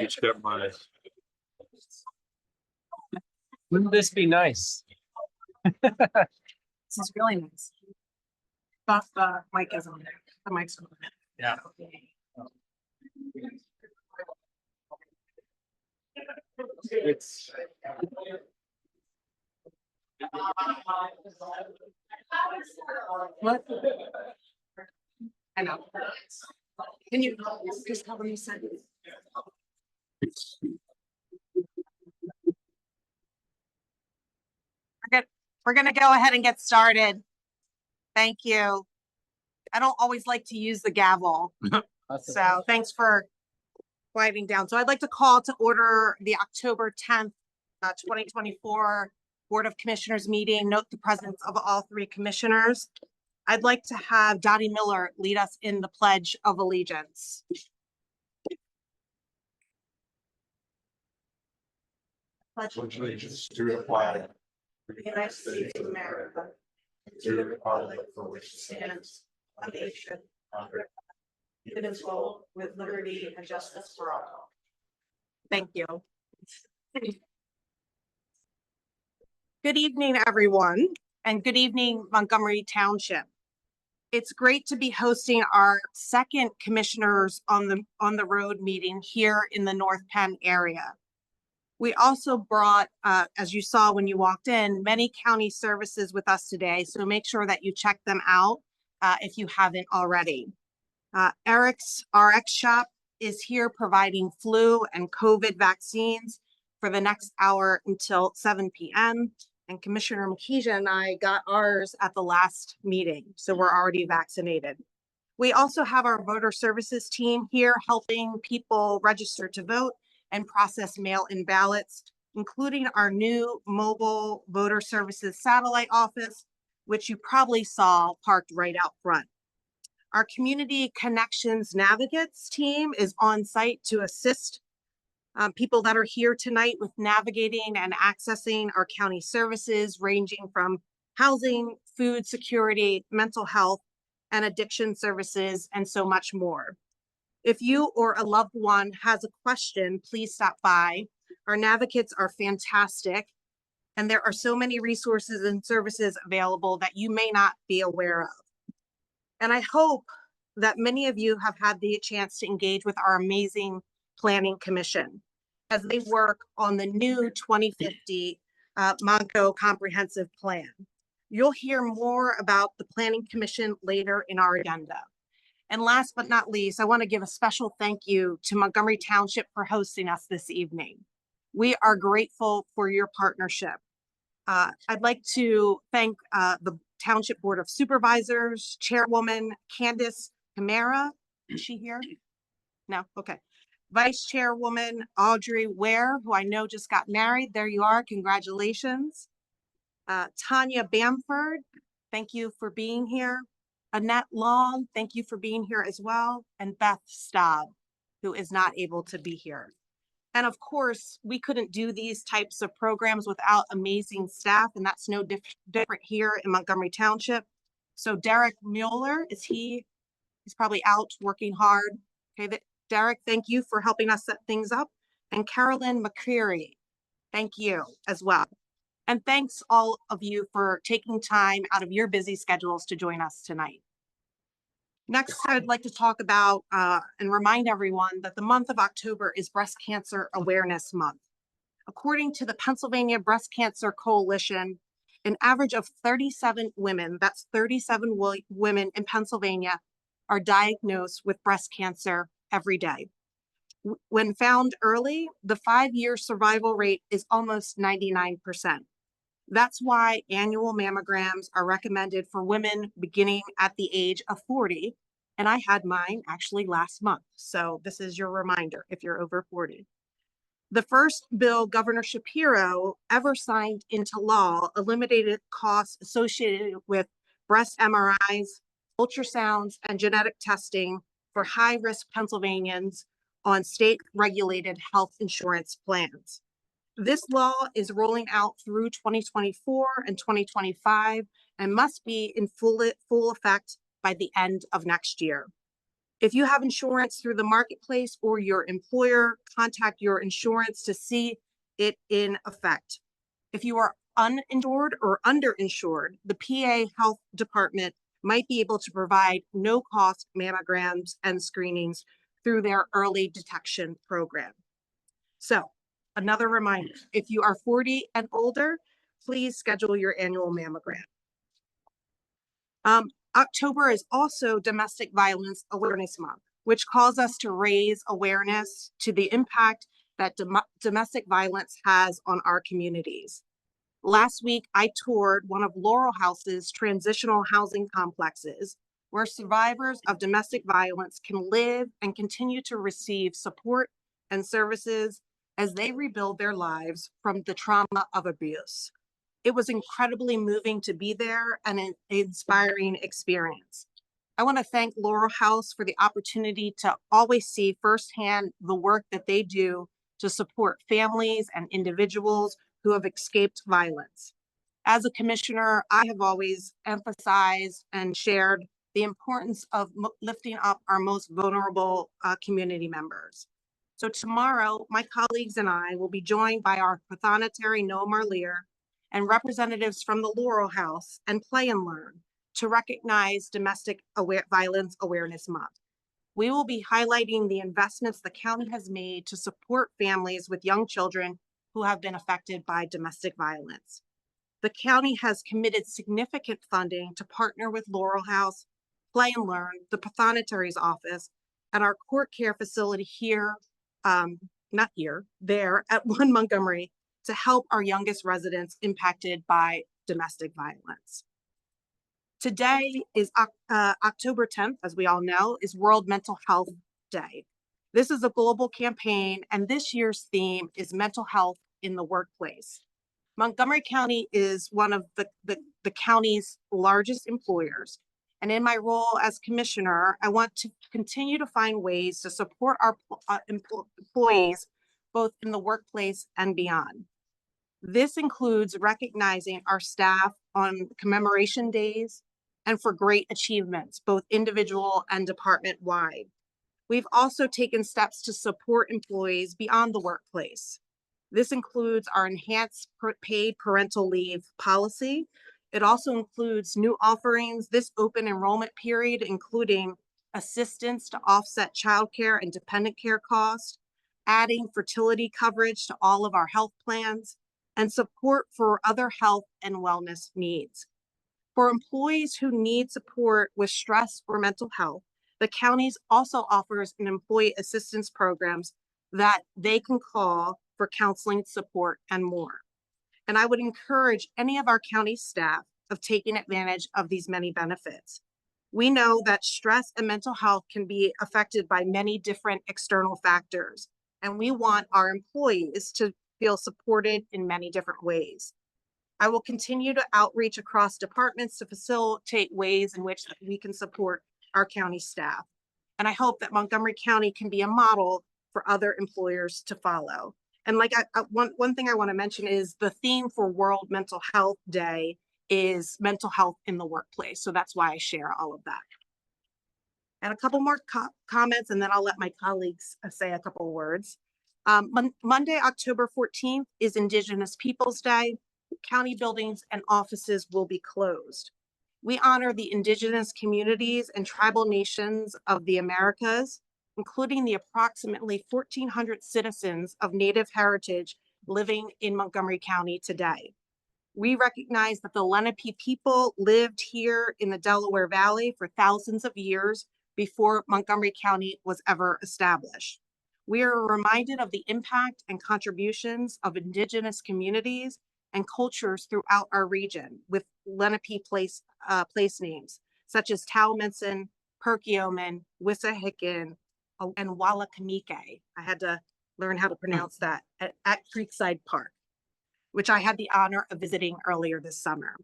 Each got my. Wouldn't this be nice? This is really nice. But the mic isn't there. The mic's not there. Yeah. It's What? I know. Can you just cover me a second? We're gonna go ahead and get started. Thank you. I don't always like to use the gavel, so thanks for quieting down. So I'd like to call to order the October 10th, 2024 Board of Commissioners meeting. Note the presence of all three commissioners. I'd like to have Dottie Miller lead us in the Pledge of Allegiance. Pledge Allegiance to the flag of the United States of America, and to the republic for which it stands, one nation, under God, indivisible, with liberty and justice for all. Thank you. Good evening, everyone, and good evening, Montgomery Township. It's great to be hosting our second Commissioners on the Road meeting here in the North Penn area. We also brought, as you saw when you walked in, many county services with us today, so make sure that you check them out if you haven't already. Eric's RX shop is here providing flu and COVID vaccines for the next hour until 7 p.m. And Commissioner McKeeja and I got ours at the last meeting, so we're already vaccinated. We also have our voter services team here helping people register to vote and process mail-in ballots, including our new mobile voter services satellite office, which you probably saw parked right out front. Our Community Connections Navigates team is on site to assist people that are here tonight with navigating and accessing our county services, ranging from housing, food security, mental health, and addiction services, and so much more. If you or a loved one has a question, please stop by. Our navigates are fantastic, and there are so many resources and services available that you may not be aware of. And I hope that many of you have had the chance to engage with our amazing Planning Commission as they work on the new 2050 Monco Comprehensive Plan. You'll hear more about the Planning Commission later in our agenda. And last but not least, I want to give a special thank you to Montgomery Township for hosting us this evening. We are grateful for your partnership. I'd like to thank the Township Board of Supervisors, Chairwoman Candace Camara. Is she here? No? Okay. Vice Chairwoman Audrey Ware, who I know just got married. There you are. Congratulations. Tanya Bamford, thank you for being here. Annette Long, thank you for being here as well. And Beth Staub, who is not able to be here. And of course, we couldn't do these types of programs without amazing staff, and that's no different here in Montgomery Township. So Derek Mueller, he's probably out working hard. Okay, Derek, thank you for helping us set things up. And Carolyn McCreary, thank you as well. And thanks all of you for taking time out of your busy schedules to join us tonight. Next, I'd like to talk about and remind everyone that the month of October is Breast Cancer Awareness Month. According to the Pennsylvania Breast Cancer Coalition, an average of 37 women, that's 37 women in Pennsylvania, are diagnosed with breast cancer every day. When found early, the 5-year survival rate is almost 99%. That's why annual mammograms are recommended for women beginning at the age of 40. And I had mine actually last month. So this is your reminder if you're over 40. The first bill Governor Shapiro ever signed into law eliminated costs associated with breast MRIs, ultrasounds, and genetic testing for high-risk Pennsylvanians on state-regulated health insurance plans. This law is rolling out through 2024 and 2025 and must be in full effect by the end of next year. If you have insurance through the marketplace or your employer, contact your insurance to see it in effect. If you are uninsured or underinsured, the PA Health Department might be able to provide no-cost mammograms and screenings through their early detection program. So, another reminder, if you are 40 and older, please schedule your annual mammogram. October is also Domestic Violence Awareness Month, which calls us to raise awareness to the impact that domestic violence has on our communities. Last week, I toured one of Laurel House's transitional housing complexes, where survivors of domestic violence can live and continue to receive support and services as they rebuild their lives from the trauma of abuse. It was incredibly moving to be there and an inspiring experience. I want to thank Laurel House for the opportunity to always see firsthand the work that they do to support families and individuals who have escaped violence. As a commissioner, I have always emphasized and shared the importance of lifting up our most vulnerable community members. So tomorrow, my colleagues and I will be joined by our pathonetary Noah Marlier and representatives from the Laurel House and Play and Learn to recognize Domestic Violence Awareness Month. We will be highlighting the investments the county has made to support families with young children who have been affected by domestic violence. The county has committed significant funding to partner with Laurel House, Play and Learn, the Pathonetary's office, and our court care facility here, there at 1 Montgomery to help our youngest residents impacted by domestic violence. Today is October 10th, as we all know, is World Mental Health Day. This is a global campaign, and this year's theme is mental health in the workplace. Montgomery County is one of the county's largest employers. And in my role as commissioner, I want to continue to find ways to support our employees, both in the workplace and beyond. This includes recognizing our staff on commemoration days and for great achievements, both individual and department-wide. We've also taken steps to support employees beyond the workplace. This includes our enhanced paid parental leave policy. It also includes new offerings this open enrollment period, including assistance to offset childcare and dependent care costs, adding fertility coverage to all of our health plans, and support for other health and wellness needs. For employees who need support with stress or mental health, the county also offers an employee assistance programs that they can call for counseling, support, and more. And I would encourage any of our county staff of taking advantage of these many benefits. We know that stress and mental health can be affected by many different external factors, and we want our employees to feel supported in many different ways. I will continue to outreach across departments to facilitate ways in which we can support our county staff. And I hope that Montgomery County can be a model for other employers to follow. And like one thing I want to mention is the theme for World Mental Health Day is mental health in the workplace. So that's why I share all of that. And a couple more comments, and then I'll let my colleagues say a couple of words. Monday, October 14th is Indigenous Peoples Day. County buildings and offices will be closed. We honor the indigenous communities and tribal nations of the Americas, including the approximately 1,400 citizens of Native heritage living in Montgomery County today. We recognize that the Lenape people lived here in the Delaware Valley for thousands of years before Montgomery County was ever established. We are reminded of the impact and contributions of indigenous communities and cultures throughout our region with Lenape place names, such as Talmenson, Perkiomen, Wissahickon, and Wallakamike. I had to learn how to pronounce that at Creekside Park, which I had the honor of visiting earlier this summer.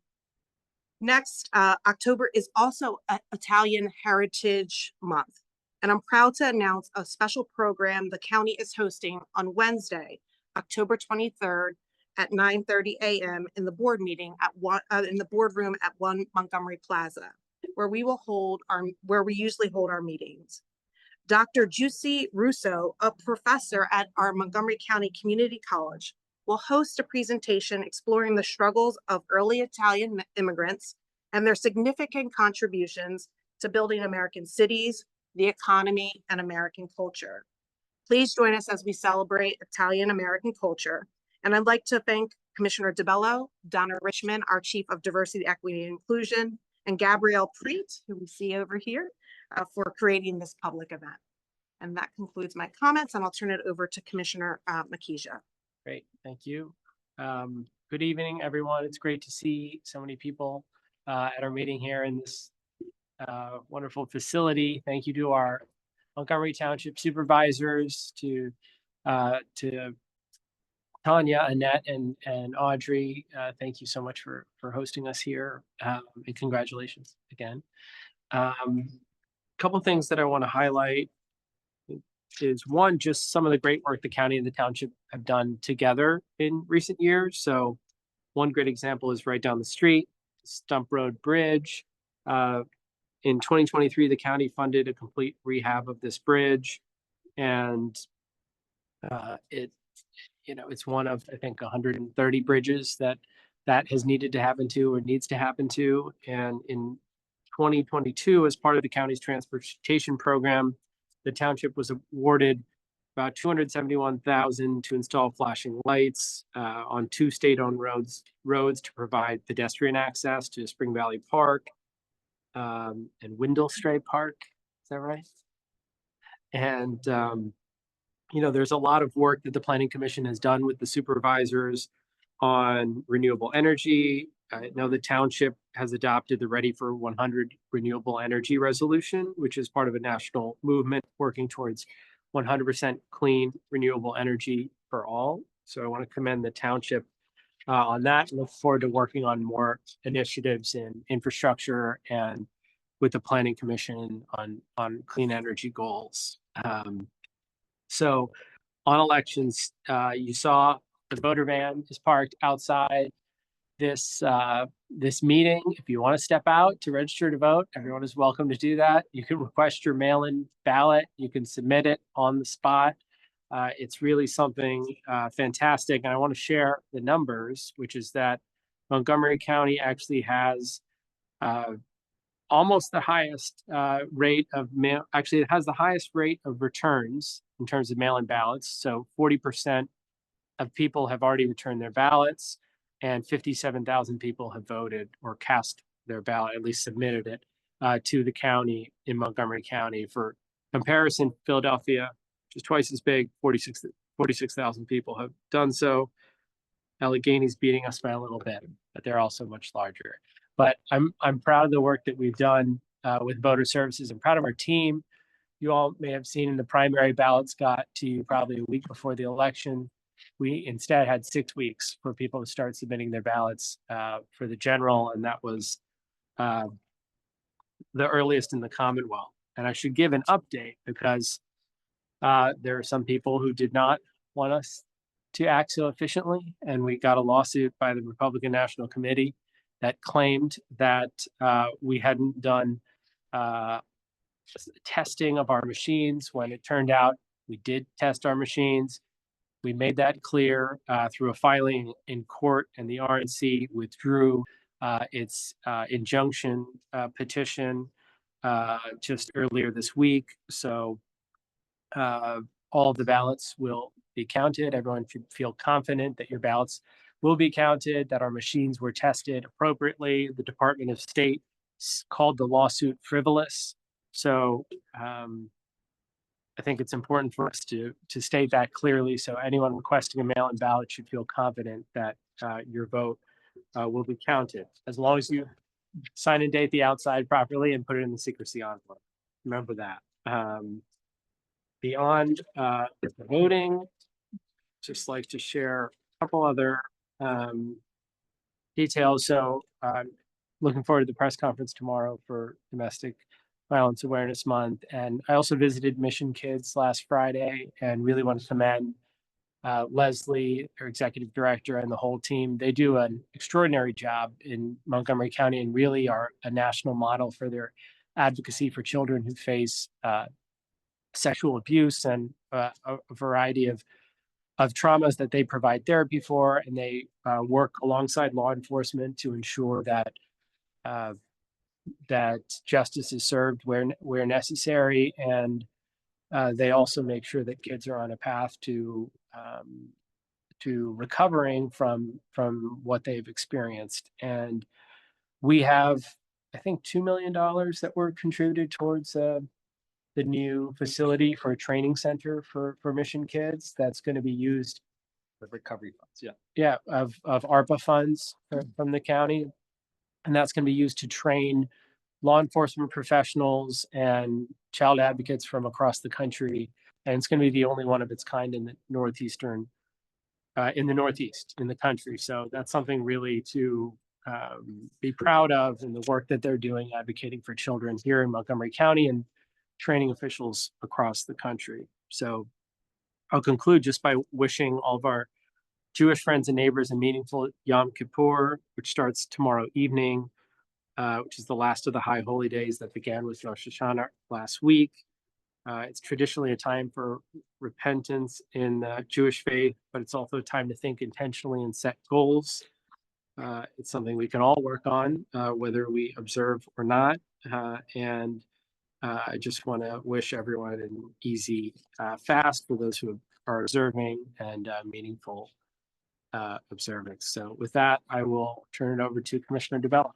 Next, October is also Italian Heritage Month, and I'm proud to announce a special program the county is hosting on Wednesday, October 23rd at 9:30 a.m. in the board meeting in the boardroom at 1 Montgomery Plaza, where we usually hold our meetings. Dr. Juicy Russo, a professor at our Montgomery County Community College, will host a presentation exploring the struggles of early Italian immigrants and their significant contributions to building American cities, the economy, and American culture. Please join us as we celebrate Italian American culture. And I'd like to thank Commissioner DeBello, Donna Richmond, our Chief of Diversity, Equity, and Inclusion, and Gabrielle Preet, who we see over here, for creating this public event. And that concludes my comments, and I'll turn it over to Commissioner Makija. Great, thank you. Good evening, everyone. It's great to see so many people at our meeting here in this wonderful facility. Thank you to our Montgomery Township supervisors, to Tanya, Annette, and Audrey. Thank you so much for hosting us here, and congratulations again. Couple things that I want to highlight is one, just some of the great work the county and the township have done together in recent years. So one great example is right down the street, Stump Road Bridge. In 2023, the county funded a complete rehab of this bridge, and it's one of, I think, 130 bridges that has needed to happen to or needs to happen to. And in 2022, as part of the county's transportation program, the township was awarded about $271,000 to install flashing lights on 2 state-owned roads to provide pedestrian access to Spring Valley Park and Windlestray Park. Is that right? And there's a lot of work that the Planning Commission has done with the supervisors on renewable energy. I know the township has adopted the Ready for 100 renewable energy resolution, which is part of a national movement working towards 100% clean renewable energy for all. So I want to commend the township on that, and look forward to working on more initiatives in infrastructure and with the Planning Commission on clean energy goals. So on elections, you saw the voter van is parked outside this meeting. If you want to step out to register to vote, everyone is welcome to do that. You can request your mail-in ballot. You can submit it on the spot. It's really something fantastic. And I want to share the numbers, which is that Montgomery County actually has almost the highest rate of mail. Actually, it has the highest rate of returns in terms of mail-in ballots. So 40% of people have already returned their ballots, and 57,000 people have voted or cast their ballot, at least submitted it to the county in Montgomery County. For comparison, Philadelphia, which is twice as big, 46,000 people have done so. Allegheny's beating us by a little bit, but they're also much larger. But I'm proud of the work that we've done with voter services. I'm proud of our team. You all may have seen in the primary ballots got to you probably a week before the election. We instead had 6 weeks for people to start submitting their ballots for the general, and that was the earliest in the Commonwealth. And I should give an update because there are some people who did not want us to act so efficiently, and we got a lawsuit by the Republican National Committee that claimed that we hadn't done testing of our machines, when it turned out we did test our machines. We made that clear through a filing in court, and the RNC withdrew its injunction petition just earlier this week. So all of the ballots will be counted. Everyone should feel confident that your ballots will be counted, that our machines were tested appropriately. The Department of State called the lawsuit frivolous. So I think it's important for us to state that clearly. So anyone requesting a mail-in ballot should feel confident that your vote will be counted, as long as you sign and date the outside properly and put it in the secrecy envelope. Remember that. Beyond the voting, just like to share a couple other details. So I'm looking forward to the press conference tomorrow for Domestic Violence Awareness Month. And I also visited Mission Kids last Friday and really want to commend Leslie, their executive director, and the whole team. They do an extraordinary job in Montgomery County and really are a national model for their advocacy for children who face sexual abuse and a variety of traumas that they provide therapy for, and they work alongside law enforcement to ensure that that justice is served where necessary, and they also make sure that kids are on a path to recovering from what they've experienced. And we have, I think, $2 million that were contributed towards the new facility for a training center for Mission Kids that's going to be used. The recovery funds, Of ARPA funds from the county. And that's going to be used to train law enforcement professionals and child advocates from across the country. And it's going to be the only one of its kind in the Northeast in the country. So that's something really to be proud of, in the work that they're doing advocating for children here in Montgomery County and training officials across the country. So I'll conclude just by wishing all of our Jewish friends and neighbors a meaningful Yom Kippur, which starts tomorrow evening, which is the last of the high holy days that began with Rosh Hashanah last week. It's traditionally a time for repentance in the Jewish faith, but it's also a time to think intentionally and set goals. It's something we can all work on, whether we observe or not. And I just want to wish everyone an easy fast for those who are observing, and meaningful observance. So with that, I will turn it over to Commissioner DeBella.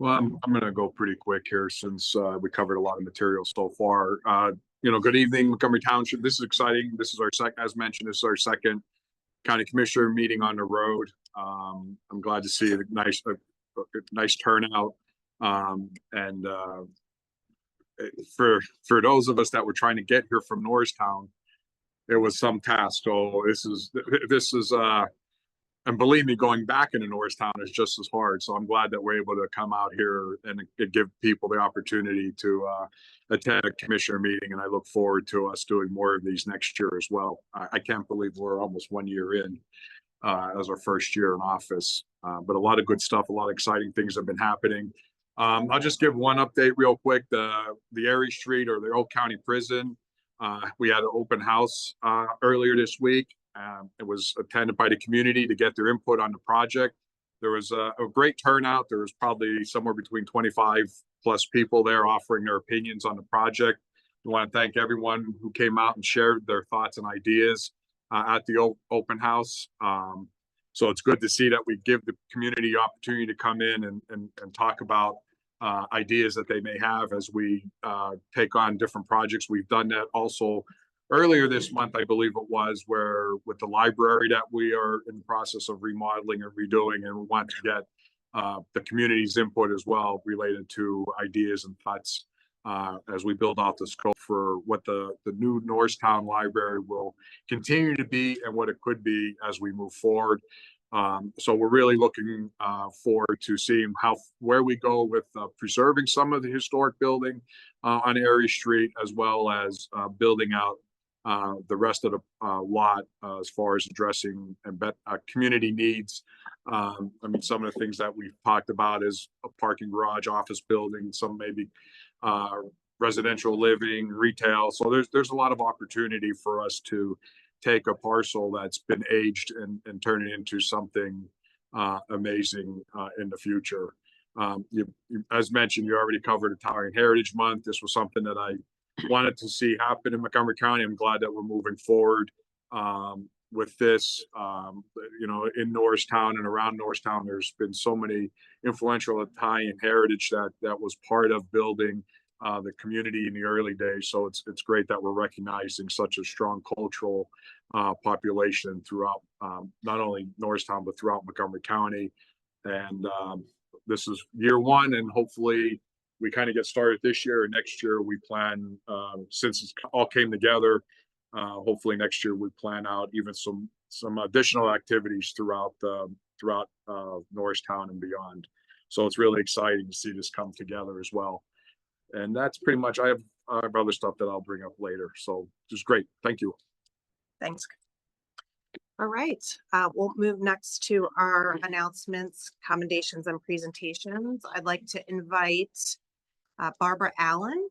Well, I'm going to go pretty quick here since we covered a lot of material so far. Good evening, Montgomery Township. This is exciting. This is our second, as mentioned, this is our second county commissioner meeting on the road. I'm glad to see a nice turnout. For those of us that were trying to get here from Norristown, it was some task. So this is and believe me, going back into Norristown is just as hard. So I'm glad that we're able to come out here and give people the opportunity to attend a commissioner meeting. And I look forward to us doing more of these next year as well. I can't believe we're almost 1 year in as our first year in office. But a lot of good stuff, a lot of exciting things have been happening. I'll just give one update real quick. The Erie Street, or the Oak County Prison, we had an open house earlier this week. It was attended by the community to get their input on the project. There was a great turnout. There was probably somewhere between 25 plus people there offering their opinions on the project. We want to thank everyone who came out and shared their thoughts and ideas at the open house. So it's good to see that we give the community the opportunity to come in and talk about ideas that they may have as we take on different projects. We've done that also earlier this month, I believe it was, where with the library that we are in the process of remodeling and redoing, and we want to get the community's input as well related to ideas and thoughts as we build out the scope for what the new Norristown Library will continue to be and what it could be as we move forward. So we're really looking forward to seeing where we go with preserving some of the historic building on Erie Street, as well as building out the rest of the lot as far as addressing community needs. Some of the things that we've talked about is a parking garage, office building, some maybe residential living, retail. So there's a lot of opportunity for us to take a parcel that's been aged and turn it into something amazing in the future. As mentioned, you already covered Italian Heritage Month. This was something that I wanted to see happen in Montgomery County. I'm glad that we're moving forward with this. In Norristown and around Norristown, there's been so many influential Italian heritage that was part of building the community in the early days. So it's great that we're recognizing such a strong cultural population throughout not only Norristown, but throughout Montgomery County. And this is year one, and hopefully we kind of get started this year, and next year we plan, since it all came together, hopefully next year we plan out even some additional activities throughout Norristown and beyond. So it's really exciting to see this come together as well. And that's pretty much, I have other stuff that I'll bring up later. So just great. Thank you. Thanks. All right, we'll move next to our announcements, commendations, and presentations. I'd like to invite Barbara Allen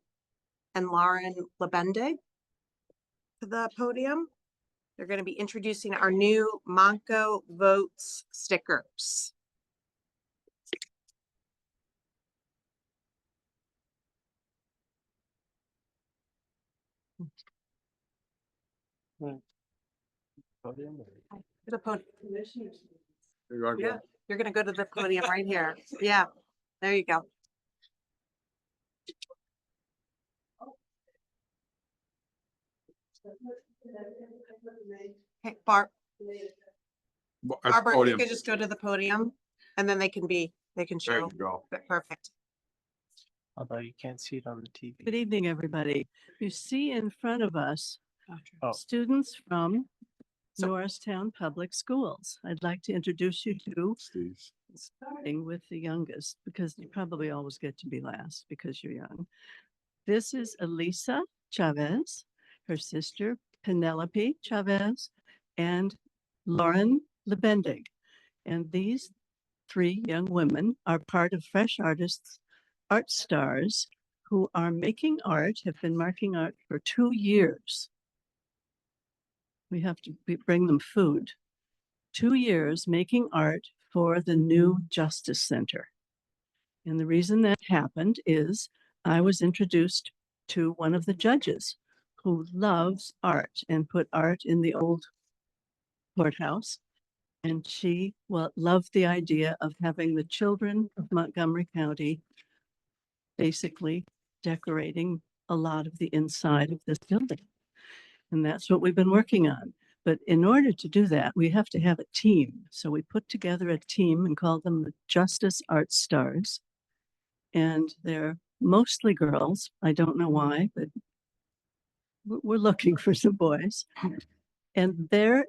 and Lauren Lebendig to the podium. They're going to be introducing our new Monco Votes stickers. To the podium. Yeah, you're going to go to the podium right here. Yeah, there you go. Okay, At the Barbara, you podium. could just go to the podium and then they can There show. you go. Perfect. Although you can't see it on the TV. Good evening, everybody. You see in front of us Oh. students from So- Norristown Public Schools. I'd like to introduce you to, Steve. starting with the youngest, because you probably always get to be last because you're young. This is Elisa Chavez, her sister Penelope Chavez, and Lauren Lebendig. And these three young women are part of Fresh Artists Art Stars, who are making art, have been making art for 2 years. We have to bring them food. 2 years making art for the new Justice Center. And the reason that happened is I was introduced to one of the judges who loves art and put art in the old courthouse. And she loved the idea of having the children of Montgomery County basically decorating a lot of the inside of this building. And that's what we've been working on. But in order to do that, we have to have a team. So we put together a team and called them the Justice Art Stars. And they're mostly girls. I don't know why, but we're looking for some boys. And there,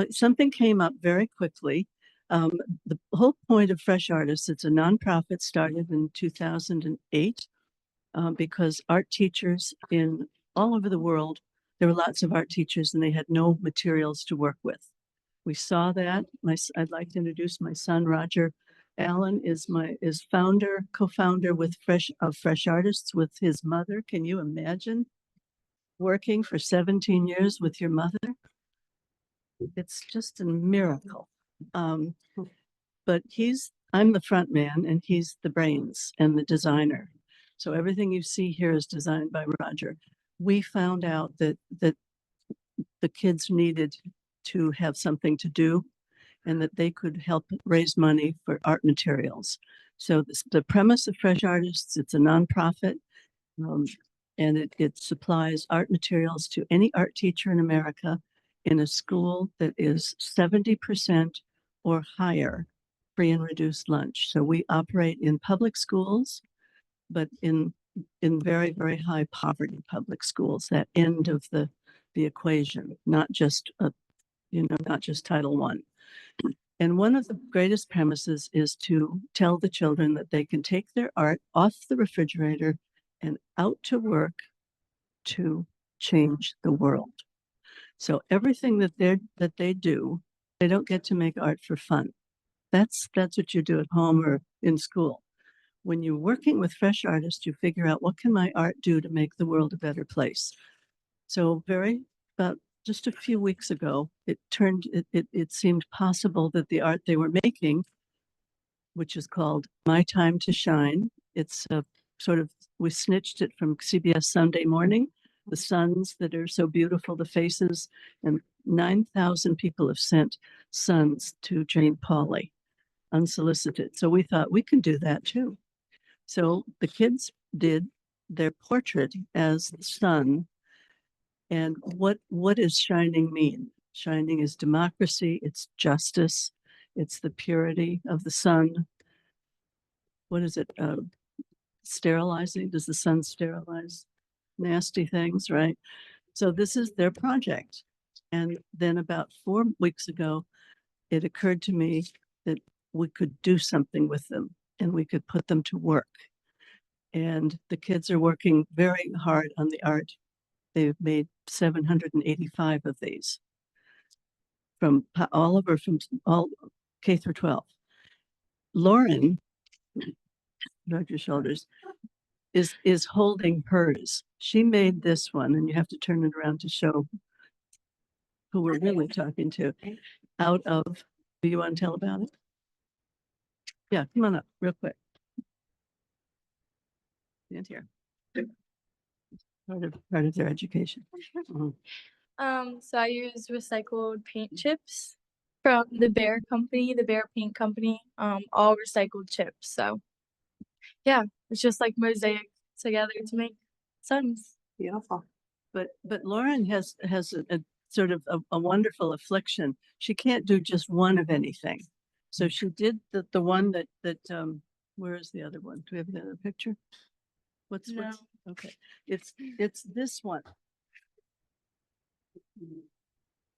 something came up very quickly. The whole point of Fresh Artists, it's a nonprofit started in 2008 because art teachers in all over the world, there were lots of art teachers and they had no materials to work with. We saw that. I'd like to introduce my son, Roger Allen is co-founder with Fresh Artists with his mother. Can you imagine working for 17 years with your mother? It's just a miracle. But I'm the front man and he's the brains and the designer. So everything you see here is designed by Roger. We found out that the kids needed to have something to do and that they could help raise money for art materials. So the premise of Fresh Artists, it's a nonprofit, and it supplies art materials to any art teacher in America in a school that is 70% or higher free and reduced lunch. So we operate in public schools, but in very, very high poverty public schools, that end of the equation, not just Title I. And one of the greatest premises is to tell the children that they can take their art off the refrigerator and out to work to change the world. So everything that they do, they don't get to make art for fun. That's what you do at home or in school. When you're working with Fresh Artists, you figure out what can my art do to make the world a better place. So about just a few weeks ago, it seemed possible that the art they were making, which is called My Time to Shine, it's we snitched it from CBS Sunday Morning, the suns that are so beautiful, the faces, and 9,000 people have sent suns to Jane Pauley, unsolicited. So we thought we can do that too. So the kids did their portrait as the sun. And what does shining mean? Shining is democracy, it's justice, it's the purity of the sun. What is it? Sterilizing? Does the sun sterilize nasty things, right? So this is their project. And then about 4 weeks ago, it occurred to me that we could do something with them and we could put them to work. And the kids are working very hard on the art. They've made 785 of these from all K through 12. Lauren, shrug your shoulders. is holding hers. She made this one, and you have to turn it around to show who we're really talking to. Out of, do you want to tell about it? Yeah, come on up real quick. Stand here. Part of their education. Mhm. So I use recycled paint chips from the Bear Company, the Bear Paint Company, all recycled chips. So yeah, it's just like mosaic together to make suns. Beautiful. But Lauren has a sort of a wonderful affliction. She can't do just one of anything. So she did the one that where is the other one? Do we have another picture? What's okay. It's this one.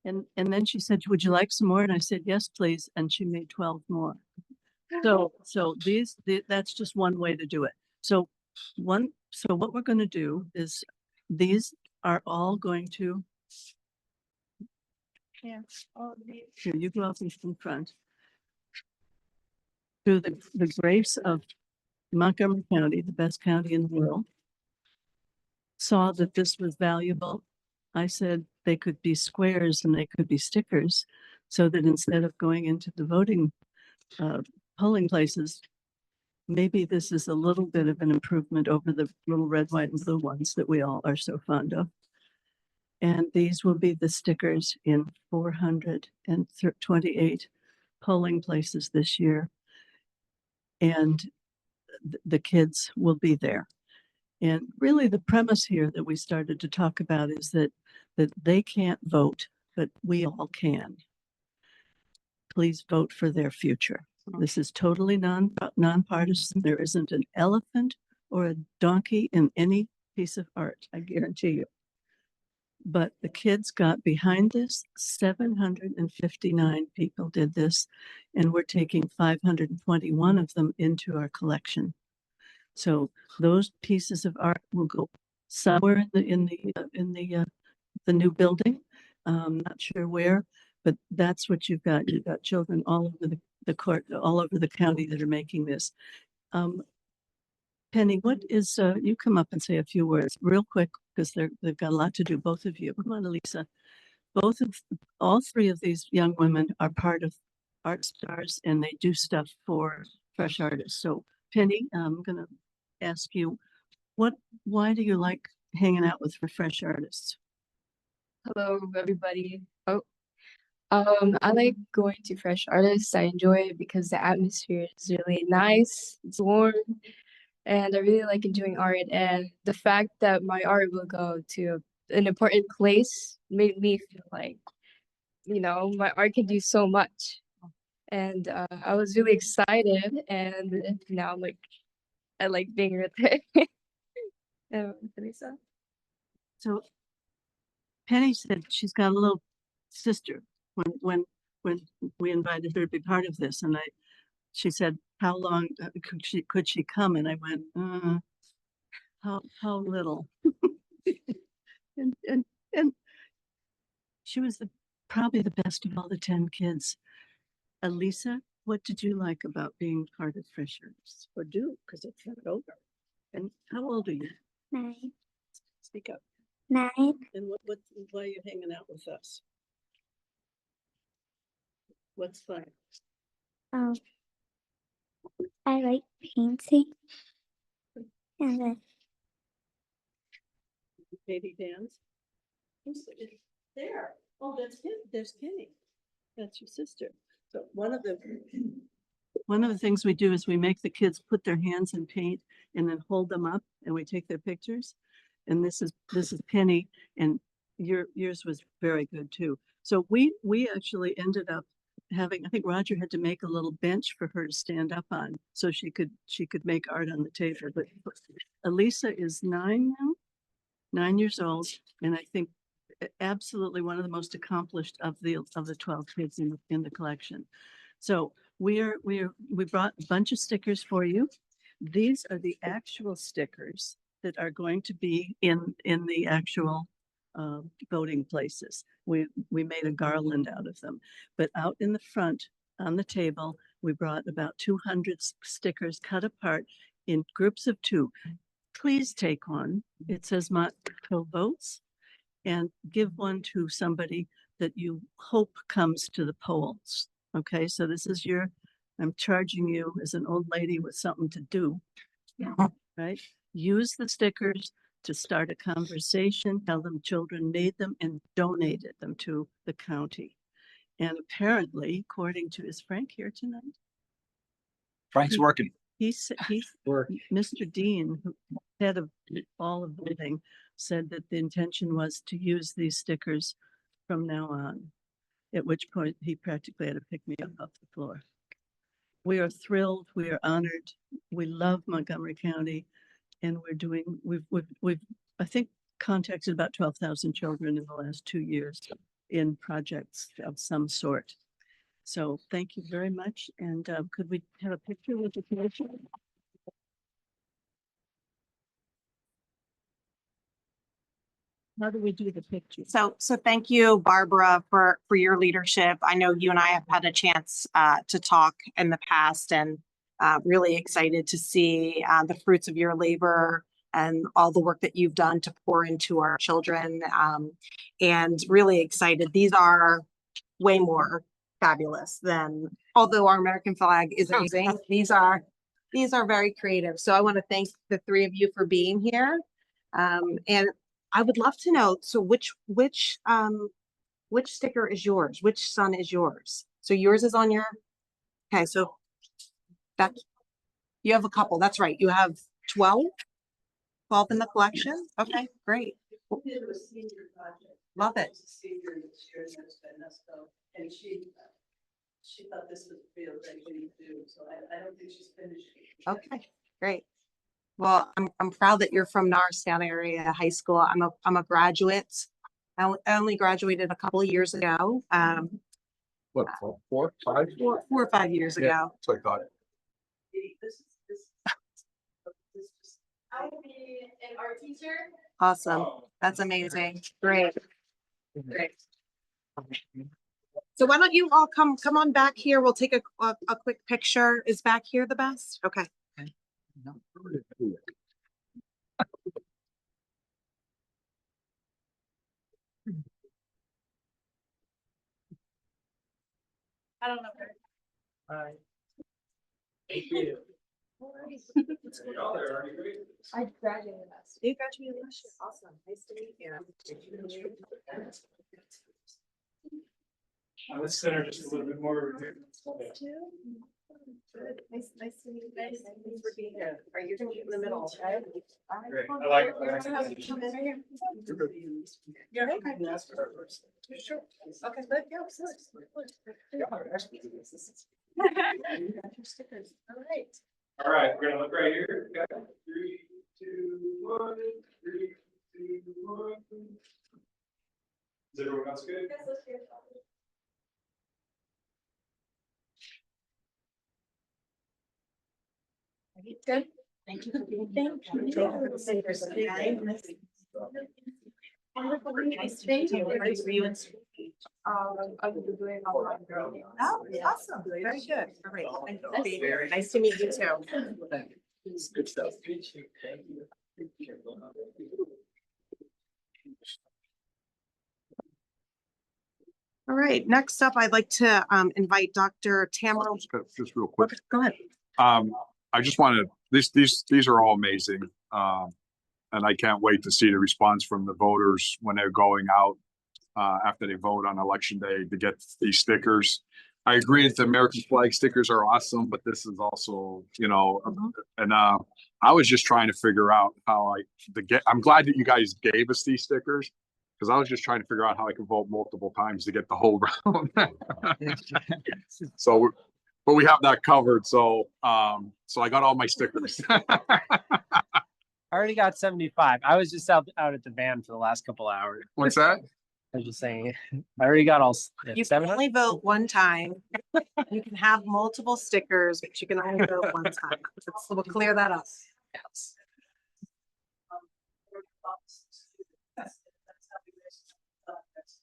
And then she said, "Would you like some more?" And I said, "Yes, please." And she made 12 more. So that's just one way to do it. So what we're going to do is these are all going to, Yeah. here, you go up in front. Through the grace of Montgomery County, the best county in the world, saw that this was valuable. I said they could be squares and they could be stickers, so that instead of going into the voting polling places, maybe this is a little bit of an improvement over the little red, white, and blue ones that we all are so fond of. And these will be the stickers in 428 polling places this year. And the kids will be there. And really the premise here that we started to talk about is that they can't vote, but we all can. Please vote for their future. This is totally nonpartisan. There isn't an elephant or a donkey in any piece of art, I guarantee you. But the kids got behind this. 759 people did this, and we're taking 521 of them into our collection. So those pieces of art will go somewhere in the new building. Not sure where, but that's what you've got. You've got children all over the court, all over the county that are making this. Penny, what is, you come up and say a few words real quick, because they've got a lot to do, both of you. Come on, Elisa. All three of these young women are part of Art Stars, and they do stuff for Fresh Artists. So Penny, I'm going to ask you, why do you like hanging out with Fresh Artists? Hello, everybody. I like going to Fresh Artists. I enjoy it because the atmosphere is really nice. It's warm, and I really like enjoying art. And the fact that my art will go to an important place made me feel like, my art can do so much. And I was really excited, and now I like being right there. Lisa? So Penny said she's got a little sister when we invited her to be part of this, and she said, how long could she come? And I went, how little. and she was probably the best of all the 10 kids. Elisa, what did you like about being part of Fresh Artists? Or do, because it's not over. And how old are you? 9. Speak up. 9. And why are you hanging out with us? What's fun? I like painting. And Baby dance? Who's there? Oh, there's Kenny. That's your sister. So one of the things we do is we make the kids put their hands in paint and then hold them up, and we take their pictures. And this is Penny, and yours was very good too. So we actually ended up having, I think Roger had to make a little bench for her to stand up on so she could make art on the table. But Elisa is 9 now, 9 years old, and I think absolutely one of the most accomplished of the 12 kids in the collection. So we brought a bunch of stickers for you. These are the actual stickers that are going to be in the actual voting places. We made a garland out of them, but out in the front on the table, we brought about 200 stickers cut apart in groups of 2. please take one. It says Montville votes, and give one to somebody that you hope comes to the polls. Okay, so this is I'm charging you as an old lady with something to do. Right? Use the stickers to start a conversation, tell them children need them, and donated them to the county. And apparently, according to, is Frank here tonight? Frank's working. He's Mr. Dean, who head of all of voting, said that the intention was to use these stickers from now on, at which point he practically had to pick me up off the floor. We are thrilled. We are honored. We love Montgomery County, and we've I think contacted about 12,000 children in the last 2 years in projects of some sort. So thank you very much. And could we have a picture with the commission? How do we do the picture? So thank you, Barbara, for your leadership. I know you and I have had a chance to talk in the past, and really excited to see the fruits of your labor and all the work that you've done to pour into our children. And really excited. These are way more fabulous than, although our American flag is amazing, these are very creative. So I want to thank the three of you for being here. And I would love to know, so which sticker is yours? Which son is yours? So yours is on your, okay, so that you have a couple, that's right. You have 12 in the collection. Okay, great. Love it. And she thought this would be a great thing to do. So I don't think she's finished. Okay, great. Well, I'm proud that you're from Norristown area high school. I'm a graduate. I only graduated a couple of years ago. What, 4, 5? 4 or 5 years ago. So I thought. I will be an art teacher. Awesome. That's amazing. Great. Great. So why don't you all come on back here? We'll take a quick picture. Is back here the best? Okay. I don't know. Hi. Thank you. I graduated last You graduated last year. Awesome. Nice to meet you. Let's center just a little bit more. Nice to meet you guys. Thanks for being here. Are you gonna be in the middle? Right? Great. I like it. You're okay. Sure. Okay, let go. All right. All right, we're gonna look right here. Got 3, 2, 1. 3, 2, 1. Is everyone else good? Good. Thank you for being here. Thank you. Nice to meet you. Where were you in school? I'm doing a lot. Oh, awesome. Very good. All right. Thank you for being here. Nice to meet you too. Good stuff. All right. Next up, I'd like to invite Dr. Tamara. Just real quick. Go ahead. I just wanted, these are all amazing. And I can't wait to see the response from the voters when they're going out after they vote on election day to get these stickers. I agree that the American flag stickers are awesome, but this is also, and I was just trying to figure out how I'm glad that you guys gave us these stickers, because I was just trying to figure out how I could vote multiple times to get the whole round. But we have that covered. So I got all my stickers. I already got 75. I was just out at the van for the last couple hours. What's that? I was just saying, I already got all. You can 700. only vote one time. You can have multiple stickers, but you can only vote one time. We'll clear that up. Yes.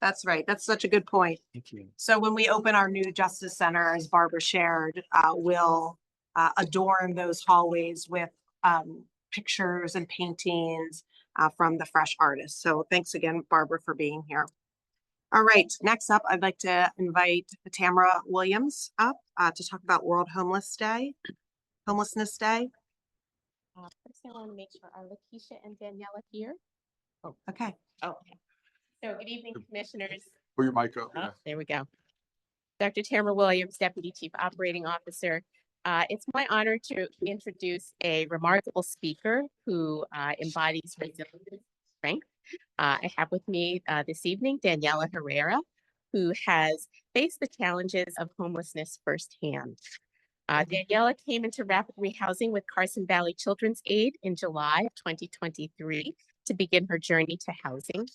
That's right. That's such a good point. Thank you. So when we open our new Justice Center, as Barbara shared, we'll adorn those hallways with pictures and paintings from the fresh artists. So thanks again, Barbara, for being here. All right, next up, I'd like to invite Tamara Williams up to talk about World Homelessness Day. First, I want to make sure are Lakeisha and Daniela here? Okay. Okay. So good evening, commissioners. Put your mic up. Oh, there we go. Dr. Tamara Williams, Deputy Chief Operating Officer. It's my honor to introduce a remarkable speaker who embodies resilience and strength. I have with me this evening Daniela Herrera, who has faced the challenges of homelessness firsthand. Daniela came into rapid rehousing with Carson Valley Children's Aid in July of 2023 to begin her journey to housing.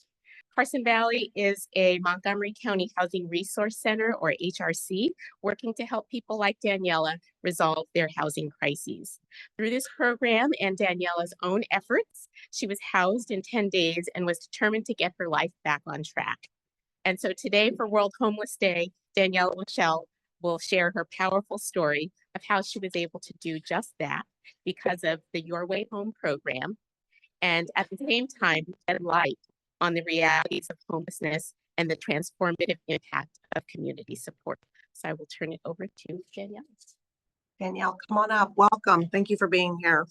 Carson Valley is a Montgomery County Housing Resource Center, or HRC, working to help people like Daniela resolve their housing crises. Through this program and Daniela's own efforts, she was housed in 10 days and was determined to get her life back on track. And so today for World Homeless Day, Daniela will share her powerful story of how she was able to do just that because of the Your Way Home program, and at the same time, shed light on the realities of homelessness and the transformative impact of community support. So I will turn it over to Danielle. Danielle, come on up. Welcome. Thank you for being here.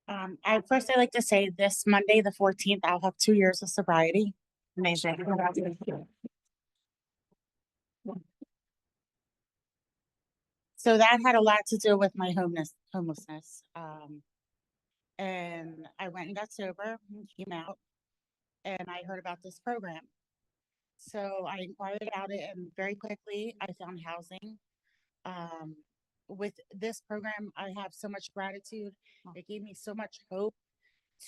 I'd like to say this Monday, the 14th, I'll have 2 years of sobriety. Amazing. So that had a lot to do with my homelessness. And I went and got sober and came out, and I heard about this program. So I inquired about it, and very quickly I found housing. With this program, I have so much gratitude. It gave me so much hope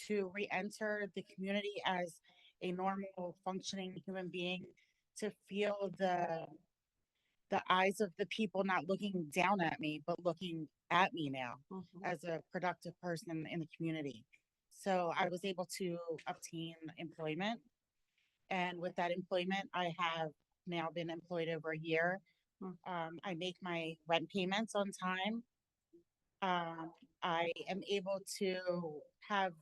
to re-enter the community as a normal, functioning human being, to feel the eyes of the people not looking down at me, but looking at me now as a productive person in the community. So I was able to obtain employment. And with that employment, I have now been employed over a year. I make my rent payments on time. I am able to have,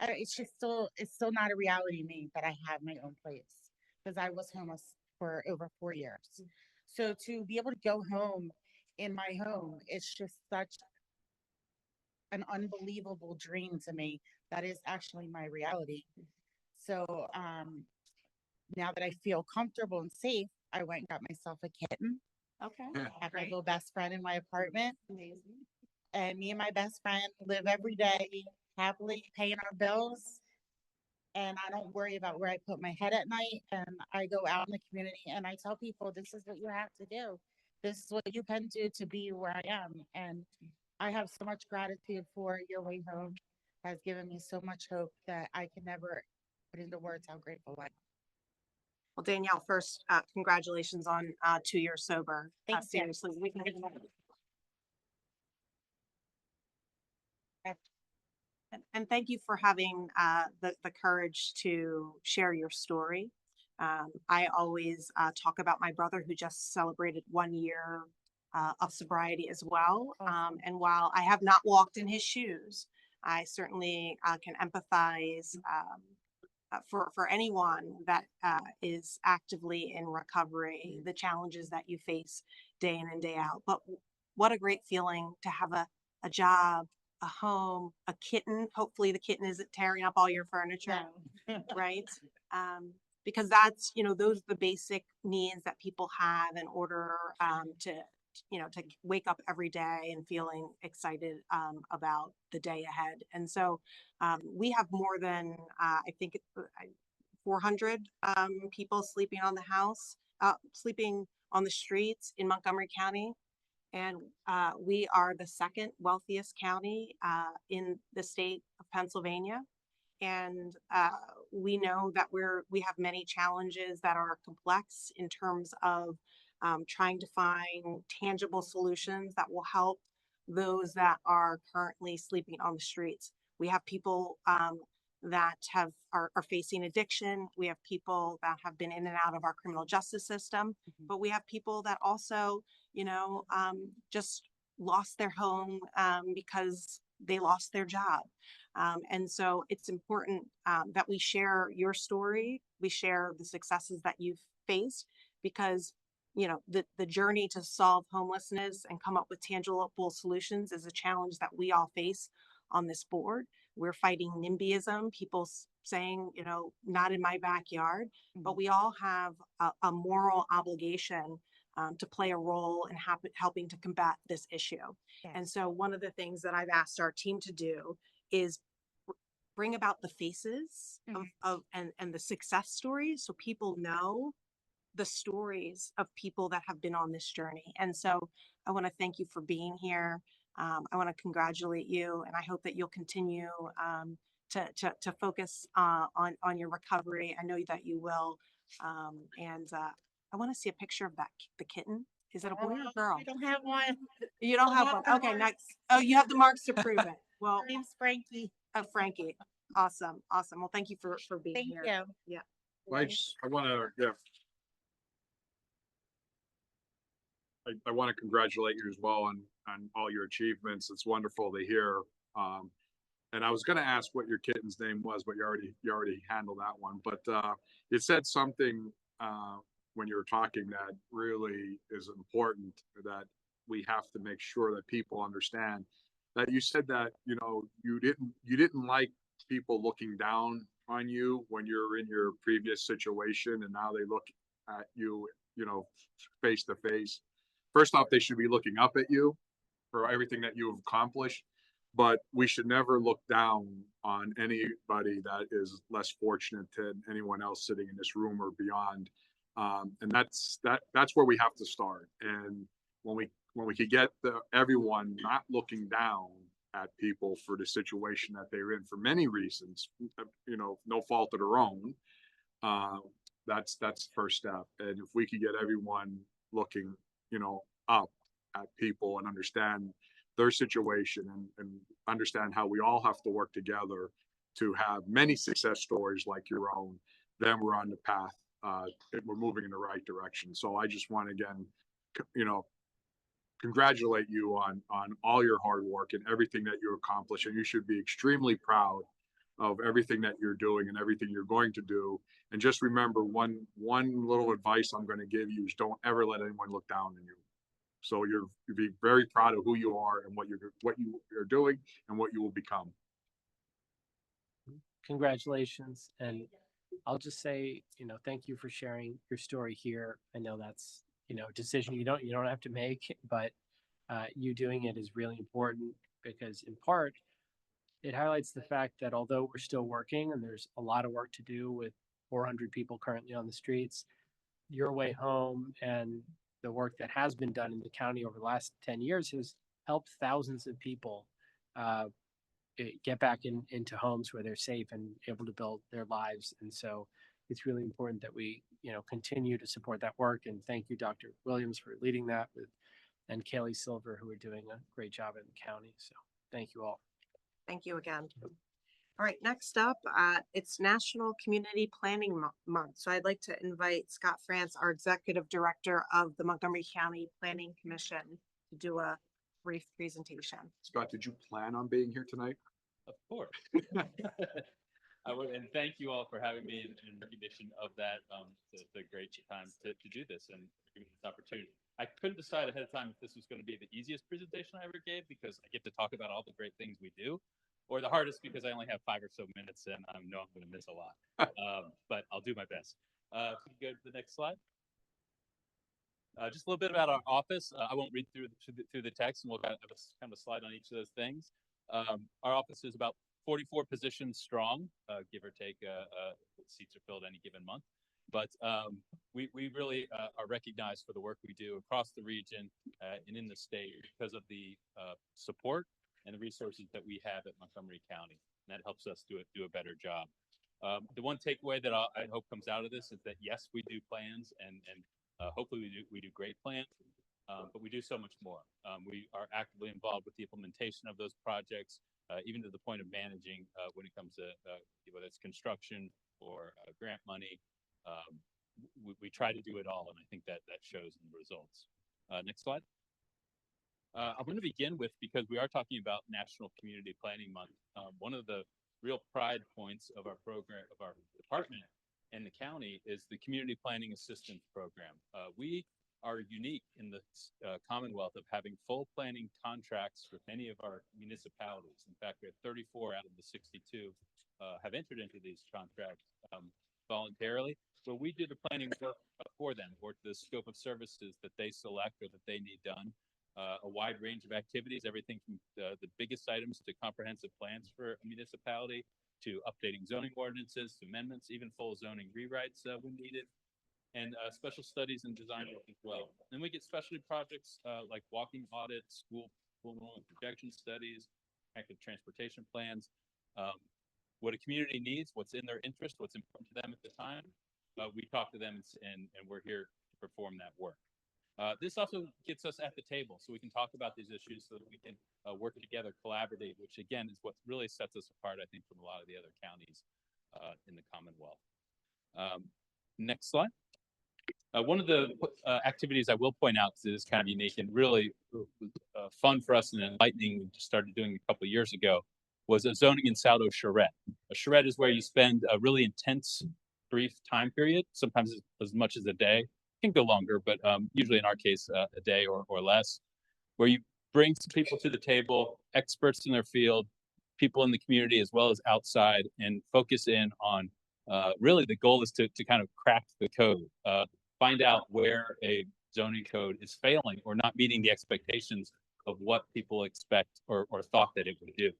it's still not a reality to me that I have my own place, because I was homeless for over 4 years. So to be able to go home in my home, it's just such an unbelievable dream to me that is actually my reality. So now that I feel comfortable and safe, I went and got myself a kitten. Okay. I have my little best friend in my apartment. Amazing. And me and my best friend live every day happily paying our bills. And I don't worry about where I put my head at night. And I go out in the community and I tell people, this is what you have to do. This is what you can do to be where I am. And I have so much gratitude for Your Way Home. Has given me so much hope that I can never put into words how grateful I am. Well, Danielle, first, congratulations on 2 years sober. Thank you. Seriously, we can and thank you for having the courage to share your story. I always talk about my brother who just celebrated 1 year of sobriety as well. And while I have not walked in his shoes, I certainly can empathize for anyone that is actively in recovery, the challenges that you face day in and day out. But what a great feeling to have a job, a home, a kitten. Hopefully the kitten isn't tearing up all your furniture, right? Because that's, those are the basic needs that people have in order to wake up every day and feeling excited about the day ahead. And so we have more than, I think, 400 people sleeping on sleeping on the streets in Montgomery County. And we are the second wealthiest county in the state of Pennsylvania. And we know that we have many challenges that are complex in terms of trying to find tangible solutions that will help those that are currently sleeping on the streets. We have people that are facing addiction. We have people that have been in and out of our criminal justice system, but we have people that also, just lost their home because they lost their job. And so it's important that we share your story, we share the successes that you've faced, because you know the journey to solve homelessness and come up with tangible solutions is a challenge that we all face on this board. We're fighting NIMBYism, people saying, you know, not in my backyard, but we all have a moral obligation to play a role in helping to combat this issue. Yes. And so one of the things that I've asked our team to do is bring about the faces of and the success stories, so people know the stories of people that have been on this journey. And so I want to thank you for being here. I want to congratulate you, and I hope that you'll continue to focus on your recovery. I know that you will. And I want to see a picture of the kitten. Is it a boy or a girl? I don't have one. You don't have one. Okay, next. Oh, you have the marks to prove it. Well, My name's Frankie. oh, Frankie. Awesome. Awesome. Well, thank you for being Thank here. you. Yeah. I want to, yeah. I want to congratulate you as well on all your achievements. It's wonderful to hear. And I was going to ask what your kitten's name was, but you already handled that one. But you said something when you were talking that really is important, that we have to make sure that people understand. That you said that, you know, you didn't like people looking down on you when you're in your previous situation, and now they look at you, you know, face to face. First off, they should be looking up at you for everything that you have accomplished, but we should never look down on anybody that is less fortunate than anyone else sitting in this room or beyond. And that's where we have to start. And when we could get everyone not looking down at people for the situation that they're in for many reasons, you know, no fault of their own, that's the first step. And if we could get everyone looking, you know, up at people and understand their situation and understand how we all have to work together to have many success stories like your own, then we're on the path. We're moving in the right direction. So I just want to, again, you know, congratulate you on all your hard work and everything that you accomplish. And you should be extremely proud of everything that you're doing and everything you're going to do. And just remember, one little advice I'm going to give you is don't ever let anyone look down on you. So you're being very proud of who you are and what you are doing and what you will become. Congratulations. And I'll just say, you know, thank you for sharing your story here. I know that's, you know, a decision you don't have to make, but you doing it is really important, because in part it highlights the fact that although we're still working and there's a lot of work to do with 400 people currently on the streets, your way home and the work that has been done in the county over the last 10 years has helped thousands of people get back into homes where they're safe and able to build their lives. And so it's really important that we, you know, continue to support that work. And thank you, Dr. Williams, for leading that, and Kaylee Silver, who are doing a great job in the county. So thank you all. Thank you again. All right, next up, it's National Community Planning Month. So I'd like to invite Scott France, our Executive Director of the Montgomery County Planning Commission, to do a brief presentation. Scott, did you plan on being here tonight? Of course. I would, and thank you all for having me in recognition of that. It's a great time to do this and give me this opportunity. I couldn't decide ahead of time if this was going to be the easiest presentation I ever gave, because I get to talk about all the great things we do, or the hardest because I only have 5 or so minutes and I know I'm going to miss a lot. But I'll do my best. If we can go to the next slide. Just a little bit about our office. I won't read through the text, and we'll have a kind of a slide on each of those things. Our office is about 44 positions strong, give or take. Seats are filled any given month, but we really are recognized for the work we do across the region and in the state because of the support and the resources that we have at Montgomery County, and that helps us do a better job. The one takeaway that I hope comes out of this is that yes, we do plans, and hopefully we do great plans, but we do so much more. We are actively involved with the implementation of those projects, even to the point of managing when it comes to whether it's construction or grant money. We try to do it all, and I think that shows in the results. Next slide. I'm going to begin with, because we are talking about National Community Planning Month, one of the real pride points of our program, of our department and the county, is the Community Planning Assistance Program. We are unique in the Commonwealth of having full planning contracts with many of our municipalities. In fact, we have 34 out of the 62 have entered into these contracts voluntarily. So we do the planning work for them, or the scope of services that they select or that they need done. A wide range of activities, everything from the biggest items to comprehensive plans for a municipality, to updating zoning ordinances, to amendments, even full zoning rewrites when needed, and special studies and design work as well. Then we get specialty projects like walking audits, school enrollment projection studies, active transportation plans. What a community needs, what's in their interest, what's important to them at the time. We talk to them, and we're here to perform that work. This also gets us at the table, so we can talk about these issues, so that we can work together, collaborate, which again is what really sets us apart, I think, from a lot of the other counties in the Commonwealth. Next slide. One of the activities I will point out that is kind of unique and really fun for us and enlightening, we just started doing a couple of years ago, was a zoning and saldo charrette. A charrette is where you spend a really intense, brief time period, sometimes as much as a day. It can go longer, but usually in our case, a day or less, where you bring some people to the table, experts in their field, people in the community as well as outside, and focus in on really the goal is to kind of crack the code, find out where a zoning code is failing or not meeting the expectations of what people expect or thought that it would do.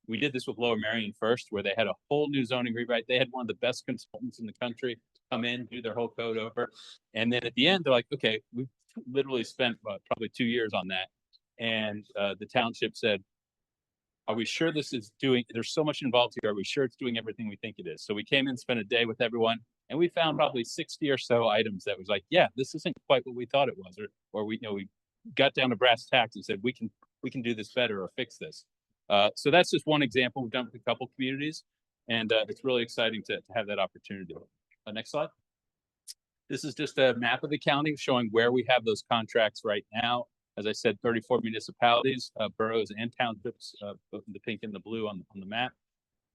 We did this with Lower Merion first, where they had a whole new zoning rewrite. They had one of the best consultants in the country come in, do their whole code over. And then at the end, they're like, okay, we've literally spent probably 2 years on that. And the township said, are we sure this is doing, there's so much involved here. Are we sure it's doing everything we think it is? So we came in, spent a day with everyone, and we found probably 60 or so items that was like, yeah, this isn't quite what we thought it was. Or we, we got down to brass tacks and said, we can do this better or fix this. So that's just one example. We've done with a couple communities, and it's really exciting to have that opportunity. Next slide. This is just a map of the county showing where we have those contracts right now. As I said, 34 municipalities, boroughs and townships, both in the pink and the blue on the map.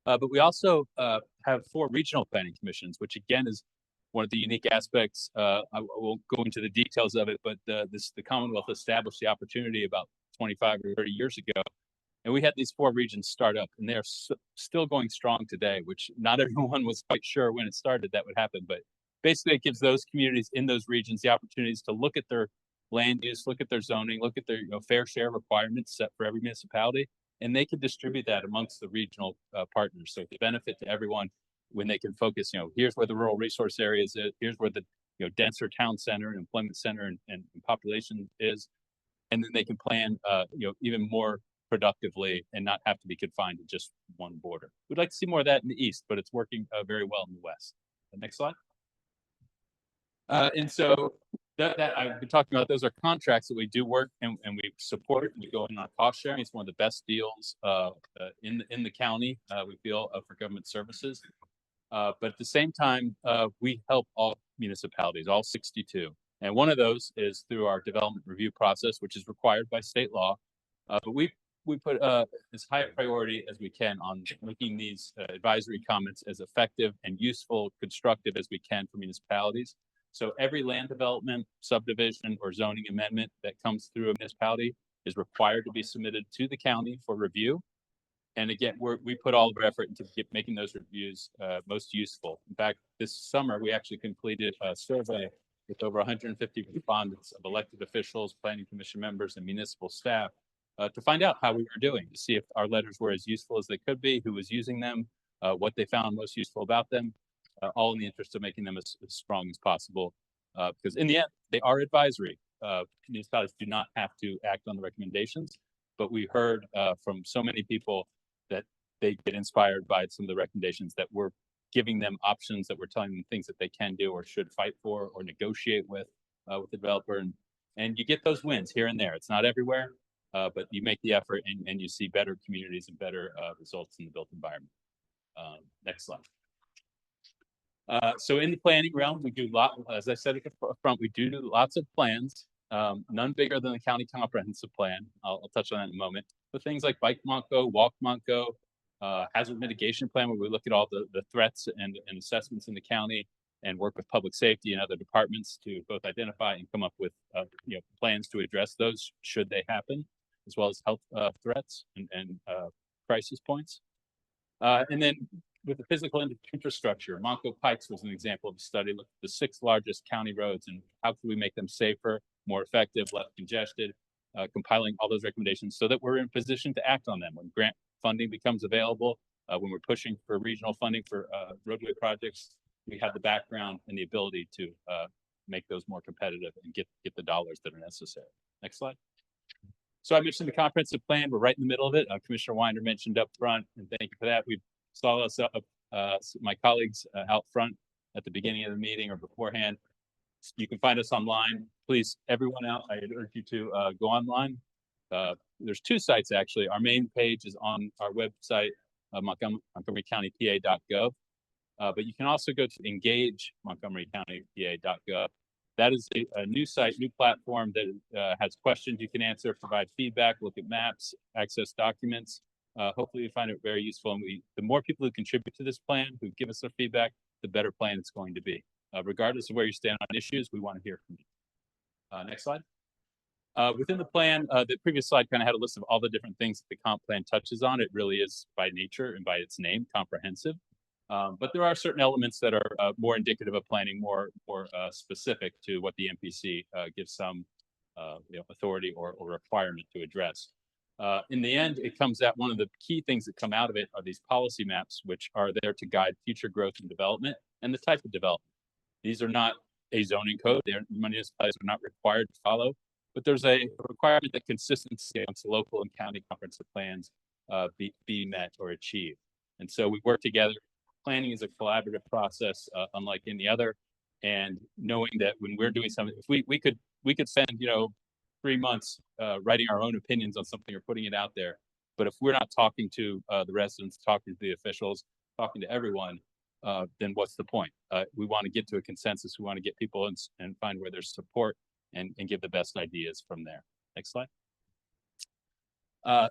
But we also have 4 regional planning commissions, which again is one of the unique aspects. I won't go into the details of it, but the Commonwealth established the opportunity about 25 or 30 years ago. And we had these 4 regions start up, and they're still going strong today, which not everyone was quite sure when it started that would happen. But basically, it gives those communities in those regions the opportunities to look at their land use, look at their zoning, look at their fair share requirements set for every municipality, and they can distribute that amongst the regional partners. So the benefit to everyone when they can focus, here's where the rural resource area is, here's where the denser town center and employment center and population is, and then they can plan even more productively and not have to be confined to just one border. We'd like to see more of that in the east, but it's working very well in the west. The next slide. And so that I've been talking about, those are contracts that we do work and we support. We go in on cost sharing. It's one of the best deals in the county, we feel, for government services. But at the same time, we help all municipalities, all 62. And one of those is through our development review process, which is required by state law. But we put as high a priority as we can on making these advisory comments as effective and useful, constructive as we can for municipalities. So every land development, subdivision, or zoning amendment that comes through a municipality is required to be submitted to the county for review. And again, we put all of our effort into making those reviews most useful. In fact, this summer, we actually completed a survey with over 150 respondents of elected officials, planning commission members, and municipal staff to find out how we were doing, to see if our letters were as useful as they could be, who was using them, what they found most useful about them. All in the interest of making them as strong as possible. Because in the end, they are advisory. Municipalities do not have to act on the recommendations, but we heard from so many people that they get inspired by some of the recommendations, that we're giving them options, that we're telling them things that they can do or should fight for or negotiate with the developer. And you get those wins here and there. It's not everywhere, but you make the effort and you see better communities and better results in the built environment. Next slide. So in the planning realm, we do as I said at the front, we do lots of plans. none bigger than the county comprehensive plan. I'll touch on that in a moment. But things like Bike Monco, Walk Monco, hazard mitigation plan, where we look at all the threats and assessments in the county and work with public safety and other departments to both identify and come up with plans to address those should they happen, as well as health threats and crisis points. And then with the physical infrastructure, Monco Pikes was an example of a study. Looked at the 6 largest county roads and how can we make them safer, more effective, less congested, compiling all those recommendations so that we're in position to act on them when grant funding becomes available, when we're pushing for regional funding for roadway projects. We have the background and the ability to make those more competitive and get the dollars that are necessary. Next slide. So I mentioned the comprehensive plan. We're right in the middle of it. Commissioner Winder mentioned up front, and thank you for that. We saw us my colleagues out front at the beginning of the meeting or beforehand. You can find us online. Please, everyone out, I urge you to go online. There's 2 sites actually. Our main page is on our website, montgomerycountypa.gov. But you can also go to engage.montgomerycountypa.gov. That is a new site, new platform that has questions you can answer, provide feedback, look at maps, access documents. Hopefully you find it very useful. And the more people who contribute to this plan, who give us their feedback, the better plan it's going to be. Regardless of where you stand on issues, we want to hear from you. Next slide. Within the plan, the previous slide kind of had a list of all the different things that the comp plan touches on. It really is by nature and by its name, comprehensive. But there are certain elements that are more indicative of planning, more specific to what the MPC gives some authority or requirement to address. In the end, it comes at one of the key things that come out of it are these policy maps, which are there to guide future growth and development and the type of development. These are not a zoning code. Municipalities are not required to follow, but there's a requirement that consistency amongst local and county comprehensive plans be met or achieved. And so we work together. Planning is a collaborative process, unlike any other. And knowing that when we're doing something, if we could spend 3 months writing our own opinions on something or putting it out there, but if we're not talking to the residents, talking to the officials, talking to everyone, then what's the point? We want to get to a consensus. We want to get people and find where there's support and give the best ideas from there. Next slide. I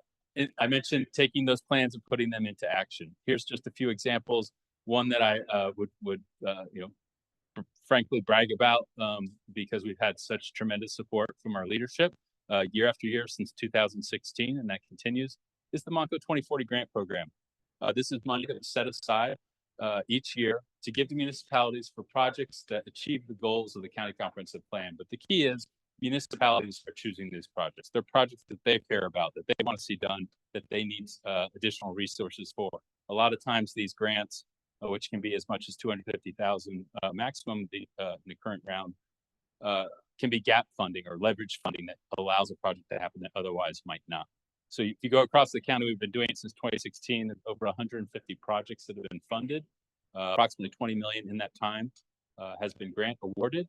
mentioned taking those plans and putting them into action. Here's just a few examples. One that I would frankly brag about because we've had such tremendous support from our leadership year after year since 2016, and that continues, is the Monco 2040 grant program. This is money that was set aside each year to give to municipalities for projects that achieve the goals of the county comprehensive plan. But the key is municipalities are choosing these projects. They're projects that they care about, that they want to see done, that they need additional resources for. A lot of times these grants, which can be as much as $250,000 maximum in the current round, can be gap funding or leverage funding that allows a project to happen that otherwise might not. So if you go across the county, we've been doing it since 2016. There's over 150 projects that have been funded. Approximately 20 million in that time has been grant awarded.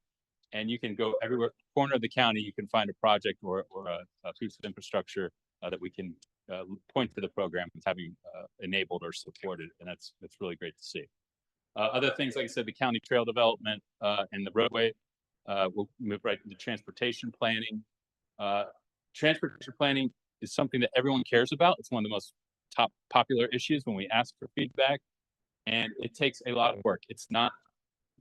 And you can go everywhere, corner of the county, you can find a project or a piece of infrastructure that we can point to the program as having enabled or supported. And that's really great to see. Other things, like I said, the county trail development and the roadway, we'll move right into transportation planning. Transportation planning is something that everyone cares about. It's one of the most top popular issues when we ask for feedback, and it takes a lot of work.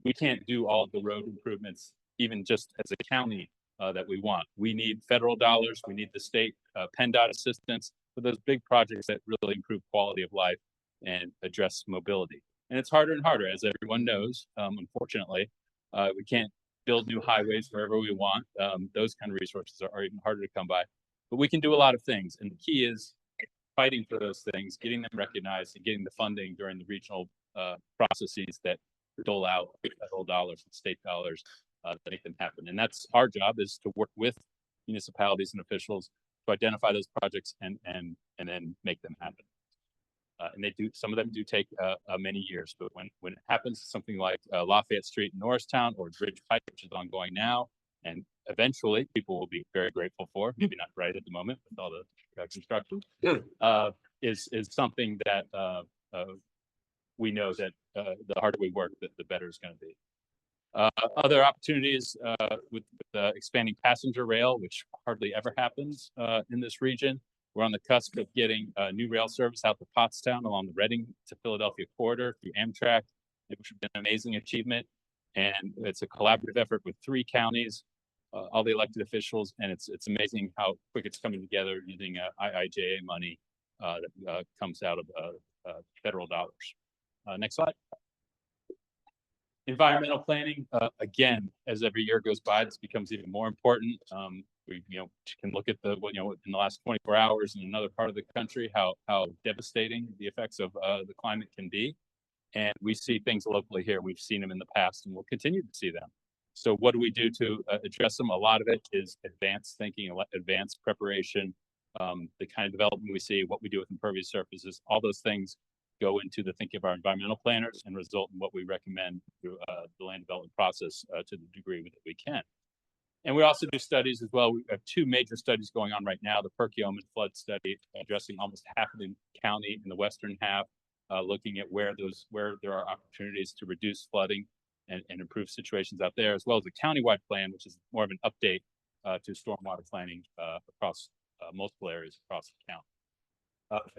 We can't do all of the road improvements, even just as a county, that we want. We need federal dollars. We need the state PennDOT assistance for those big projects that really improve quality of life and address mobility. And it's harder and harder, as everyone knows. Unfortunately, we can't build new highways wherever we want. Those kind of resources are even harder to come by. But we can do a lot of things. And the key is fighting for those things, getting them recognized, and getting the funding during the regional processes that dole out federal dollars and state dollars to make them happen. And that's our job, is to work with municipalities and officials to identify those projects and then make them happen. And some of them do take many years, but when it happens, something like Lafayette Street in Norristown or Bridge Pike, which is ongoing now, and eventually people will be very grateful for, maybe not right at the moment with all the construction, is something that we know that the harder we work, the better it's going to be. Other opportunities with expanding passenger rail, which hardly ever happens in this region. We're on the cusp of getting new rail service out to Pottstown along the Reading to Philadelphia corridor through Amtrak, which has been an amazing achievement. And it's a collaborative effort with 3 counties, all the elected officials, and it's amazing how quick it's coming together using IIJA money that comes out of federal dollars. Next slide. Environmental planning, again, as every year goes by, this becomes even more important. We can look at the in the last 24 hours in another part of the country how devastating the effects of the climate can be, and we see things locally here. We've seen them in the past, and we'll continue to see them. So, what do we do to address them? A lot of it is advanced thinking, advanced preparation, the kind of development we see, what we do with impervious surfaces, all those things go into the thinking of our environmental planners and result in what we recommend through the land development process to the degree that we can. And we also do studies as well. We have 2 major studies going on right now: the Perkiomen flood study, addressing almost half of the county in the western half, looking at where there are opportunities to reduce flooding and improve situations out there, as well as a countywide plan, which is more of an update to stormwater planning across multiple areas across the county.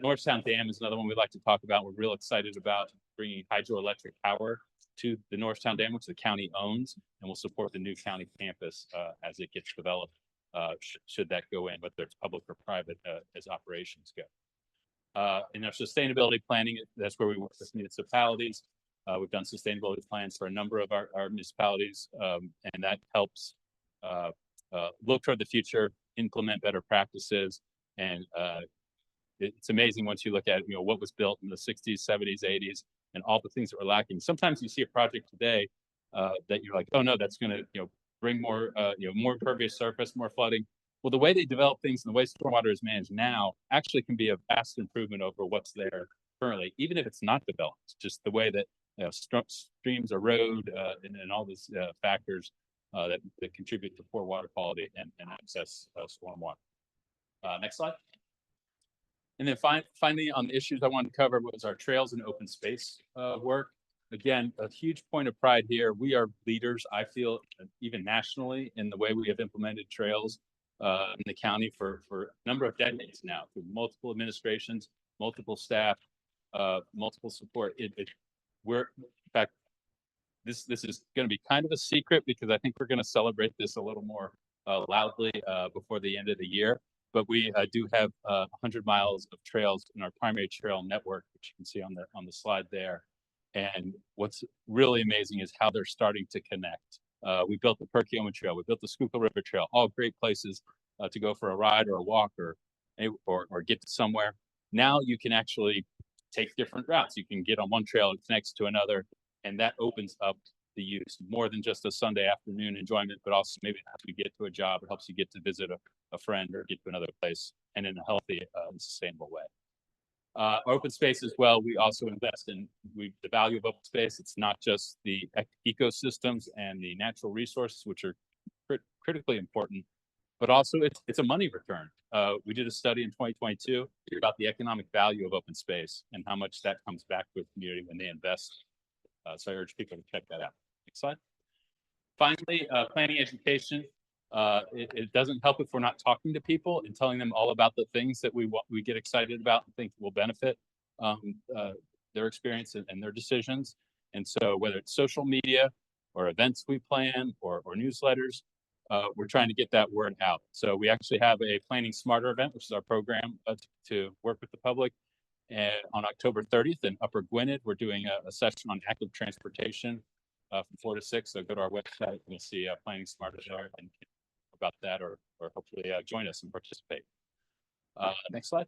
Norristown Dam is another one we'd like to talk about. We're real excited about bringing hydroelectric power to the Norristown Dam, which the county owns, and will support the new county campus as it gets developed, should that go in, whether it's public or private as operations go. In our sustainability planning, that's where we work with municipalities. We've done sustainability plans for a number of our municipalities, and that helps look toward the future, implement better practices, and it's amazing once you look at what was built in the 60s, 70s, 80s, and all the things that were lacking. Sometimes you see a project today that you're like, oh no, that's going to bring more more impervious surface, more flooding. Well, the way they develop things and the way stormwater is managed now actually can be a vast improvement over what's there currently, even if it's not developed. Just the way that streams erode and all these factors that contribute to poor water quality and excess stormwater. Next slide. And then finally, on the issues I wanted to cover was our trails and open space work. Again, a huge point of pride here. We are leaders, I feel, even nationally, in the way we have implemented trails in the county for a number of decades now, through multiple administrations, multiple staff, multiple support. In fact, this is going to be kind of a secret because I think we're going to celebrate this a little more loudly before the end of the year. But we do have 100 miles of trails in our primary trail network, which you can see on the slide there. And what's really amazing is how they're starting to connect. We built the Perkiomen Trail, we built the Schuylkill River Trail, all great places to go for a ride or a walk or get to somewhere. Now you can actually take different routes. You can get on one trail, it connects to another, and that opens up the use more than just a Sunday afternoon enjoyment, but also maybe as we get to a job, it helps you get to visit a friend or get to another place, and in a healthy and sustainable way. Open space as well, we also invest in the value of open space. It's not just the ecosystems and the natural resources, which are critically important, but also it's a money return. We did a study in 2022 about the economic value of open space and how much that comes back to the community when they invest. So I urge people to check that out. Next slide. Finally, planning education. It doesn't help if we're not talking to people and telling them all about the things that we get excited about and think will benefit their experience and their decisions. And so whether it's social media or events we plan or newsletters, we're trying to get that word out. So we actually have a Planning Smarter event, which is our program to work with the public. And on October 30th in Upper Gwynedd, we're doing a session on active transportation from 4 to 6. So go to our website and you'll see Planning Smarter there and about that, or hopefully join us and participate. Next slide. I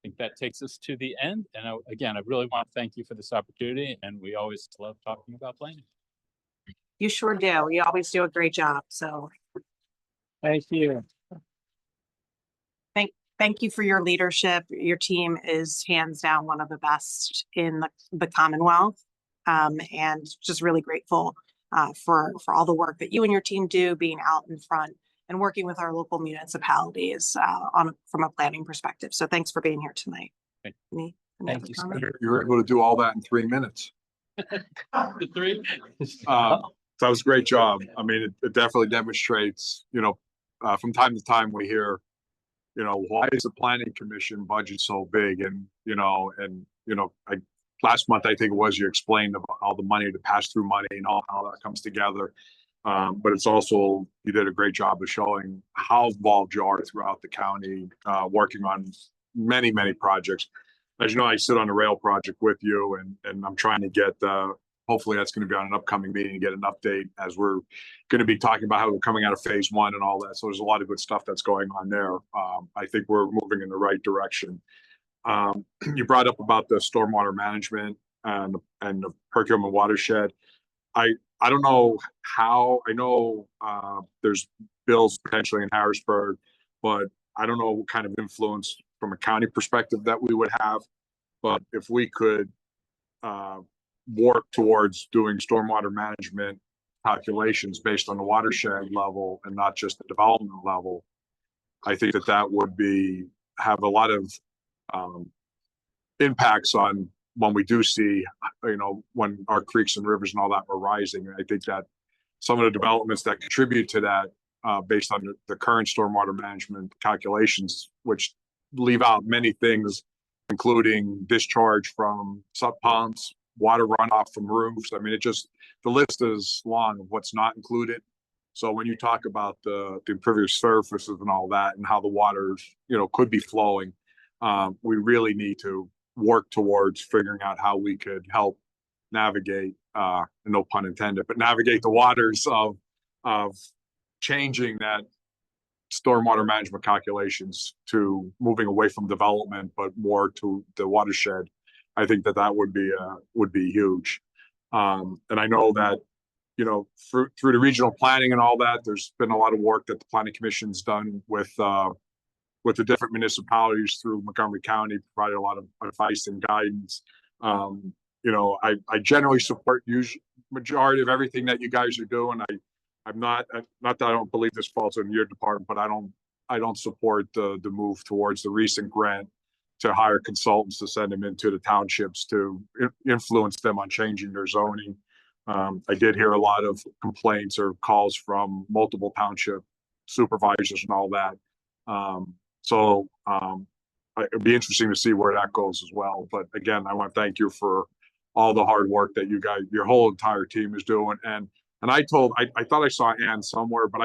think that takes us to the end. And again, I really want to thank you for this opportunity. And we always love talking about planning. You sure do. You always do a great job. So Thank you. thank you for your leadership. Your team is hands down one of the best in the Commonwealth. And just really grateful for all the work that you and your team do, being out in front and working with our local municipalities from a planning perspective. So thanks for being here tonight. Thank you. You were able to do all that in 3 minutes. The three? That was a great job. I mean, it definitely demonstrates, from time to time we hear, why is the planning commission budget so big? And, last month, I think it was, you explained about all the money, the pass-through money and all how that comes together. But it's also, you did a great job of showing how involved you are throughout the county, working on many, many projects. As you know, I sit on the rail project with you, and I'm trying to get, hopefully that's going to be on an upcoming meeting and get an update, as we're going to be talking about how we're coming out of phase 1 and all that. So there's a lot of good stuff that's going on there. I think we're moving in the right direction. You brought up about the stormwater management and the procurement watershed. I don't know how, I know there's bills potentially in Harrisburg, but I don't know what kind of influence from a county perspective that we would have. But if we could work towards doing stormwater management calculations based on the watershed level and not just the development level, I think that would have a lot of impacts on when we do see, when our creeks and rivers and all that are rising. I think that some of the developments that contribute to that, based on the current stormwater management calculations, which leave out many things, including discharge from sub pumps, water runoff from roofs. I mean, the list is long of what's not included. So when you talk about the impervious surfaces and all that, and how the waters, could be flowing, we really need to work towards figuring out how we could help navigate, no pun intended, but navigate the waters of changing that stormwater management calculations to moving away from development, but more to the watershed. I think that would be huge. And I know that, through the regional planning and all that, there's been a lot of work that the planning commission's done with the different municipalities through Montgomery County, provided a lot of advice and guidance. I generally support majority of everything that you guys are doing. I'm not that I don't believe this falls in your department, but I don't support the move towards the recent grant to hire consultants to send them into the townships to influence them on changing their zoning. I did hear a lot of complaints or calls from multiple township supervisors and all that. So it'd be interesting to see where that goes as well. But again, I want to thank you for all the hard work that you guys, your whole entire team is doing. And I thought I saw Ann somewhere, but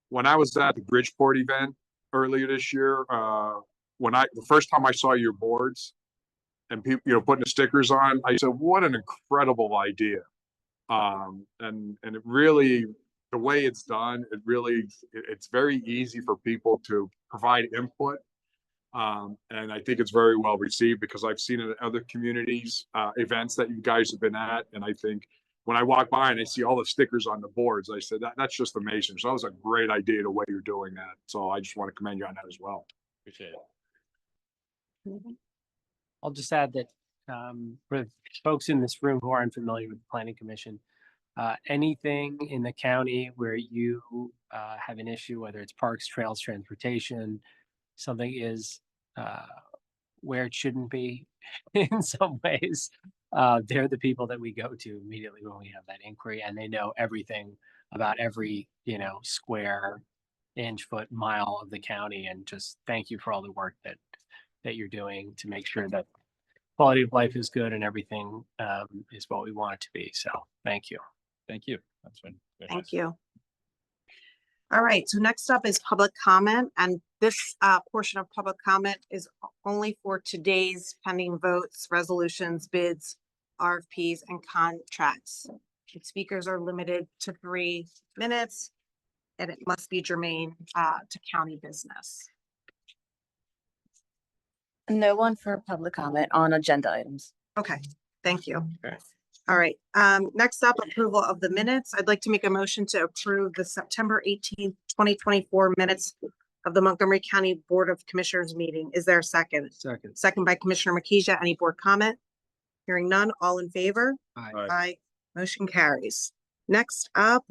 when I was at the Bridgeport event earlier this year, the first time I saw your boards and people, putting the stickers on, I said, what an incredible idea. And it really, the way it's done, it's very easy for people to provide input. And I think it's very well received, because I've seen it at other communities, events that you guys have been at. And I think when I walk by and I see all the stickers on the boards, I said, that's just amazing. So that was a great idea, the way you're doing that. So I just want to commend you on that as well. Appreciate it. I'll just add that for folks in this room who aren't familiar with the Planning Commission, anything in the county where you have an issue, whether it's parks, trails, transportation, something is where it shouldn't be in some ways, they're the people that we go to immediately when we have that inquiry, and they know everything about every, square inch, foot, mile of the county. And just thank you for all the work that you're doing to make sure that quality of life is good and everything is what we want it to be. So thank you. Thank you. That's been very Thank nice. you. All right, so next up is public comment, and this portion of public comment is only for today's pending votes, resolutions, bids, RFPs, and contracts. Speakers are limited to 3 minutes, and it must be germane to county business. No one for public comment on agenda items. Okay, thank you. Okay. All right, next up, approval of the minutes. I'd like to make a motion to approve the September 18th, 2024 minutes of the Montgomery County Board of Commissioners meeting. Is there a second? Second. Second by Commissioner Makija. Any board comment? Hearing none, all in favor? Aye. Aye. Motion carries. Next up,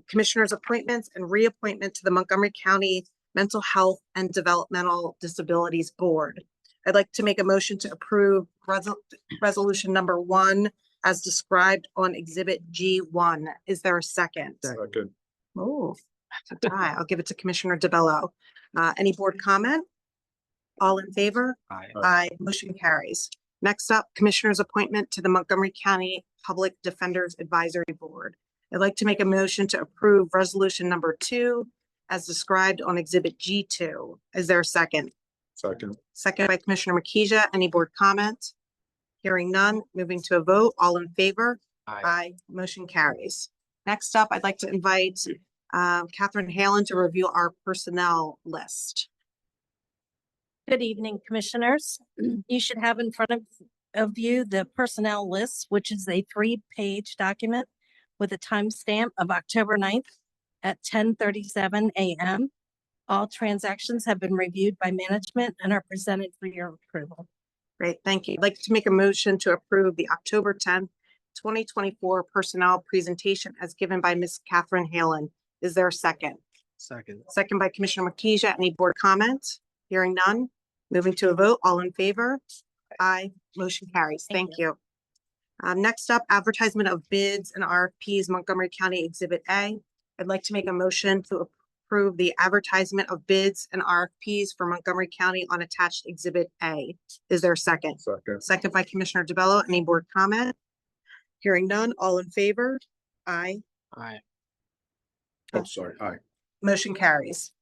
commissioners' appointments and reappointment to the Montgomery County Mental Health and Developmental Disabilities Board. I'd like to make a motion to approve resolution number 1 as described on Exhibit G1. Is there a second? Second. Oh, it's a tie. I'll give it to Commissioner DeBello. Any board comment? All in favor? Aye. Aye, motion carries. Next up, Commissioner's appointment to the Montgomery County Public Defenders Advisory Board. I'd like to make a motion to approve resolution number 2 as described on Exhibit G2. Is there a second? Second. Second by Commissioner Makija. Any board comment? Hearing none, moving to a vote. All in favor? Aye, motion carries. Next up, I'd like to invite Catherine Halen to review our personnel list. Good evening, Commissioners. You should have in front of you the personnel list, which is a 3-page document with a timestamp of October 9th at 10:37 a.m. All transactions have been reviewed by management and are presented for your approval. Great, thank you. I'd like to make a motion to approve the October 10th, 2024 personnel presentation as given by Ms. Catherine Halen. Is there a second? Second. Second by Commissioner Makija. Any board comment? Hearing none. Moving to a vote. All in favor? Aye. Motion carries. Thank you. Next up, advertisement of bids and RFPs, Montgomery County Exhibit A. I'd like to make a motion to approve the advertisement of bids and RFPs for Montgomery County on attached Exhibit A. Is there a second? Second. Second by Commissioner DeBello. Any board comment? Hearing none. All in favor? Aye. Aye. Oh, sorry. Aye. Motion carries.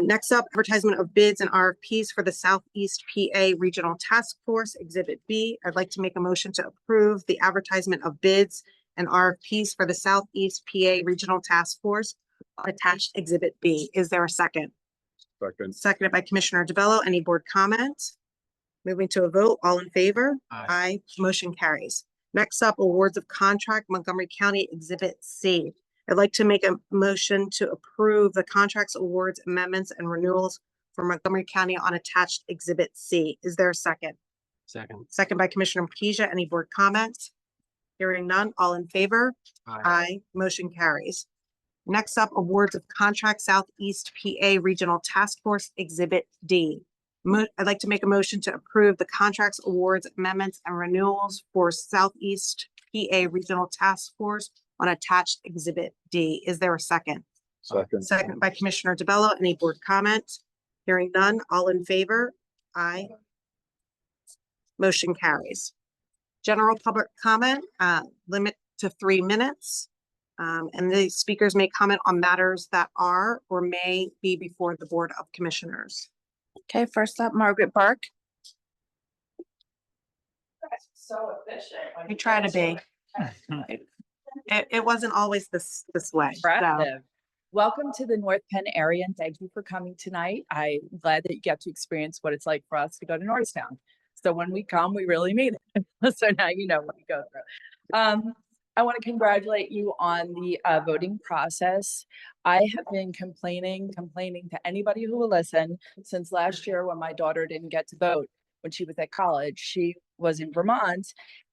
Next up, advertisement of bids and RFPs for the Southeast PA Regional Task Force, Exhibit B. I'd like to make a motion to approve the advertisement of bids and RFPs for the Southeast PA Regional Task Force, attached Exhibit B. Is there a second? Second. Seconded by Commissioner DeBello. Any board comments? Moving to a vote. All in favor? Aye. Motion carries. Next up, awards of contract, Montgomery County Exhibit C. I'd like to make a motion to approve the contracts, awards, amendments, and renewals for Montgomery County on attached Exhibit C. Is there a second? Second. Second by Commissioner Makija. Any board comments? Hearing none. All in favor? Aye. Motion carries. Next up, awards of contract, Southeast PA Regional Task Force, Exhibit D. I'd like to make a motion to approve the contracts, awards, amendments, and renewals for Southeast PA Regional Task Force on attached Exhibit D. Is there a second? Second. Second by Commissioner DeBello. Any board comments? Hearing none. All in favor? Aye. Motion carries. General public comment, limit to 3 minutes. And the speakers may comment on matters that are or may be before the Board of Commissioners. Okay, first up, Margaret Burke. So efficient. We try to be. It wasn't always this way. So. Impressive. Welcome to the North Penn area and thank you for coming tonight. I'm glad that you get to experience what it's like for us to go to Norristown. So when we come, we really mean it. So now you know what we go through. I want to congratulate you on the voting process. I have been complaining to anybody who will listen since last year when my daughter didn't get to vote when she was at college. She was in Vermont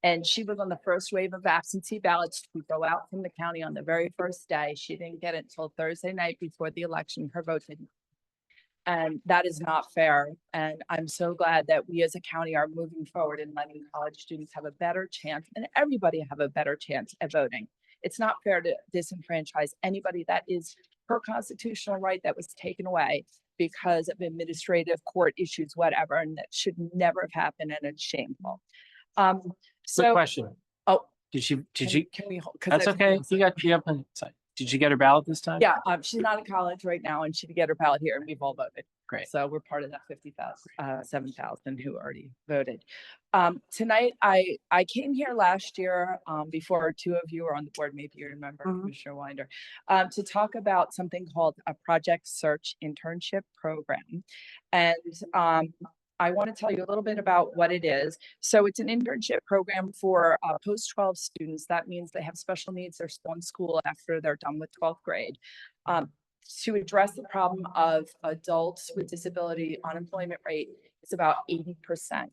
and she was on the first wave of absentee ballots to go out from the county on the very first day. She didn't get it until Thursday night before the election. Her vote didn't. And that is not fair. And I'm so glad that we as a county are moving forward and letting college students have a better chance and everybody have a better chance at voting. It's not fair to disenfranchise anybody. That is her constitutional right that was taken away because of administrative court issues, whatever, and that should never have happened and it's shameful. Quick question. Oh, Did you, can we hold? that's okay. You got you up on side. Did you get her ballot this time? Yeah, she's not in college right now and she did get her ballot here and we've all voted. Great. So we're part of that 7,000 who already voted. Tonight, I came here last year before 2 of you were on the board, maybe you remember, Commissioner Winder, to talk about something called a Project Search Internship Program. And I want to tell you a little bit about what it is. So it's an internship program for post-12 students. That means they have special needs. They're still in school after they're done with 12th grade. To address the problem of adults with disability unemployment rate is about 80%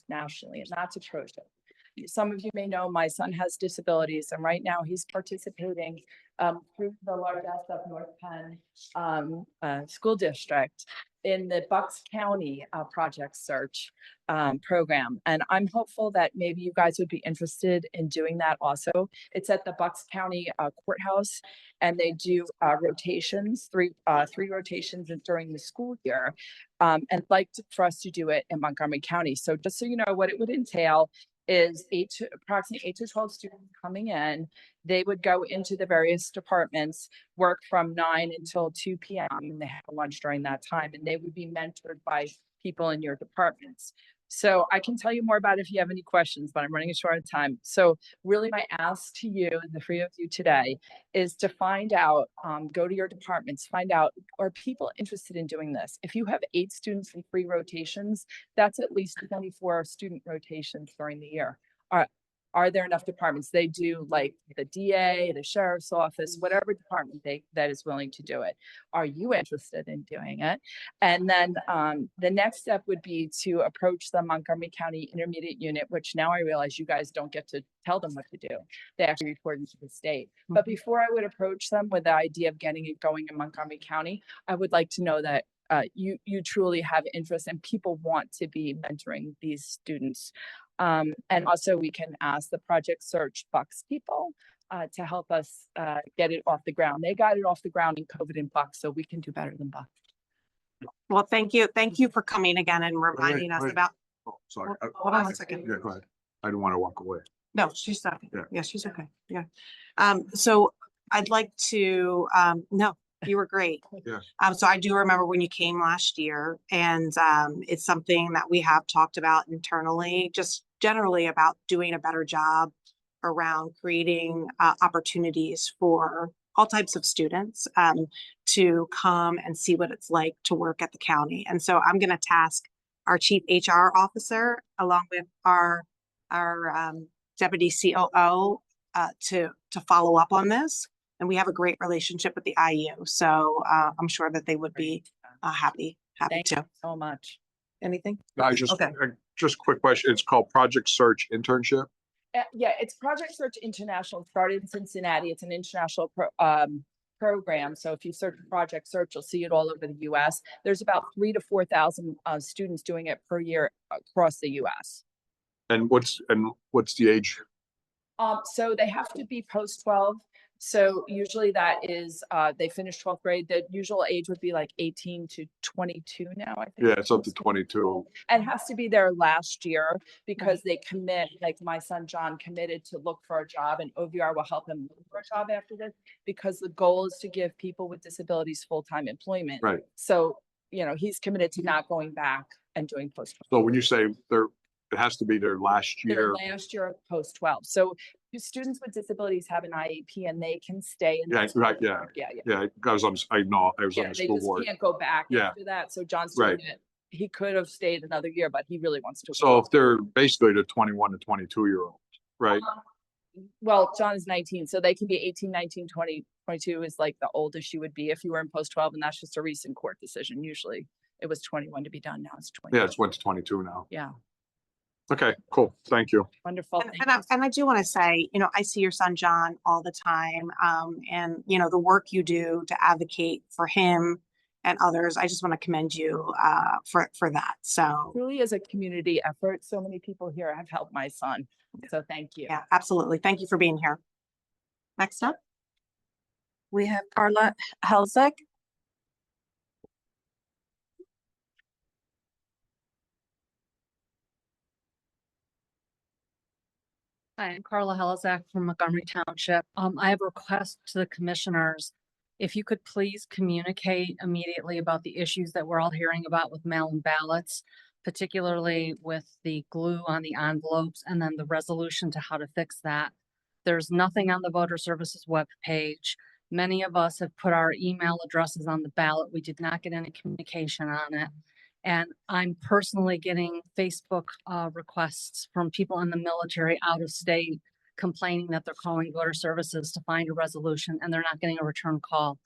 nationally, and that's atrocious. some of you may know my son has disabilities, and right now he's participating through the largest of North Penn school district in the Bucks County Project Search program. And I'm hopeful that maybe you guys would be interested in doing that also. It's at the Bucks County Courthouse, and they do rotations, three rotations during the school year. And for us to do it in Montgomery County. So just so you know, what it would entail is approximately 8 to 12 students coming in. They would go into the various departments, work from 9 until 2 p.m. and they have lunch during that time, and they would be mentored by people in your departments. So I can tell you more about it if you have any questions, but I'm running short of time. So really my ask to you, the three of you today, is to find out, go to your departments, find out, are people interested in doing this? If you have 8 students in 3 rotations, that's at least 24 student rotations during the year. Are there enough departments? They do like the DA, the sheriff's office, whatever department that is willing to do it. Are you interested in doing it? And then the next step would be to approach the Montgomery County Intermediate Unit, which now I realize you guys don't get to tell them what to do. They actually report into the state. But before I would approach them with the idea of getting it going in Montgomery County, I would like to know that you truly have interest and people want to be mentoring these students. And also we can ask the Project Search Bucks people to help us get it off the ground. They got it off the ground in COVID and Bucks, so we can do better than Bucks. Well, thank you. Thank you for coming again and reminding us wait. about, Oh, sorry. hold on one second. Yeah, go ahead. I didn't want to walk away. No, she's not. Yeah. Yeah, she's okay. Yeah. So I'd like to, no, you were great. Yeah. So I do remember when you came last year, and it's something that we have talked about internally, just generally about doing a better job around creating opportunities for all types of students to come and see what it's like to work at the county. And so I'm going to task our chief HR officer along with our deputy COO to follow up on this. And we have a great relationship with the IU. So I'm sure that they would be happy Thank to. you so much. Anything? Just a quick question. It's called Project Search Internship. Yeah, it's Project Search International. It started in Cincinnati. It's an international program. So if you search Project Search, you'll see it all over the U.S. There's about 3,000 to 4,000 students doing it per year across the U.S. And what's the age? So they have to be post 12. So usually that is they finish 12th grade. The usual age would be like 18 to 22 now, I think. Yeah, it's up to 22. And it has to be their last year because they commit, like my son John committed to look for a job, and OVR will help him look for a job after this, because the goal is to give people with disabilities full-time employment. Right. So, you know, he's committed to not going back and doing post 12. So when you say it has to be their last year. Their last year of post 12. So students with disabilities have an IEP and they can stay in. Yeah, right. Yeah. Yeah. Because I know I was on the They school just board. can't go back Yeah. after that. So John's doing Right. it. He could have stayed another year, but he really wants to. So if they're basically the 21 to 22-year-olds, right? Well, John is 19, so they can be 18, 19, 20, 22 is like the oldest you would be if you were in post 12, and that's just a recent court decision. Usually it was 21 to be done. Now it's 20. Yeah, it's went to 22 now. Yeah. Okay, cool. Thank you. Wonderful. And I do want to say, you know, I see your son, John, all the time. And, you know, the work you do to advocate for him and others, I just want to commend you for that. So It really is a community effort. So many people here have helped my son. So thank you. yeah, absolutely. Thank you for being here. Next up, We have Carla Helzek. Hi, I'm Carla Helizak from Montgomery Township. I have a request to the commissioners. If you could please communicate immediately about the issues that we're all hearing about with mail-in ballots, particularly with the glue on the envelopes and then the resolution to how to fix that. There's nothing on the voter services webpage. Many of us have put our email addresses on the ballot. We did not get any communication on it. And I'm personally getting Facebook requests from people in the military out of state complaining that they're calling voter services to find a resolution and they're not getting a return call.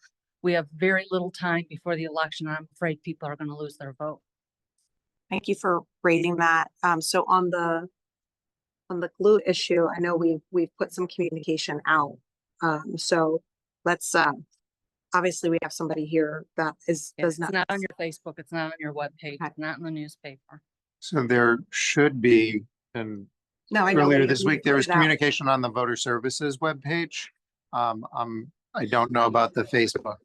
We have very little time before the election. And I'm afraid people are going to lose their vote. thank you for raising that. So on the on the glue issue, I know we've put some communication out. So let's, obviously we have somebody here that is, Yeah, does it's not. not on your Facebook, it's not on your webpage, Okay. it's not in the newspaper. So there should be, and No, I know. earlier we- this we week, there put was it out. communication on the voter services webpage. I don't know about the Facebook,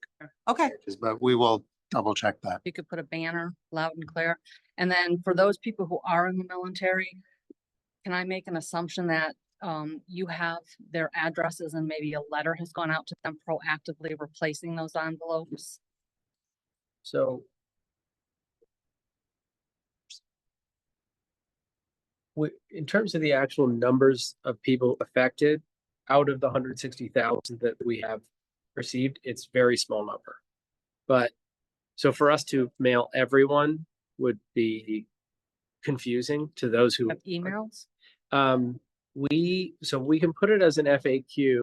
Okay, but we will double check that. You could put a banner loud and clear. And then for those people who are in the military, can I make an assumption that you have their addresses and maybe a letter has gone out to them proactively replacing those envelopes? So in terms of the actual numbers of people affected, out of the 160,000 that we have received, it's very small number. But so for us to mail everyone would be confusing to those who Have emails? So we can put it as an FAQ,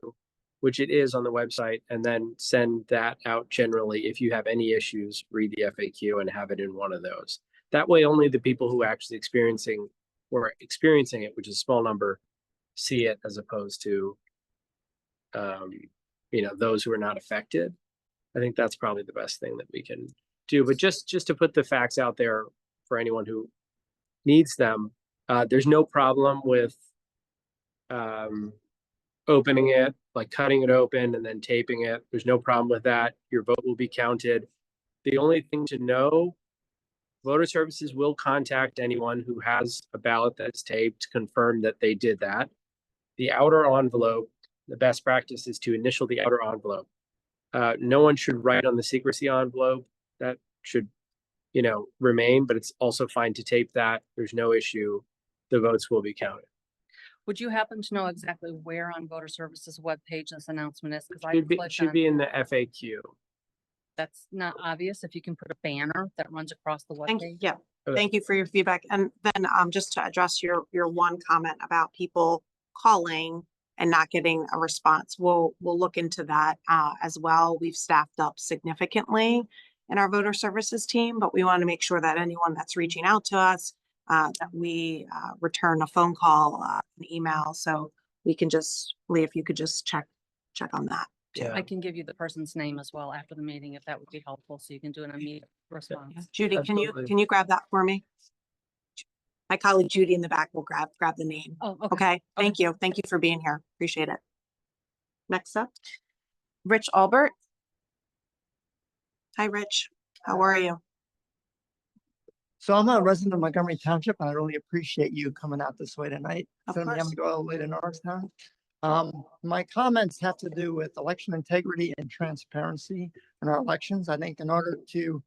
which it is on the website, and then send that out generally. If you have any issues, read the FAQ and have it in one of those. That way, only the people who are actually experiencing it, which is a small number, see it, as opposed to those who are not affected. I think that's probably the best thing that we can do. But just to put the facts out there for anyone who needs them, there's no problem with opening it, like cutting it open and then taping it. There's no problem with that. Your vote will be counted. The only thing to know, voter services will contact anyone who has a ballot that's taped to confirm that they did that. The outer envelope, the best practice is to initial the outer envelope. No one should write on the secrecy envelope. That should, remain, but it's also fine to tape that. There's no issue. The votes will be counted. Would you happen to know exactly where on voter services webpage this announcement is? Because I Should be in the FAQ. That's not obvious. If you can put a banner that runs across the webpage. yeah. Thank you for your feedback. And then just to address your one comment about people calling and not getting a response, we'll look into that as well. We've staffed up significantly in our voter services team, but we want to make sure that anyone that's reaching out to us, that we return a phone call, an email. So we can just, Lee, if you could just check on that. Yeah. I can give you the person's name as well after the meeting if that would be helpful, so you can do an immediate response. Judy, Absolutely. can you grab that for me? My colleague Judy in the back will grab the name. Oh, Okay, thank you. Thank you for being here. Appreciate it. Next up, Rich Albert. Hi, Rich. How are you? So I'm a resident of Montgomery Township, and I really appreciate you coming out this way tonight. Of So I'm course. having to go all the way to Norristown. My comments have to do with election integrity and transparency in our elections. I think in order to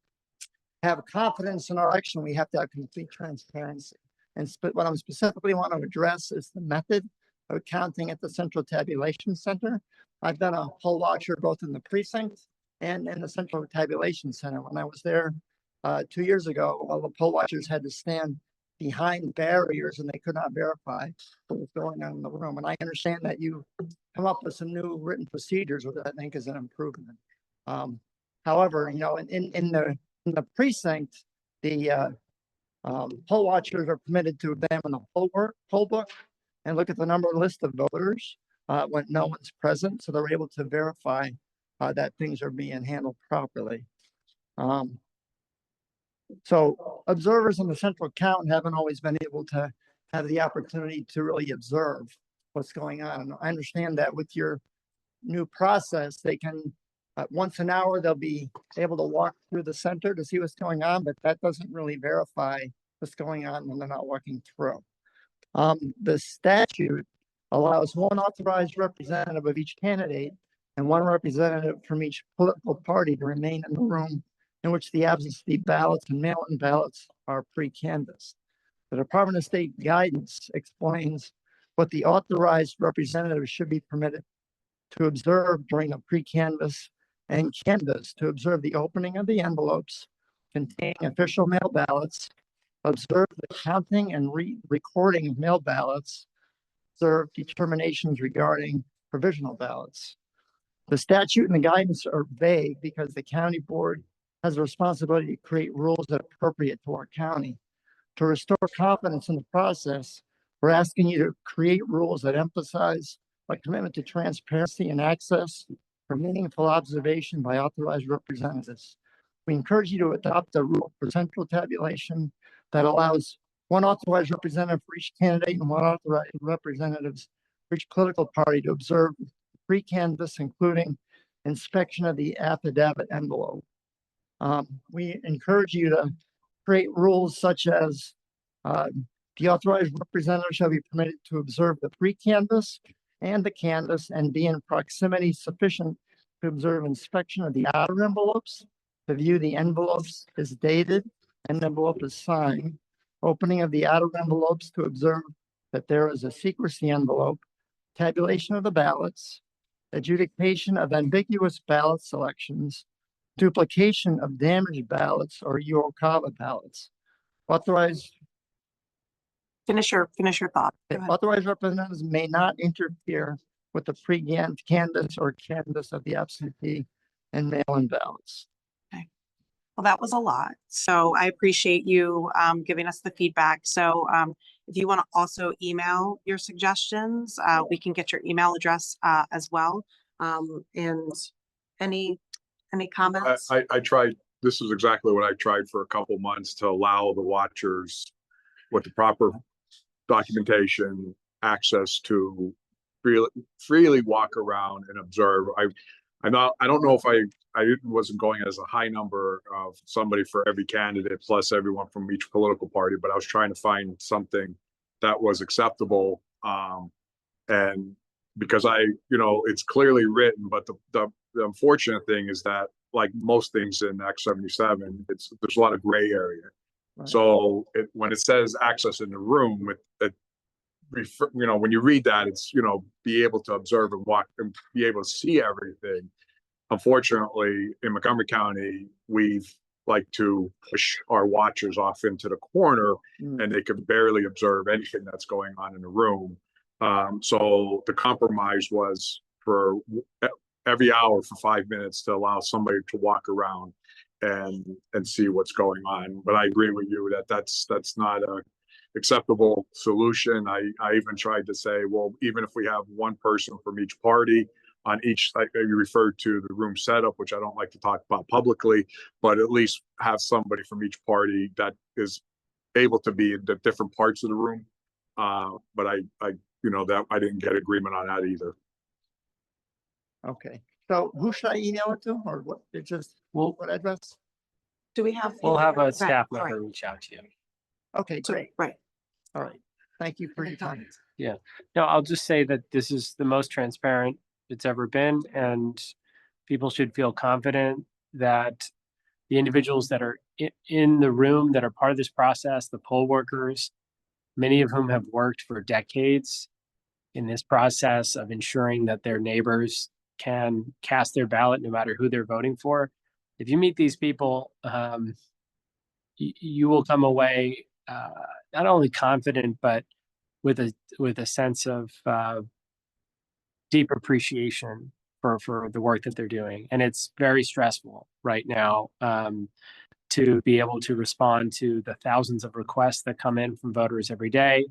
have confidence in our election, we have to have complete transparency. And what I'm specifically want to address is the method of counting at the Central Tabulation Center. I've been a poll watcher both in the precinct and in the Central Tabulation Center. When I was there 2 years ago, all the poll watchers had to stand behind barriers and they could not verify what was going on in the room. And I understand that you come up with some new written procedures, which I think is an improvement. However, in the precinct, the poll watchers are permitted to examine the poll book and look at the number list of voters when no one's present, so they're able to verify that things are being handled properly. So observers in the central count haven't always been able to have the opportunity to really observe what's going on. And I understand that with your new process, they can, once an hour, they'll be able to walk through the center to see what's going on, but that doesn't really verify what's going on when they're not walking through. The statute allows one authorized representative of each candidate and one representative from each political party to remain in the room in which the absentee ballots and mail-in ballots are pre-canvassed. The Department of State guidance explains what the authorized representative should be permitted to observe during the pre-canvass and canvass, to observe the opening of the envelopes containing official mail ballots, observe the counting and recording of mail ballots, observe determinations regarding provisional ballots. The statute and the guidance are vague because the county board has a responsibility to create rules that are appropriate to our county. To restore confidence in the process, We're asking you to create rules that emphasize a commitment to transparency and access for meaningful observation by authorized representatives. We encourage you to adopt a rule for central tabulation that allows one authorized representative for each candidate and one authorized representatives for each political party to observe pre-canvass, including inspection of the affidavit envelope. We encourage you to create rules such as the authorized representative shall be permitted to observe the pre-canvass and the canvass and be in proximity sufficient to observe inspection of the outer envelopes, to view the envelopes is dated and the envelope is signed, opening of the outer envelopes to observe that there is a secrecy envelope, tabulation of the ballots, adjudication of ambiguous ballot selections, duplication of damaged ballots or Uocava ballots. Authorized Finish your thought. Go ahead. Authorized representatives may not interfere with the pre-canvass or canvass of the absentee and mail-in ballots. Well, that was a lot. So I appreciate you giving us the feedback. So if you want to also email your suggestions, we can get your email address as well. And any comments? I tried, this is exactly what I tried for a couple months to allow the watchers with the proper documentation, access to freely walk around and observe. I don't know if I wasn't going as a high number of somebody for every candidate plus everyone from each political party, but I was trying to find something that was acceptable. And because it's clearly written, but the unfortunate thing is that, like most things in Act 77, there's a lot of gray area. Right. So when it says access in the room, when you read that, it's, be able to observe and walk and be able to see everything. Unfortunately, in Montgomery County, we've like to push our watchers off into the corner and they could barely observe anything that's going on in the room. So the compromise was for every hour for 5 minutes to allow somebody to walk around and see what's going on. But I agree with you that that's not a acceptable solution. I even tried to say, well, even if we have one person from each party on each, like you referred to the room setup, which I don't like to talk about publicly, but at least have somebody from each party that is able to be in the different parts of the room. But I didn't get agreement on that either. Okay, so who should I email it to, or what? It's just what address? Do we have? We'll have a Right, staff all member right. reach out to you. Okay, great. Right. All right. Thank you for your time. Yeah. No, I'll just say that this is the most transparent it's ever been, and people should feel confident that the individuals that are in the room that are part of this process, the poll workers, many of whom have worked for decades in this process of ensuring that their neighbors can cast their ballot no matter who they're voting for. If you meet these people, you will come away not only confident, but with a sense of deep appreciation for the work that they're doing. And it's very stressful right now to be able to respond to the thousands of requests that come in from voters every day,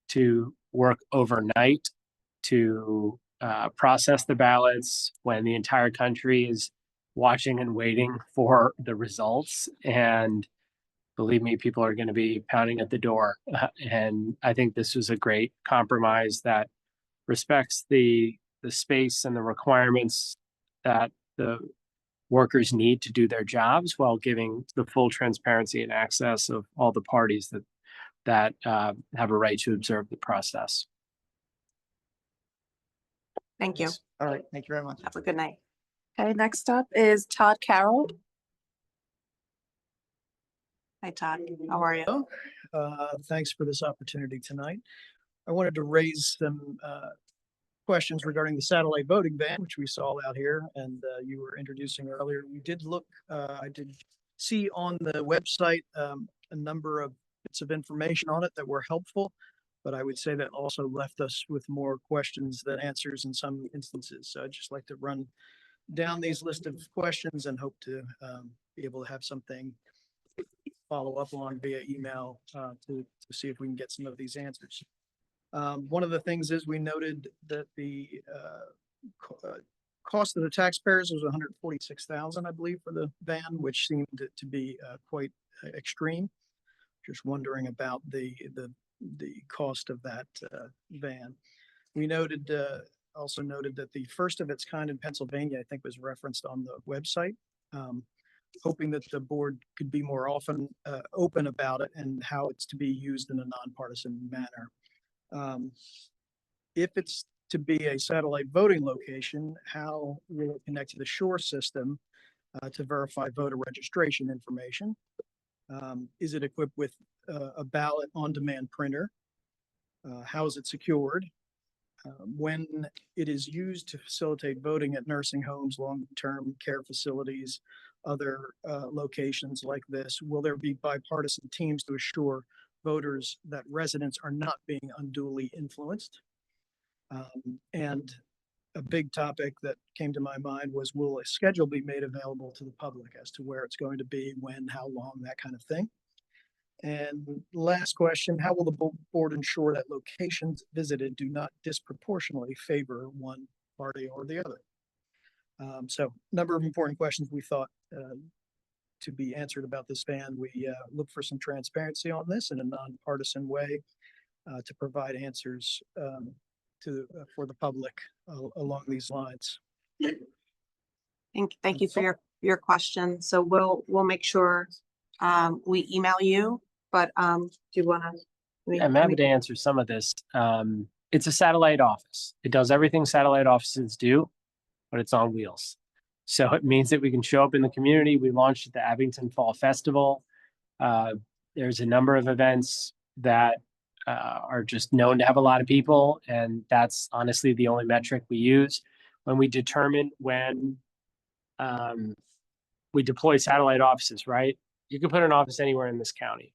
to work overnight, to process the ballots when the entire country is watching and waiting for the results. And believe me, people are going to be pounding at the door. And I think this was a great compromise that respects the space and the requirements that the workers need to do their jobs while giving the full transparency and access of all the parties that have a right to observe the process. Thank you. All right. Thank you very much. Have a good night. Okay, next up is Todd Carroll. Hi, Todd. How are you? Thanks for this opportunity tonight. I wanted to raise some questions regarding the satellite voting van, which we saw out here and you were introducing earlier. We did look, I did see on the website a number of bits of information on it that were helpful, but I would say that also left us with more questions than answers in some instances. So I'd just like to run down these list of questions and hope to be able to have something follow up on via email to see if we can get some of these answers. One of the things is we noted that the cost of the taxpayers was 146,000, I believe, for the van, which seemed to be quite extreme. Just wondering about the cost of that van. We noted also noted that the first of its kind in Pennsylvania, I think, was referenced on the website. Hoping that the board could be more often open about it and how it's to be used in a nonpartisan manner. If it's to be a satellite voting location, how will it connect to the Shore system to verify voter registration information? Is it equipped with a ballot on-demand printer? How is it secured? When it is used to facilitate voting at nursing homes, long-term care facilities, other locations like this, will there be bipartisan teams to assure voters that residents are not being unduly influenced? And a big topic that came to my mind was, will a schedule be made available to the public as to where it's going to be, when, how long, that kind of thing? And last question, how will the board ensure that locations visited do not disproportionately favor one party or the other? So a number of important questions we thought to be answered about this van. We look for some transparency on this in a nonpartisan way to provide answers for the public along these lines. Thank you for your question. So we'll make sure we email you, but do you want to? I'm happy to answer some of this. It's a satellite office. It does everything satellite offices do, but it's on wheels. So it means that we can show up in the community. We launched at the Abington Fall Festival. There's a number of events that are just known to have a lot of people, and that's honestly the only metric we use when we determine when we deploy satellite offices, right? You can put an office anywhere in this county,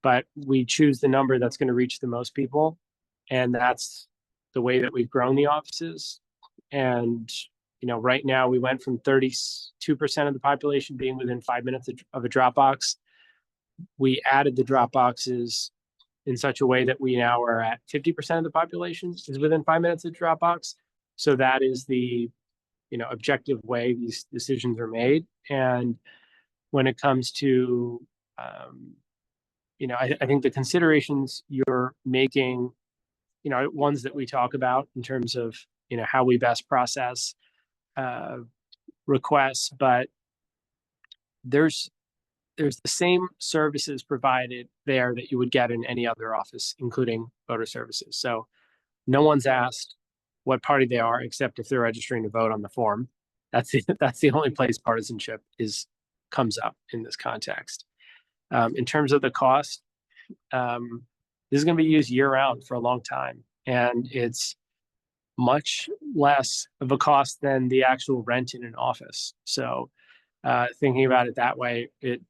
but we choose the number that's going to reach the most people, and that's the way that we've grown the offices. And right now we went from 32% of the population being within 5 minutes of a drop box. We added the drop boxes in such a way that we now are at 50% of the population is within 5 minutes of drop box. So that is the objective way these decisions are made. And when it comes to I think the considerations you're making, ones that we talk about in terms of how we best process requests, but there's the same services provided there that you would get in any other office, including voter services. So no one's asked what party they are, except if they're registering to vote on the form. That's the only place partisanship comes up in this context. In terms of the cost, this is going to be used year round for a long time, and it's much less of a cost than the actual rent in an office. So thinking about it that way,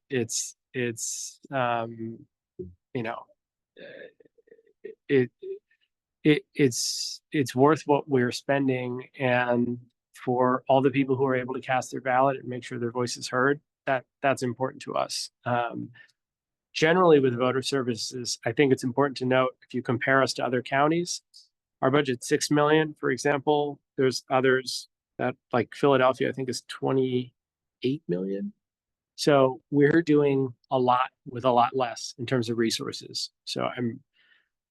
it's worth what we're spending, and for all the people who are able to cast their ballot and make sure their voice is heard, that's important to us. Generally with voter services, I think it's important to note, if you compare us to other counties, our budget's $6 million, for example. There's others that, like Philadelphia, I think is 28 million. So we're doing a lot with a lot less in terms of resources. So I'm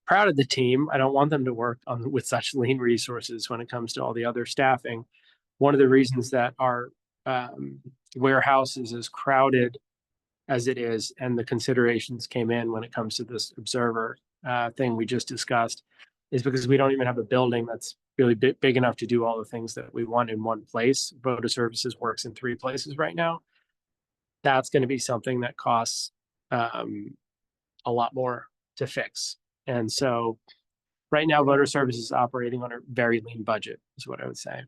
proud of the team. I don't want them to work with such lean resources when it comes to all the other staffing. One of the reasons that our warehouse is as crowded as it is, and the considerations came in when it comes to this observer thing we just discussed, is because we don't even have a building that's really big enough to do all the things that we want in one place. Voter services works in 3 places right now. That's going to be something that costs a lot more to fix. And so right now, voter services is operating on a very lean budget, is what I would say.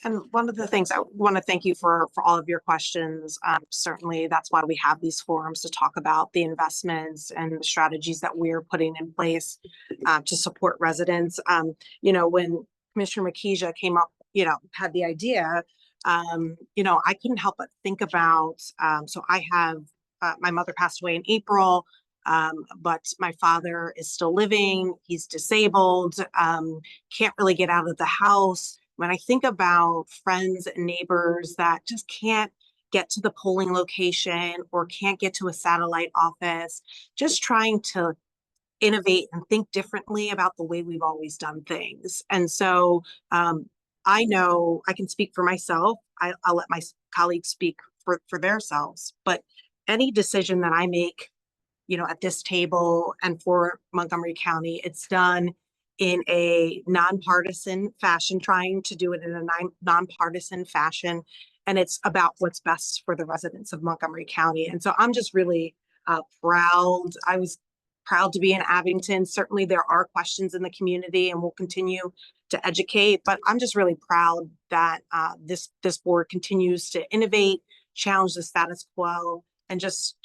And one of the things I want to thank you for all of your questions. Certainly, that's why we have these forums to talk about the investments and the strategies that we're putting in place to support residents. When Commissioner Makija came up, had the idea, I couldn't help but think about. So I have my mother passed away in April. But my father is still living, he's disabled, can't really get out of the house. When I think about friends and neighbors that just can't get to the polling location or can't get to a satellite office, just trying to innovate and think differently about the way we've always done things. And so I know I can speak for myself. I'll let my colleagues speak for themselves, but any decision that I make, you know, at this table and for Montgomery County, it's done in a nonpartisan fashion, trying to do it in a nonpartisan fashion. And it's about what's best for the residents of Montgomery County. And so I'm just really proud. I was proud to be in Abington. Certainly there are questions in the community and we'll continue to educate, but I'm just really proud that this board continues to innovate, challenge the status quo, and just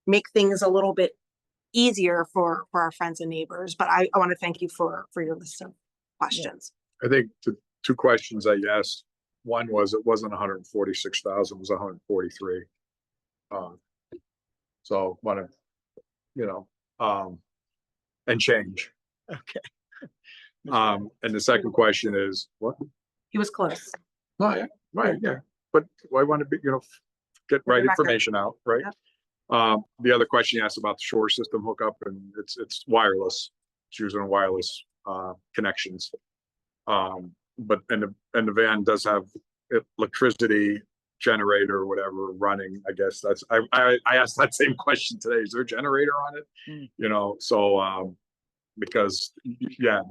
make things a little bit easier for our friends and neighbors. But I want to thank you for your list of questions. I think the two questions that you asked, one was it wasn't 146,000, it was 143. So want to, you know, and change. Okay. And the second question is what? He was close. Oh, yeah, right, yeah. But I want to be, you know, get right information out, right? Yep. The other question you asked about the shore system hookup, and it's wireless. It's using wireless connections. But and the van does have electricity generator or whatever running. I guess that's I asked that same question today. Is there a generator on it? You know, so because yeah,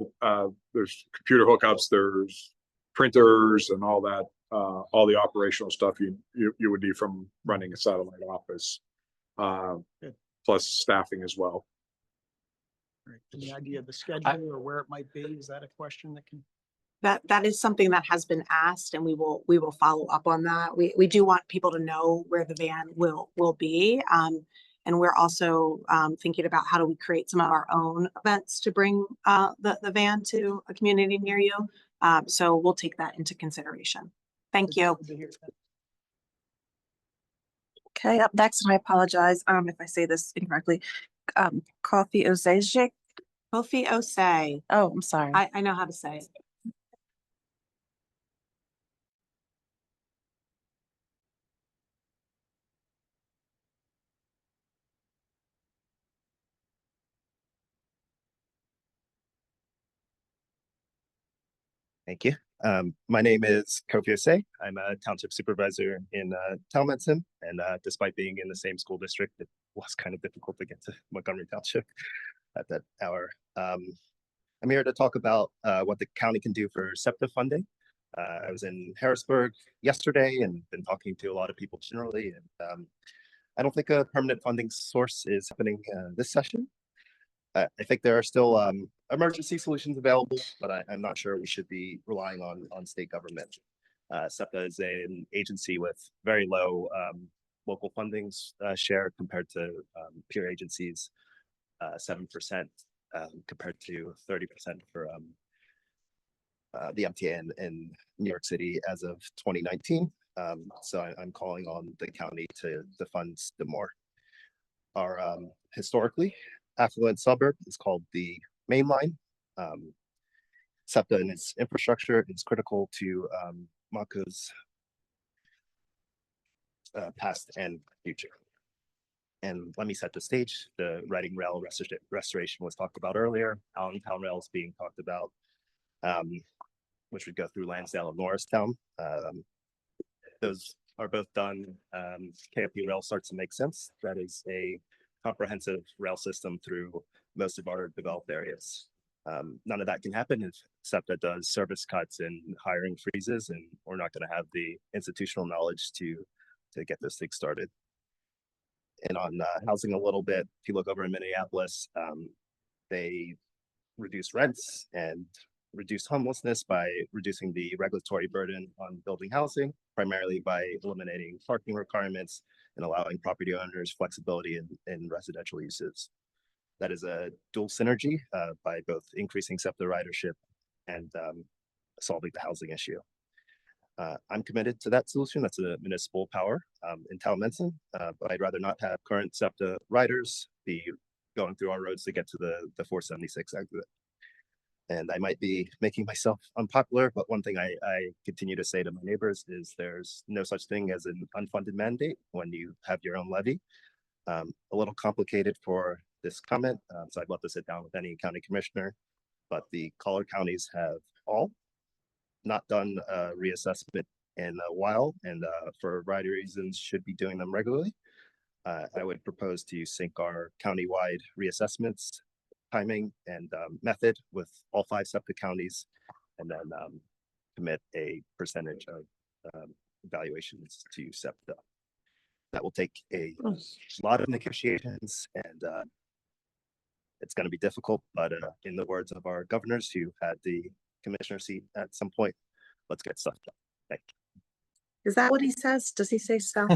there's computer hookups, there's printers and all that, all the operational stuff you would need from running a satellite office, plus staffing as well. Right. Any idea of the schedule or where it might be? Is that a question that can? That is something that has been asked, and we will follow up on that. We do want people to know where the van will be. And we're also thinking about how do we create some of our own events to bring the van to a community near you. So we'll take that into consideration. Thank you. Okay, up next, and I apologize if I say this incorrectly. Kofi Ozejic. Kofi Osei. Oh, I'm sorry. I know how to say it. Thank you. My name is Kofi Osei. I'm a township supervisor in Talmenton, and despite being in the same school district, it was kind of difficult to get to Montgomery Township at that hour. I'm here to talk about what the county can do for SEPTA funding. I was in Harrisburg yesterday and been talking to a lot of people generally, and I don't think a permanent funding source is happening this session. I think there are still emergency solutions available, but I'm not sure we should be relying on state government. SEPTA is an agency with very low local fundings share compared to peer agencies, 7% compared to 30% for the MTA in New York City as of 2019. So I'm calling on the county to fund the more. Our historically affluent suburb is called the Main Line. SEPTA and its infrastructure is critical to Mako's past and future. And let me set the stage. The riding rail restoration was talked about earlier. Allentown Rail is being talked about, which would go through Lansdale and Norristown. Those are both done. KFP Rail starts to make sense. That is a comprehensive rail system through most of our developed areas. None of that can happen if SEPTA does service cuts and hiring freezes, and we're not going to have the institutional knowledge to get those things started. And on housing a little bit, if you look over in Minneapolis, they reduce rents and reduce homelessness by reducing the regulatory burden on building housing, primarily by eliminating parking requirements and allowing property owners flexibility in residential uses. That is a dual synergy by both increasing SEPTA ridership and solving the housing issue. I'm committed to that solution. That's a municipal power in Talmenton, but I'd rather not have current SEPTA riders be going through our roads to get to the 476 exit. And I might be making myself unpopular, but one thing I continue to say to my neighbors is there's no such thing as an unfunded mandate when you have your own levy. A little complicated for this comment, so I'd love to sit down with any county commissioner, but the collar counties have all not done a reassessment in a while, and for a variety of reasons should be doing them regularly. I would propose to sync our countywide reassessments timing and method with all 5 SEPTA counties, and then commit a percentage of evaluations to SEPTA. That will take a lot of negotiations, and it's going to be difficult, but in the words of our governors who had the commissioner seat at some point, let's get stuff done. Thank you. Is that what he says? Does he say stuff?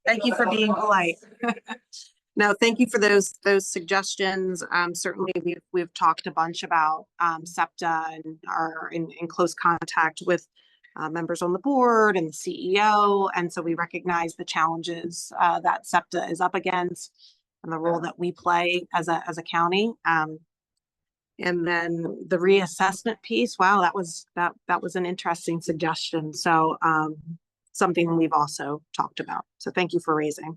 Thank you for being polite. No, thank you for those suggestions. Certainly we've talked a bunch about SEPTA and are in close contact with members on the board and the CEO. And so we recognize the challenges that SEPTA is up against and the role that we play as a county. And then the reassessment piece, wow, that was an interesting suggestion. So something we've also talked about. So thank you for raising.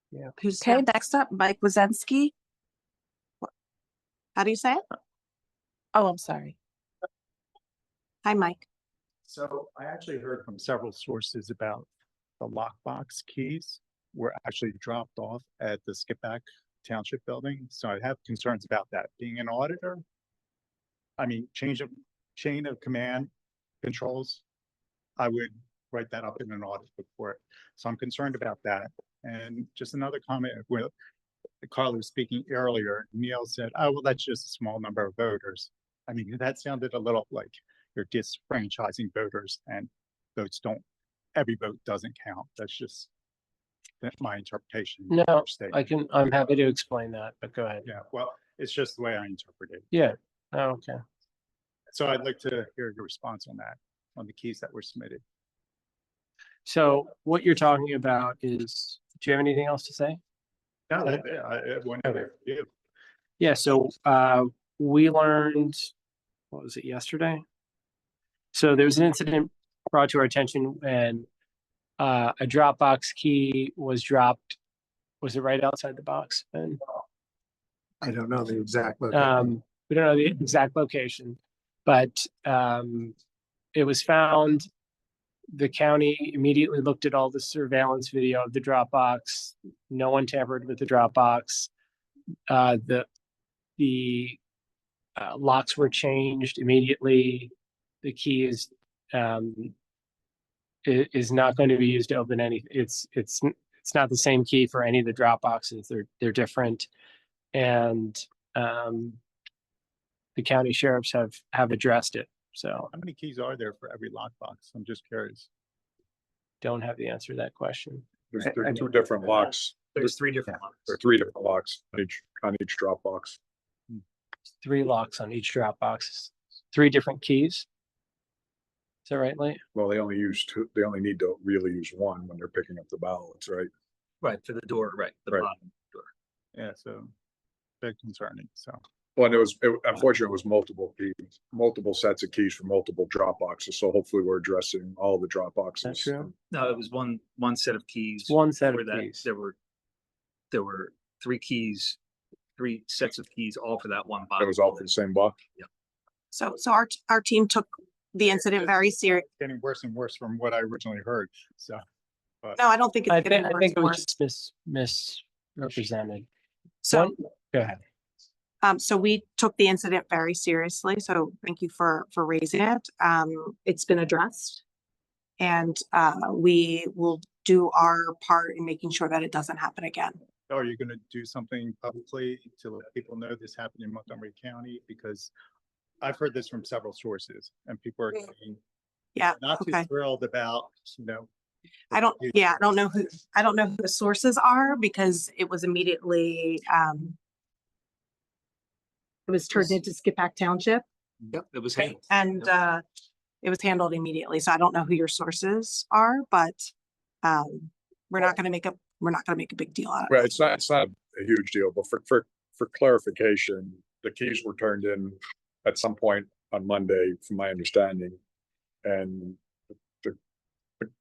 Yeah. Okay, next up, Mike Wazensky. How do you say it? Oh, I'm sorry. Hi, Mike. So I actually heard from several sources about the lockbox keys were actually dropped off at the Skipback Township building. So I have concerns about that. Being an auditor, I mean, chain of command controls, I would write that up in an audit report. So I'm concerned about that. And just another comment, where Carla was speaking earlier, Neil said, oh, well, that's just a small number of voters. I mean, that sounded a little like you're disfranchising voters, and votes don't, every vote doesn't count. That's just my interpretation. No, I'm happy to explain that, but go ahead. Yeah, well, it's just the way I interpret it. Yeah. Oh, okay. So I'd like to hear your response on that, on the keys that were submitted. So what you're talking about is, do you have anything else to say? No, whenever you. Yeah, so we learned, what was it, yesterday? So there was an incident brought to our attention and a Dropbox key was dropped. Was it right outside the box? And I don't know the exact location. we don't know the exact location, but it was found. The county immediately looked at all the surveillance video of the Dropbox. No one tampered with the Dropbox. The locks were changed immediately. The key is not going to be used to open anything. It's not the same key for any of the Dropboxes. They're different, and the county sheriffs have addressed it. So how many keys are there for every lockbox? I'm just curious. Don't have the answer to that question. There's 2 different locks. There's 3 different locks. There are 3 different locks on each Dropbox. 3 locks on each Dropbox. 3 different keys. Is that right, Lee? Well, they only use 2. They only need to really use 1 when they're picking up the ballots, right? Right, for the door, right, the Right. bottom door. Yeah, so a bit concerning, so. Well, and unfortunately, it was multiple keys, multiple sets of keys for multiple Dropboxes. So hopefully we're addressing all the Dropboxes. That's true. No, it was one set of keys. One set of that keys. There were 3 keys, 3 sets of keys, all for that one box. It was all for the same box? Yeah. So our team took the incident very serious. Getting worse and worse from what I originally heard, so. But No, I don't think it's I getting think it worse. was just misrepresented. So, Go ahead. So we took the incident very seriously. So thank you for raising it. It's been addressed, and we will do our part in making sure that it doesn't happen again. Are you going to do something publicly to let people know this happened in Montgomery County? Because I've heard this from several sources, and people are getting not too thrilled about, I don't know who the sources are, because it was immediately it was turned into Skipback Township. Yep, it was handled. And it was handled immediately. So I don't know who your sources are, but we're not going to make a we're not gonna make a big deal out of Right, it. it's not a huge deal, but for clarification, the keys were turned in at some point on Monday, from my understanding. And the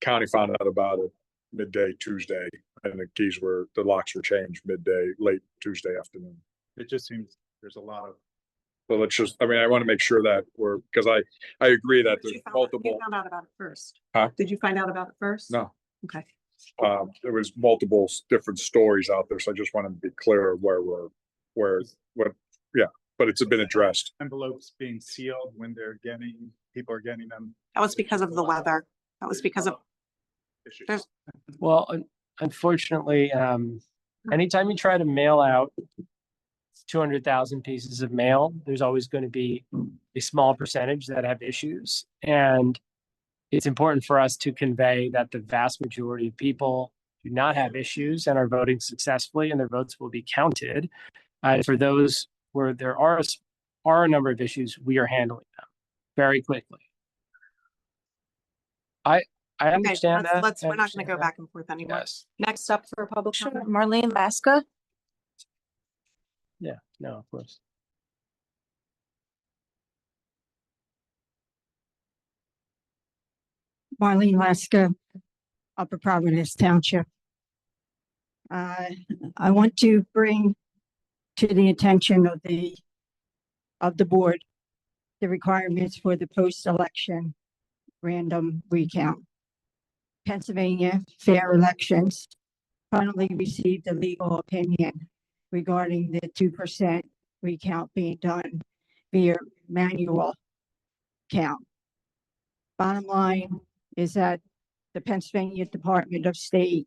county found out about it midday Tuesday, and the locks were changed midday, late Tuesday afternoon. It just seems there's a lot of, So let's just, I mean, I want to make sure that because I agree that there's You multiple, found out about it first. huh? Did you find out about it first? No. Okay. There was multiple different stories out there, so I just wanted to be clear but it's been addressed. envelopes being sealed when people are getting them. That was because of the weather. That was because of, there's, Well, unfortunately, anytime you try to mail out 200,000 pieces of mail, there's always going to be a small percentage that have issues. And it's important for us to convey that the vast majority of people do not have issues and are voting successfully, and their votes will be counted. For those where there are a number of issues, we are handling them very quickly. I understand that. we're not gonna go back and forth anymore. Yes. Next up for public comment, Marlene Laska. Yeah, no, of course. Marlene Laska, Upper Providence Township. I want to bring to the attention of the board the requirements for the post-election random recount. Pennsylvania Fair Elections finally received a legal opinion regarding the 2% recount being done via manual count. Bottom line is that the Pennsylvania Department of State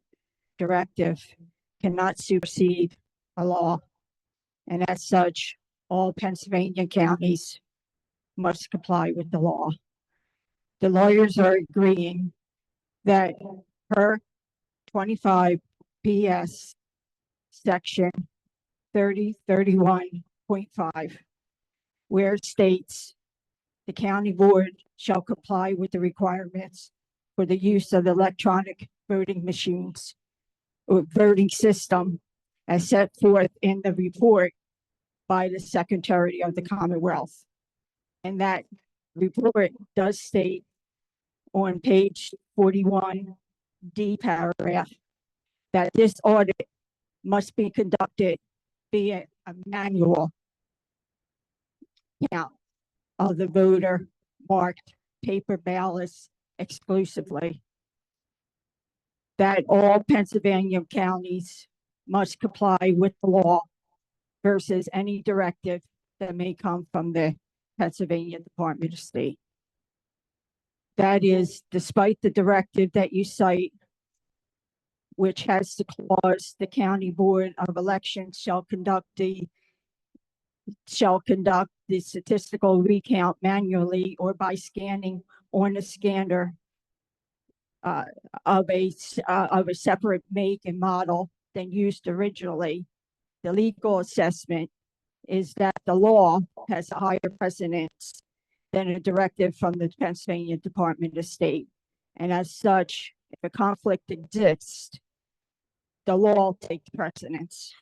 directive cannot supersede a law, and as such, all Pennsylvania counties must comply with the law. The lawyers are agreeing that per 25 PS section 3031.5, where it states the county board shall comply with the requirements for the use of electronic voting machines or voting system as set forth in the report by the Secretary of the Commonwealth. And that report does state on page 41D paragraph that this audit must be conducted via a manual count of the voter marked paper ballots exclusively. That all Pennsylvania counties must comply with the law versus any directive that may come from the Pennsylvania Department of State. That is despite the directive that you cite, which has the clause, the county board of elections shall conduct the statistical recount manually or by scanning on a scanner of a separate make and model than used originally. The legal assessment is that the law has a higher precedence than a directive from the Pennsylvania Department of State. And as such, if a conflict exists, the law takes precedence.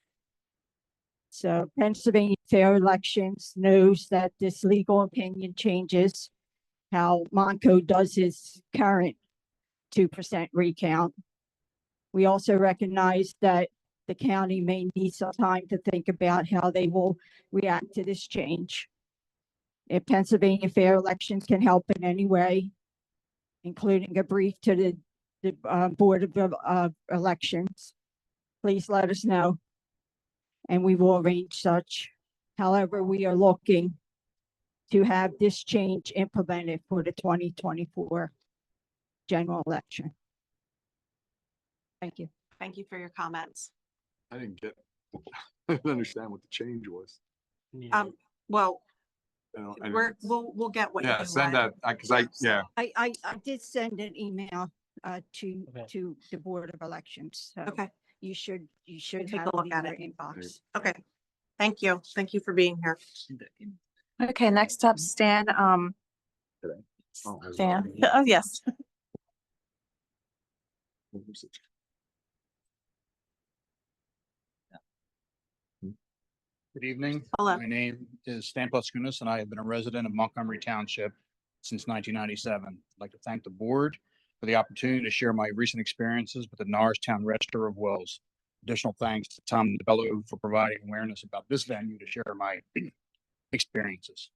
So Pennsylvania Fair Elections knows that this legal opinion changes how Monco does his current 2% recount. We also recognize that the county may need some time to think about how they will react to this change. If Pennsylvania Fair Elections can help in any way, including a brief to the Board of Elections, please let us know, and we will arrange such. However, we are looking to have this change implemented for the 2024 general election. Thank you. Thank you for your comments. I didn't understand what the change was. Well, And we'll get what you yeah, send want. that, cause I did send an email to the Board of Elections. So Okay. you should Take have a look it at in it. your inbox. Okay. Thank you. Thank you for being here. Okay, next up, Stan, Stan, oh, yes. Good evening. Hello. My name is Stan Paskunas, and I have been a resident of Montgomery Township since 1997. I'd like to thank the board for the opportunity to share my recent experiences with the Norristown Register of Wills. Additional thanks to Tom DeBello for providing awareness about this venue to share my experiences.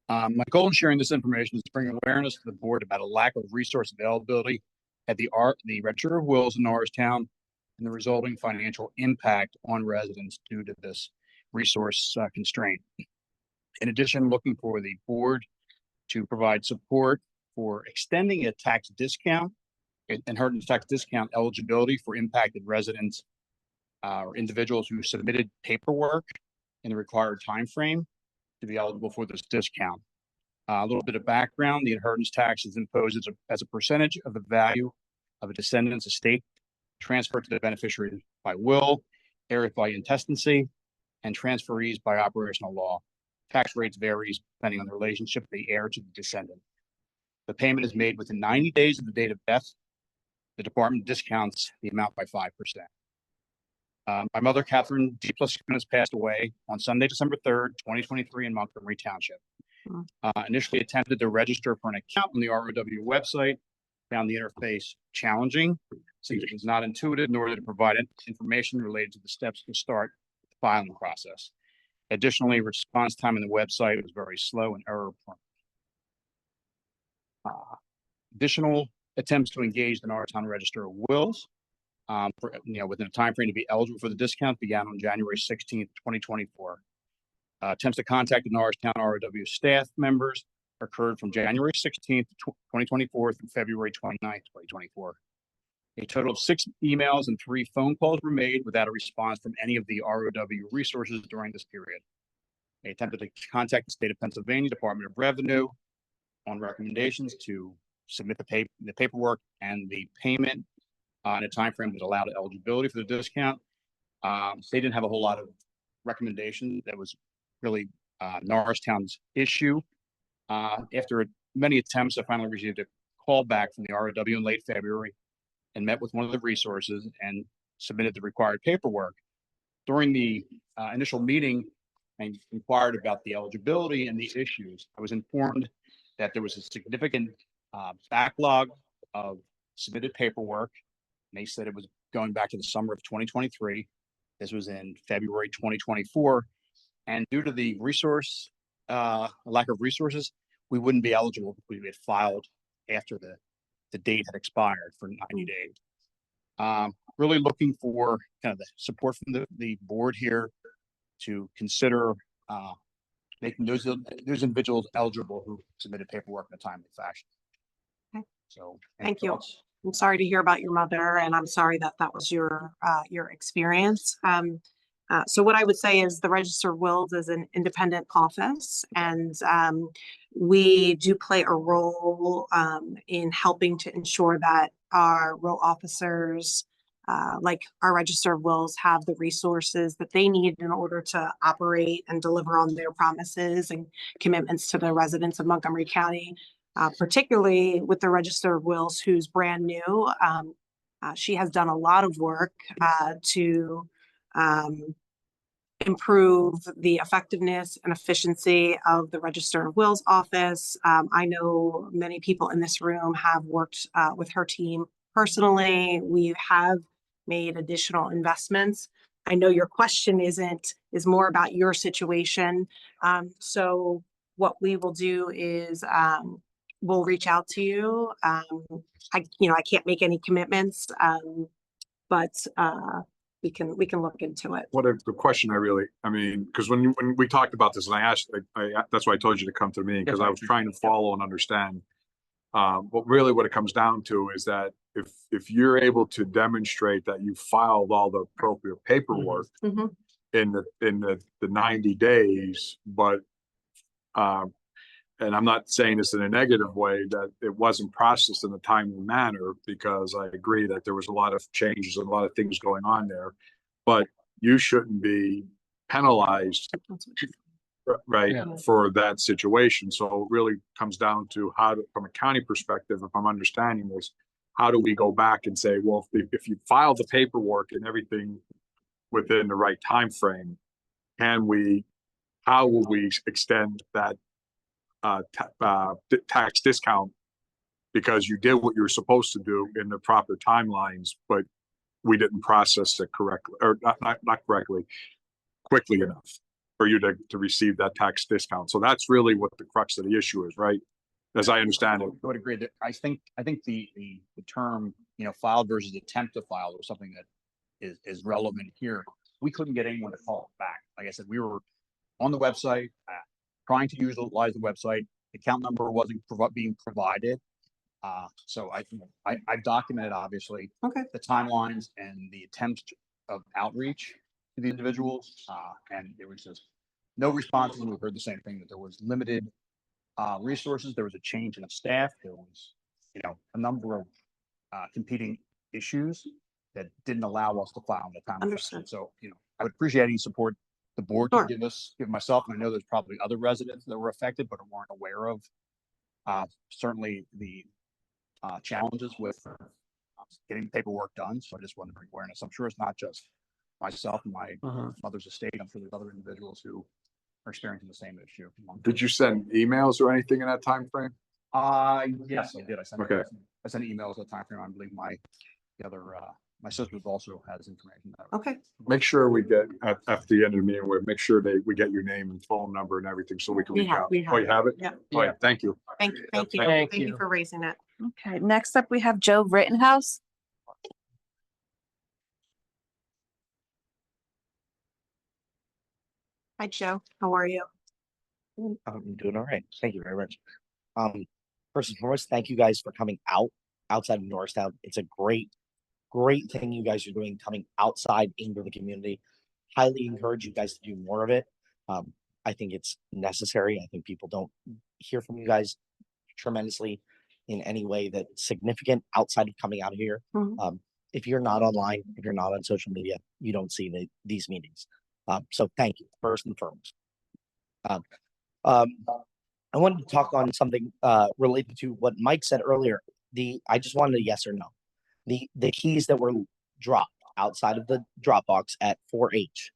My goal in sharing this information is to bring awareness to the board about a lack of resource availability at the Register of Wills in Norristown and the resulting financial impact on residents due to this resource constraint. In addition, looking for the board to provide support for extending a tax discount, inheritance tax discount eligibility for impacted residents or individuals who submitted paperwork in the required time frame to be eligible for this discount. A little bit of background: the inheritance tax is imposed as a percentage of the value of a descendant's estate transferred to the beneficiary by will, heirs by intestacy, and transferees by operational law. Tax rates varies depending on the relationship of the heir to the descendant. The payment is made within 90 days of the date of death. The department discounts the amount by 5%. My mother, Catherine D. Paskunas, passed away on Sunday, December 3rd, 2023 in Montgomery Township. Initially attempted to register for an account on the ROW website, found the interface challenging since it was not intuitive, nor did it provide information related to the steps to start the filing process. Additionally, response time on the website was very slow and error prone. Additional attempts to engage the Norristown Register of Wills within a time frame to be eligible for the discount began on January 16th, 2024. Attempts to contact the Norristown ROW staff members occurred from January 16th, 2024 through February 29th, 2024. A total of 6 emails and 3 phone calls were made without a response from any of the ROW resources during this period. They attempted to contact the state of Pennsylvania Department of Revenue on recommendations to submit the paperwork and the payment in a time frame that allowed eligibility for the discount. They didn't have a whole lot of recommendations. That was really Norristown's issue. After many attempts, I finally received a call back from the ROW in late February and met with one of the resources and submitted the required paperwork. During the initial meeting, I inquired about the eligibility and the issues. I was informed that there was a significant backlog of submitted paperwork. And they said it was going back to the summer of 2023. This was in February 2024. And due to the lack of resources, we wouldn't be eligible if we had filed after the date had expired for 90 days. Really looking for kind of the support from the board here to consider making those individuals eligible who submitted paperwork in a timely fashion. Okay. So thank you. I'm sorry to hear about your mother, and I'm sorry that that was your experience. So what I would say is the Register of Wills is an independent office, and we do play a role in helping to ensure that our will officers, like our Register of Wills, have the resources that they need in order to operate and deliver on their promises and commitments to the residents of Montgomery County. Particularly with the Register of Wills, who's brand new. She has done a lot of work to improve the effectiveness and efficiency of the Register of Wills office. I know many people in this room have worked with her team personally. We have made additional investments. I know your question is more about your situation. So what we will do is we'll reach out to you. I can't make any commitments, but we can look into it. What the question because when we talked about this and I asked, that's why I told you to come to me, because I was trying to follow and understand. But really what it comes down to is that if you're able to demonstrate that you filed all the appropriate paperwork in the 90 days, but and I'm not saying this in a negative way, that it wasn't processed in a timely manner, because I agree that there was a lot of changes and a lot of things going on there, but you shouldn't be penalized, right, for that situation. So it really comes down to from a county perspective, if I'm understanding this, how do we go back and say, well, if you filed the paperwork and everything within the right time frame, how will we extend that tax discount? Because you did what you were supposed to do in the proper timelines, but we didn't process it correctly, or not correctly, quickly enough for you to receive that tax discount. So that's really what the crux of the issue is, right? As I understand it. I would agree that I think the term, filed versus attempt to file or something that is relevant here. We couldn't get anyone to call it back. Like I said, we were on the website, trying to utilize the website. Account number wasn't being provided. So I've documented obviously the timelines and the attempts of outreach to the individuals, and there was just no response. And we heard the same thing, that there was limited resources. There was a change in the staff. There was, a number of competing issues that didn't allow us to file in a timely fashion. So, I would appreciate any support the board to give myself, and I know there's probably other residents that were affected but weren't aware of. Certainly the challenges with getting paperwork done. So I just wanted to bring awareness. I'm sure it's not just myself and my mother's estate. I'm sure there's other individuals who are experiencing the same issue. Did you send emails or anything in that time frame? Yes, I did. I sent emails at the time frame. I believe my sister also has information. Okay. Make sure we get at the end of the meeting, make sure we get your name and phone number and everything so we can reach out. Oh, you have it? Yeah. Oh, yeah. Thank you. Thank you. Thank you. Thank Thank you for raising it. Okay, next up we have Joe Rittenhouse. Hi, Joe. How are you? I'm doing all right. Thank you very much. First and foremost, thank you guys for coming outside of Norristown. It's a great thing you guys are doing, coming outside into the community. Highly encourage you guys to do more of it. I think it's necessary. I think people don't hear from you guys tremendously in any way that's significant outside of coming out of here. If you're not online, if you're not on social media, you don't see these meetings. So thank you, first and foremost. I wanted to talk on something related to what Mike said earlier. I just wanted a yes or no. The keys that were dropped outside of the Dropbox at 4H,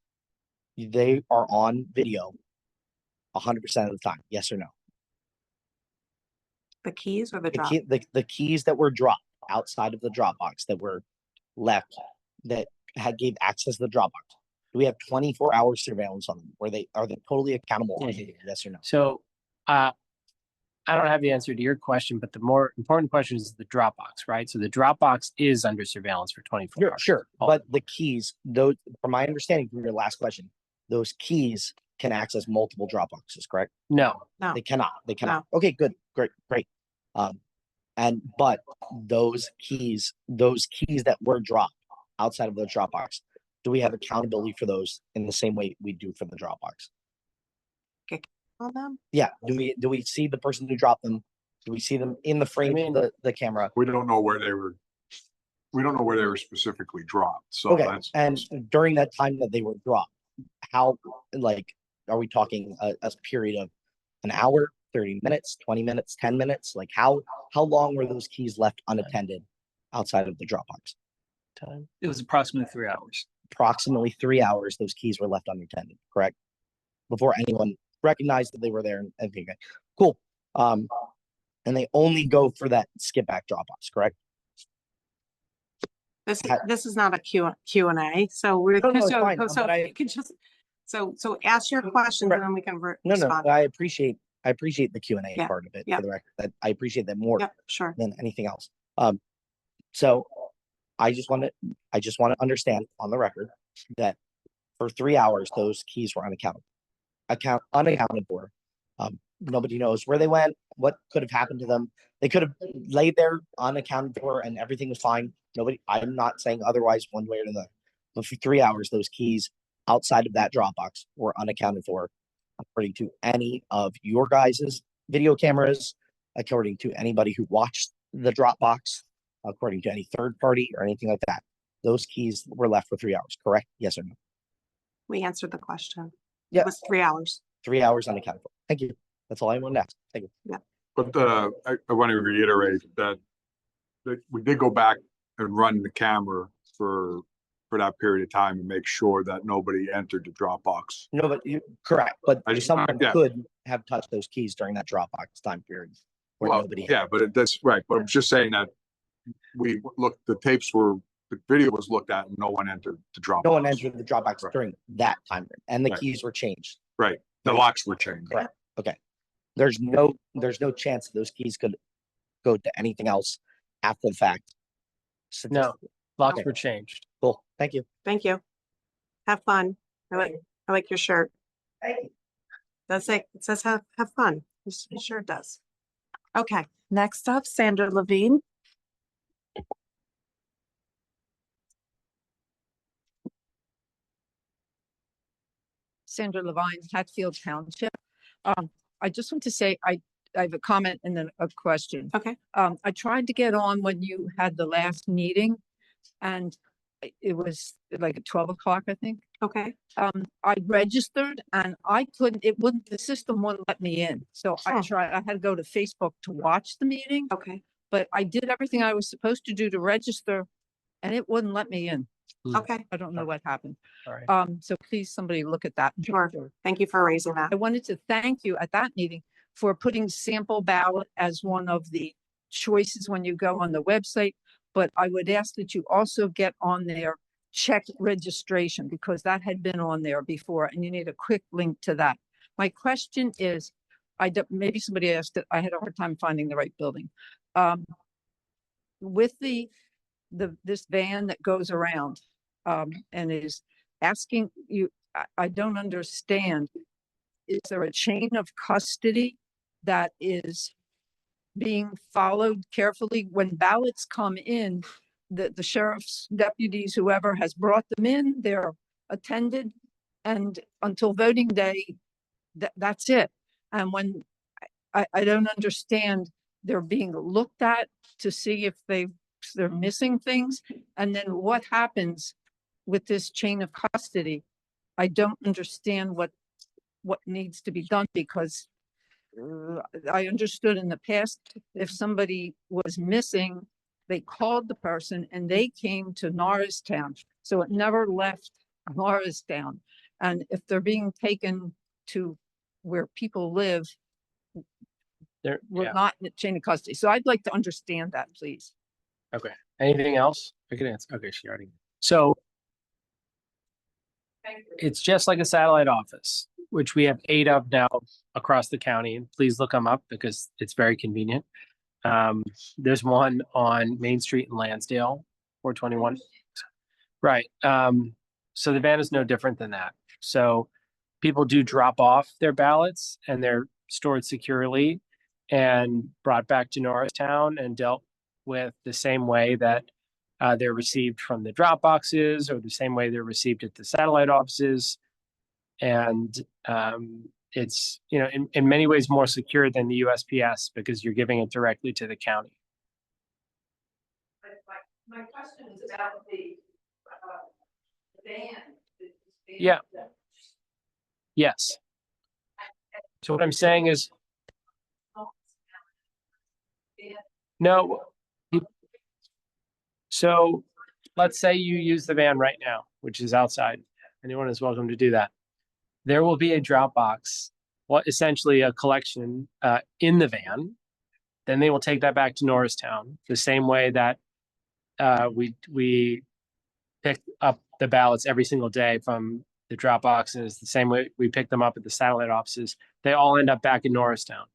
they are on video 100% of the time. Yes or no? The keys or the drop? The keys that were dropped outside of the Dropbox that were left that gave access to the Dropbox. Do we have 24-hour surveillance on them? Are they totally accountable? Yes or no? So I don't have the answer to your question, but the more important question is the Dropbox, right? So the Dropbox is under surveillance for 24 hours. Sure. But the keys, those, from my understanding from your last question, those keys can access multiple Dropboxes, correct? No. They cannot. Okay, good. Great. But those keys that were dropped outside of the Dropbox, do we have accountability for those in the same way we do for the Dropbox? On them? Yeah. Do we see the person who dropped them? Do we see them in the frame of the camera? We don't know where they were. We don't know where they were specifically dropped. So okay. And during that time that they were dropped, how are we talking a period of an hour, 30 minutes, 20 minutes, 10 minutes? Like how long were those keys left unattended outside of the Dropbox? Time. It was approximately 3 hours. Approximately 3 hours. Those keys were left unattended, correct? Before anyone recognized that they were there and everything. Cool. And they only go for that skip back Dropbox, correct? This is not a Q&A, so we're so ask your questions and then we can respond. No, I appreciate the Q&A part of it for the record. I appreciate that more than anything else. So I just want to understand on the record that for 3 hours those keys were unaccounted for. Nobody knows where they went, what could have happened to them. They could have laid there unaccounted for and everything was fine. I'm not saying otherwise one way or another. But for 3 hours, those keys outside of that Dropbox were unaccounted for, according to any of your guys' video cameras, according to anybody who watched the Dropbox, according to any third party or anything like that. Those keys were left for 3 hours, correct? Yes or no? We answered the question. Yeah. It was 3 hours. 3 hours unaccounted for. Thank you. That's all I wanted to ask. Thank you. Yeah. But I want to reiterate that we did go back and run the camera for for that period of time and make sure that nobody entered the Dropbox. No, but correct, but I just- someone yeah. could have touched those keys during that Dropbox time period. Where Well, nobody. yeah, but that's right. But I'm just saying that the video was looked at and no one entered the Dropbox. No one entered the Dropbox during that time, and the Right. keys were changed. Right. The locks were changed. Correct. Okay. There's no chance those keys could go to anything else after the fact. No, locks Okay. were changed. Cool. Thank you. Thank you. Have fun. I like your shirt. Does say it says have fun. It sure does. Okay, next up, Sandra Levine. Sandra Levine, Hatfield Township. I just want to say I have a comment and then a question. Okay. I tried to get on when you had the last meeting, and it was like at 12 o'clock, I think. Okay. I registered and the system wouldn't let me in. So I had to go to Facebook to watch the meeting. Okay. But I did everything I was supposed to do to register and it wouldn't let me in. Okay. I don't know what happened. All right. So please somebody look at that. Sure. Thank you for raising that. I wanted to thank you at that meeting for putting sample ballot as one of the choices when you go on the website. But I would ask that you also get on there, check registration, because that had been on there before and you need a quick link to that. My question is, maybe somebody asked it, I had a hard time finding the right building. With this van that goes around and is asking you, I don't understand. Is there a chain of custody that is being followed carefully? When ballots come in, the sheriff's deputies, whoever has brought them in, they're attended, and until voting day, that's it. And when I don't understand, they're being looked at to see if they're missing things, and then what happens with this chain of custody? I don't understand what needs to be done, because I understood in the past, if somebody was missing, they called the person and they came to Norristown. So it never left Norristown. And if they're being taken to where people live, we're not in the chain of custody. So I'd like to understand that, please. Okay. Anything else? I can answer. Okay, she already. So it's just like a satellite office, which we have 8 of now across the county. And please look them up because it's very convenient. There's one on Main Street in Lansdale, 421. Right. So the van is no different than that. So people do drop off their ballots and they're stored securely and brought back to Norristown and dealt with the same way that they're received from the drop boxes, or the same way they're received at the satellite offices. And it's, in many ways more secure than the USPS because you're giving it directly to the county. My question is about the van. Yeah. Yes. So what I'm saying is, no. So let's say you use the van right now, which is outside. Anyone is welcome to do that. There will be a drop box, essentially a collection in the van. Then they will take that back to Norristown, the same way that we pick up the ballots every single day from the drop boxes, the same way we pick them up at the satellite offices. They all end up back in Norristown.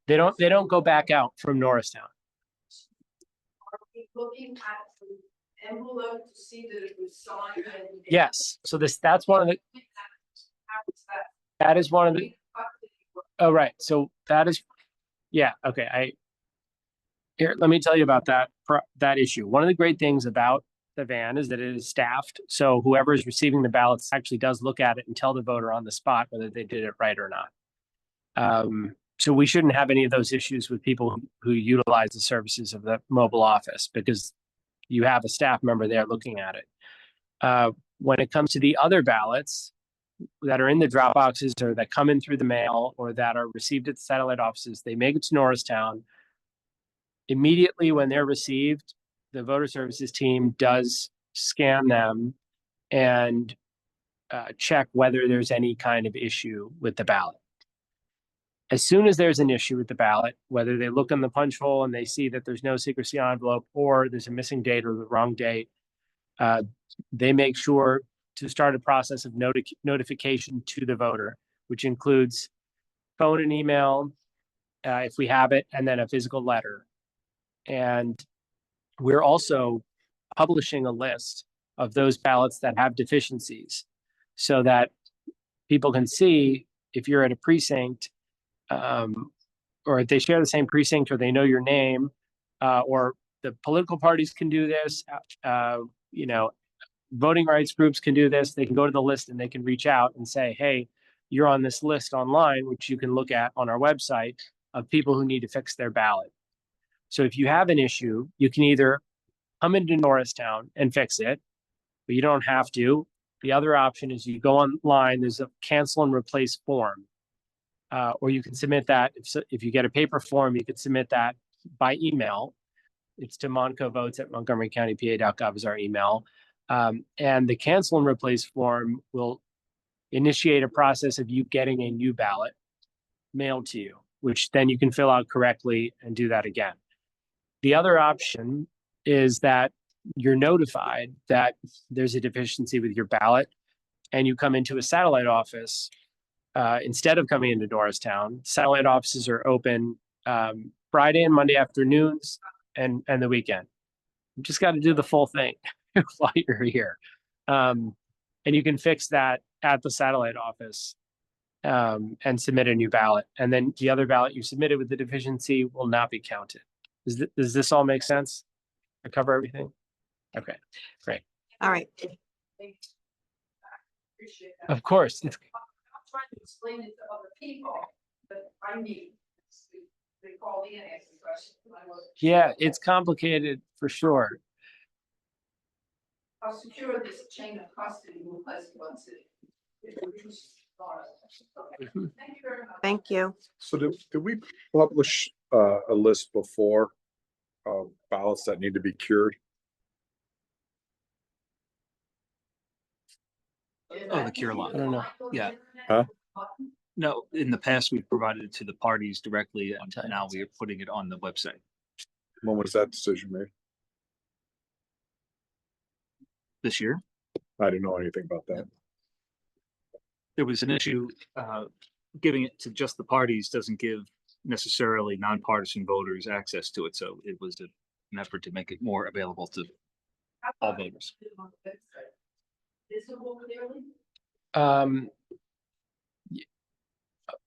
They don't go back out from Norristown. Are we looking at the envelope to see that it was signed? Yes. So that's one of the. That is one of the. Oh, right. So that is. Yeah. Okay. Here, let me tell you about that issue. One of the great things about the van is that it is staffed. So whoever is receiving the ballots actually does look at it and tell the voter on the spot whether they did it right or not. So we shouldn't have any of those issues with people who utilize the services of the mobile office, because you have a staff member there looking at it. When it comes to the other ballots that are in the drop boxes, or that come in through the mail, or that are received at the satellite offices, they make it to Norristown. Immediately when they're received, the voter services team does scan them, and check whether there's any kind of issue with the ballot. As soon as there's an issue with the ballot, whether they look in the punch hole and they see that there's no secrecy envelope or there's a missing date or the wrong date, they make sure to start a process of notification to the voter, which includes phone and email, if we have it, and then a physical letter. And we're also publishing a list of those ballots that have deficiencies so that people can see if you're at a precinct, or if they share the same precinct or they know your name, or the political parties can do this, you know, voting rights groups can do this. They can go to the list and they can reach out and say, hey, you're on this list online, which you can look at on our website, of people who need to fix their ballot. So if you have an issue, you can either come into Norristown and fix it, but you don't have to. The other option is you go online, there's a cancel and replace form. Or you can submit that, if you get a paper form, you could submit that by email. It's to moncovotes@montgomerycountypa.gov is our email. And the cancel and replace form will initiate a process of you getting a new ballot mailed to you, which then you can fill out correctly and do that again. The other option is that you're notified that there's a deficiency with your ballot and you come into a satellite office. Instead of coming into Norristown, satellite offices are open Friday and Monday afternoons and the weekend. You just got to do the full thing while you're here. And you can fix that at the satellite office and submit a new ballot. And then the other ballot you submitted with the deficiency will not be counted. Does this all make sense? I cover everything? Okay, great. All right. Of course. It's, trying to explain it to other people, but I need, they call me and ask the question. yeah, it's complicated for sure. How secure this chain of custody will Pleasant City. Thank you very much. Thank you. So did we publish a list before of ballots that need to be cured? Oh, the cure line. I don't know. Yeah. Huh? No, in the past, we've provided it to the parties directly, and now we are putting it on the website. When was that decision made? This year, I didn't know anything about that. there was an issue, giving it to just the parties doesn't give necessarily nonpartisan voters access to it. So it was an effort to make it more available to all voters.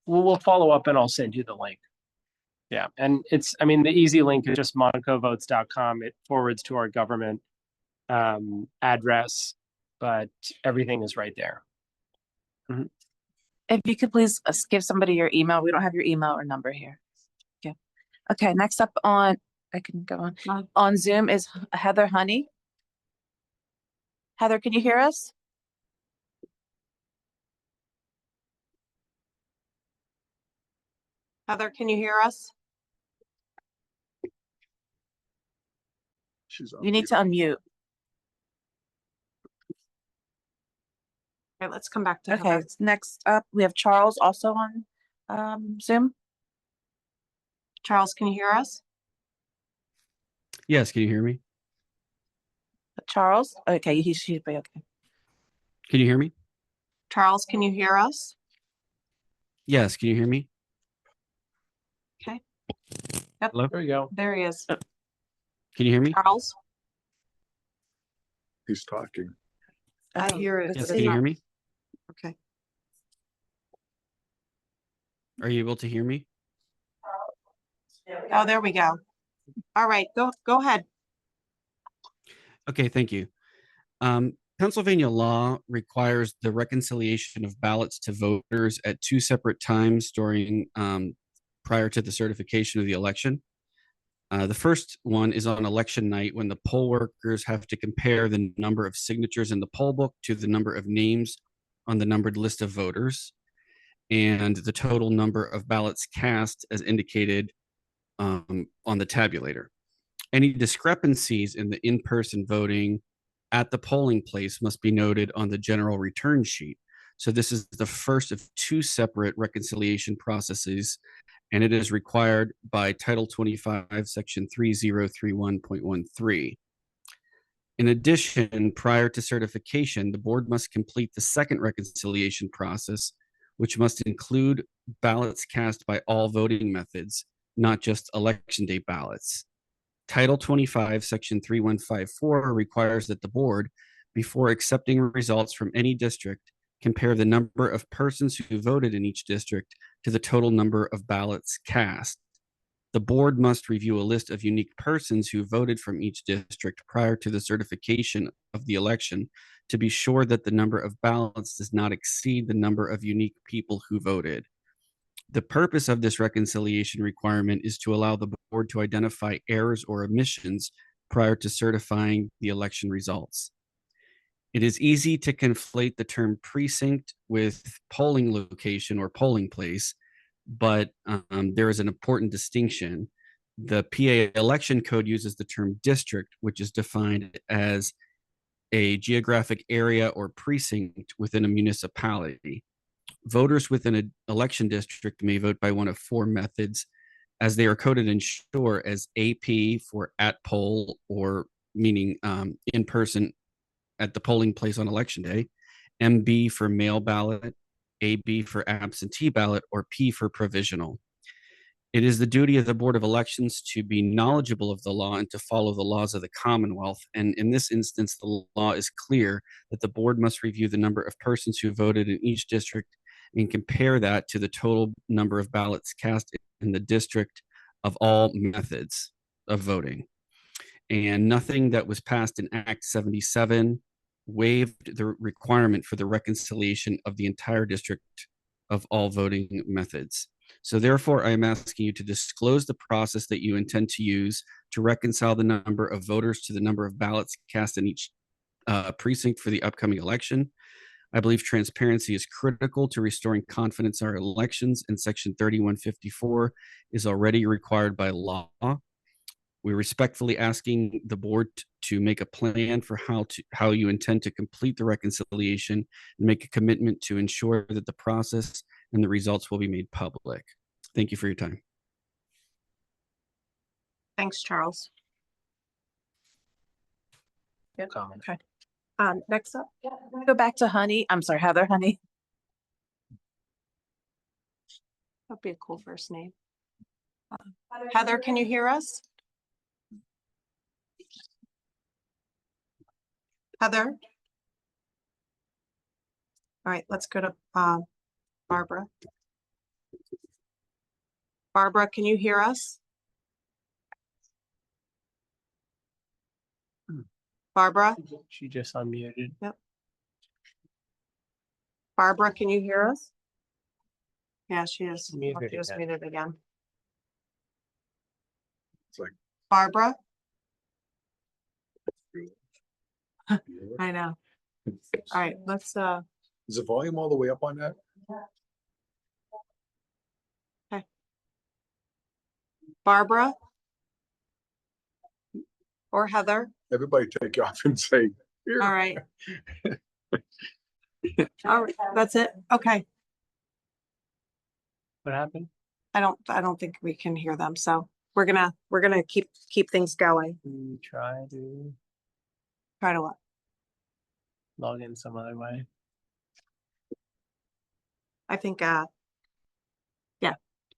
We'll follow up and I'll send you the link. Yeah, and it's, I mean, the easy link is just moncovotes.com. It forwards to our government address, but everything is right there. Mm-hmm. If you could please give somebody your email. We don't have your email or number here. Yeah. Okay, next up on, I can go on Zoom is Heather Honey. Heather, can you hear us? Heather, can you hear us? She's You need to unmute. Okay, let's come back to Okay, Heather. next up, we have Charles also on Zoom. Charles, can you hear us? Yes, can you hear me? Charles? Okay, he's okay. Can you hear me? Charles, can you hear us? Yes, can you hear me? Okay. Yep. Hello? There you go. There he is. Can you hear me? Charles? He's talking. I hear it. Yes, can you hear me? Okay. Are you able to hear me? Oh, there we go. All right, go ahead. Okay, thank you. Pennsylvania law requires the reconciliation of ballots to voters at 2 separate times during prior to the certification of the election. The first one is on election night when the poll workers have to compare the number of signatures in the poll book to the number of names on the numbered list of voters and the total number of ballots cast as indicated on the tabulator. Any discrepancies in the in-person voting at the polling place must be noted on the general return sheet. So this is the first of two separate reconciliation processes, and it is required by Title 25, Section 3031.13. In addition, prior to certification, the board must complete the second reconciliation process, which must include ballots cast by all voting methods, not just election day ballots. Title 25, Section 3154 requires that the board, before accepting results from any district, compare the number of persons who voted in each district to the total number of ballots cast. The board must review a list of unique persons who voted from each district prior to the certification of the election to be sure that the number of ballots does not exceed the number of unique people who voted. The purpose of this reconciliation requirement is to allow the board to identify errors or omissions prior to certifying the election results. It is easy to conflate the term precinct with polling location or polling place, but there is an important distinction. The PA election code uses the term district, which is defined as a geographic area or precinct within a municipality. Voters within an election district may vote by one of four methods, as they are coded in short as AP for at poll, or meaning in person at the polling place on election day, MB for mail ballot, AB for absentee ballot, or P for provisional. It is the duty of the Board of Elections to be knowledgeable of the law and to follow the laws of the Commonwealth. And in this instance, the law is clear that the board must review the number of persons who voted in each district and compare that to the total number of ballots cast in the district of all methods of voting. And nothing that was passed in Act 77 waived the requirement for the reconciliation of the entire district of all voting methods. So therefore, I am asking you to disclose the process that you intend to use to reconcile the number of voters to the number of ballots cast in each precinct for the upcoming election. I believe transparency is critical to restoring confidence in our elections, and Section 3154 is already required by law. We're respectfully asking the board to make a plan for how you intend to complete the reconciliation and make a commitment to ensure that the process and the results will be made public. Thank you for your time. Thanks, Charles. Good. Comment. Okay. Next up. Go back to Honey. I'm sorry, Heather Honey. That'd be a cool first name. Heather, can you hear us? Heather? All right, let's go to Barbara. Barbara, can you hear us? Barbara? She just unmuted. Yep. Barbara, can you hear us? Yeah, she is. Muted She just again. muted again. It's like, Barbara? I know. All right, let's is the volume all the way up on that? okay. Barbara? Or Heather? Everybody take off and say, here. All right. All right, that's it. Okay. What happened? I don't think we can hear them, so we're gonna keep things going. Try to Try to what? log in some other way. I think yeah,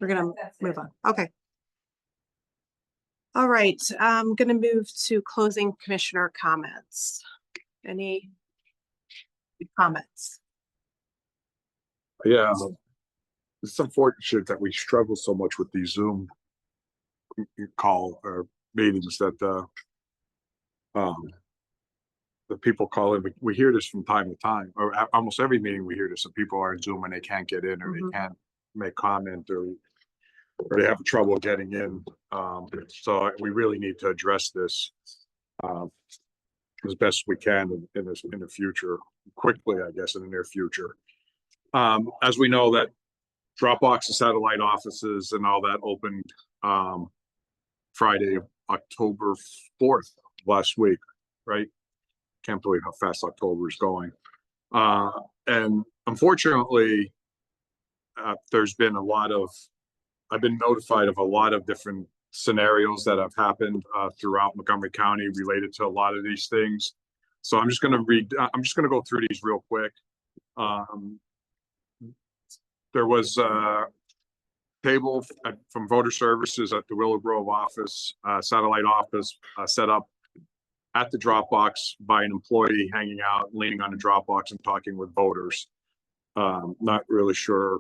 we're gonna move on. Okay. All right, I'm gonna move to closing commissioner comments. Any comments? Yeah. It's unfortunate that we struggle so much with these Zoom call or meetings that the people call in. We hear this from time to time, or almost every meeting we hear this, and people are in Zoom and they can't get in, or they can't make comment, or they have trouble getting in. So we really need to address this as best we can in the future, quickly, I guess, in the near future. As we know that Dropbox and satellite offices and all that opened Friday, October 4th last week, right? can't believe how fast October is going. And unfortunately, there's been I've been notified of a lot of different scenarios that have happened throughout Montgomery County related to a lot of these things. So I'm just going to go through these real quick. There was a table from voter services at the Willow Grove office, satellite office, set up at the Dropbox by an employee hanging out, leaning on the Dropbox and talking with voters. Not really sure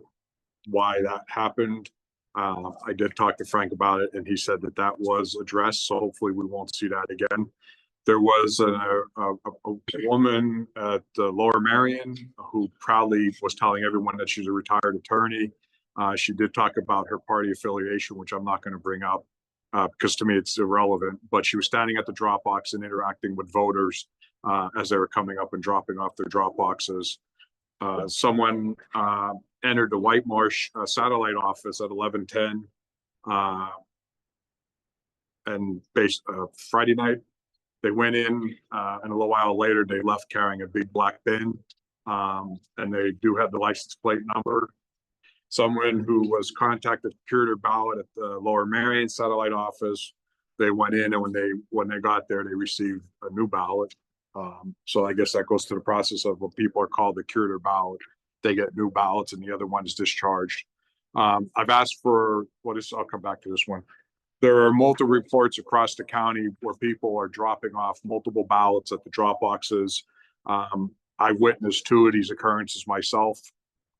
why that happened. I did talk to Frank about it, and he said that that was addressed. So hopefully we won't see that again. There was a woman at Lower Marion who proudly was telling everyone that she's a retired attorney. She did talk about her party affiliation, which I'm not going to bring up because to me it's irrelevant. But she was standing at the Dropbox and interacting with voters as they were coming up and dropping off their Dropboxes. Someone entered the White Marsh satellite office at 11:10, and Friday night they went in, and a little while later they left carrying a big black bin, and they do have the license plate number. Someone who was contacted secured their ballot at the Lower Marion satellite office. They went in, and when they got there, they received a new ballot. So I guess that goes to the process of what people are called the curator ballot. They get new ballots and the other one is discharged. I've asked for I'll come back to this one. There are multiple reports across the county where people are dropping off multiple ballots at the drop boxes. I witnessed 2 of these occurrences myself.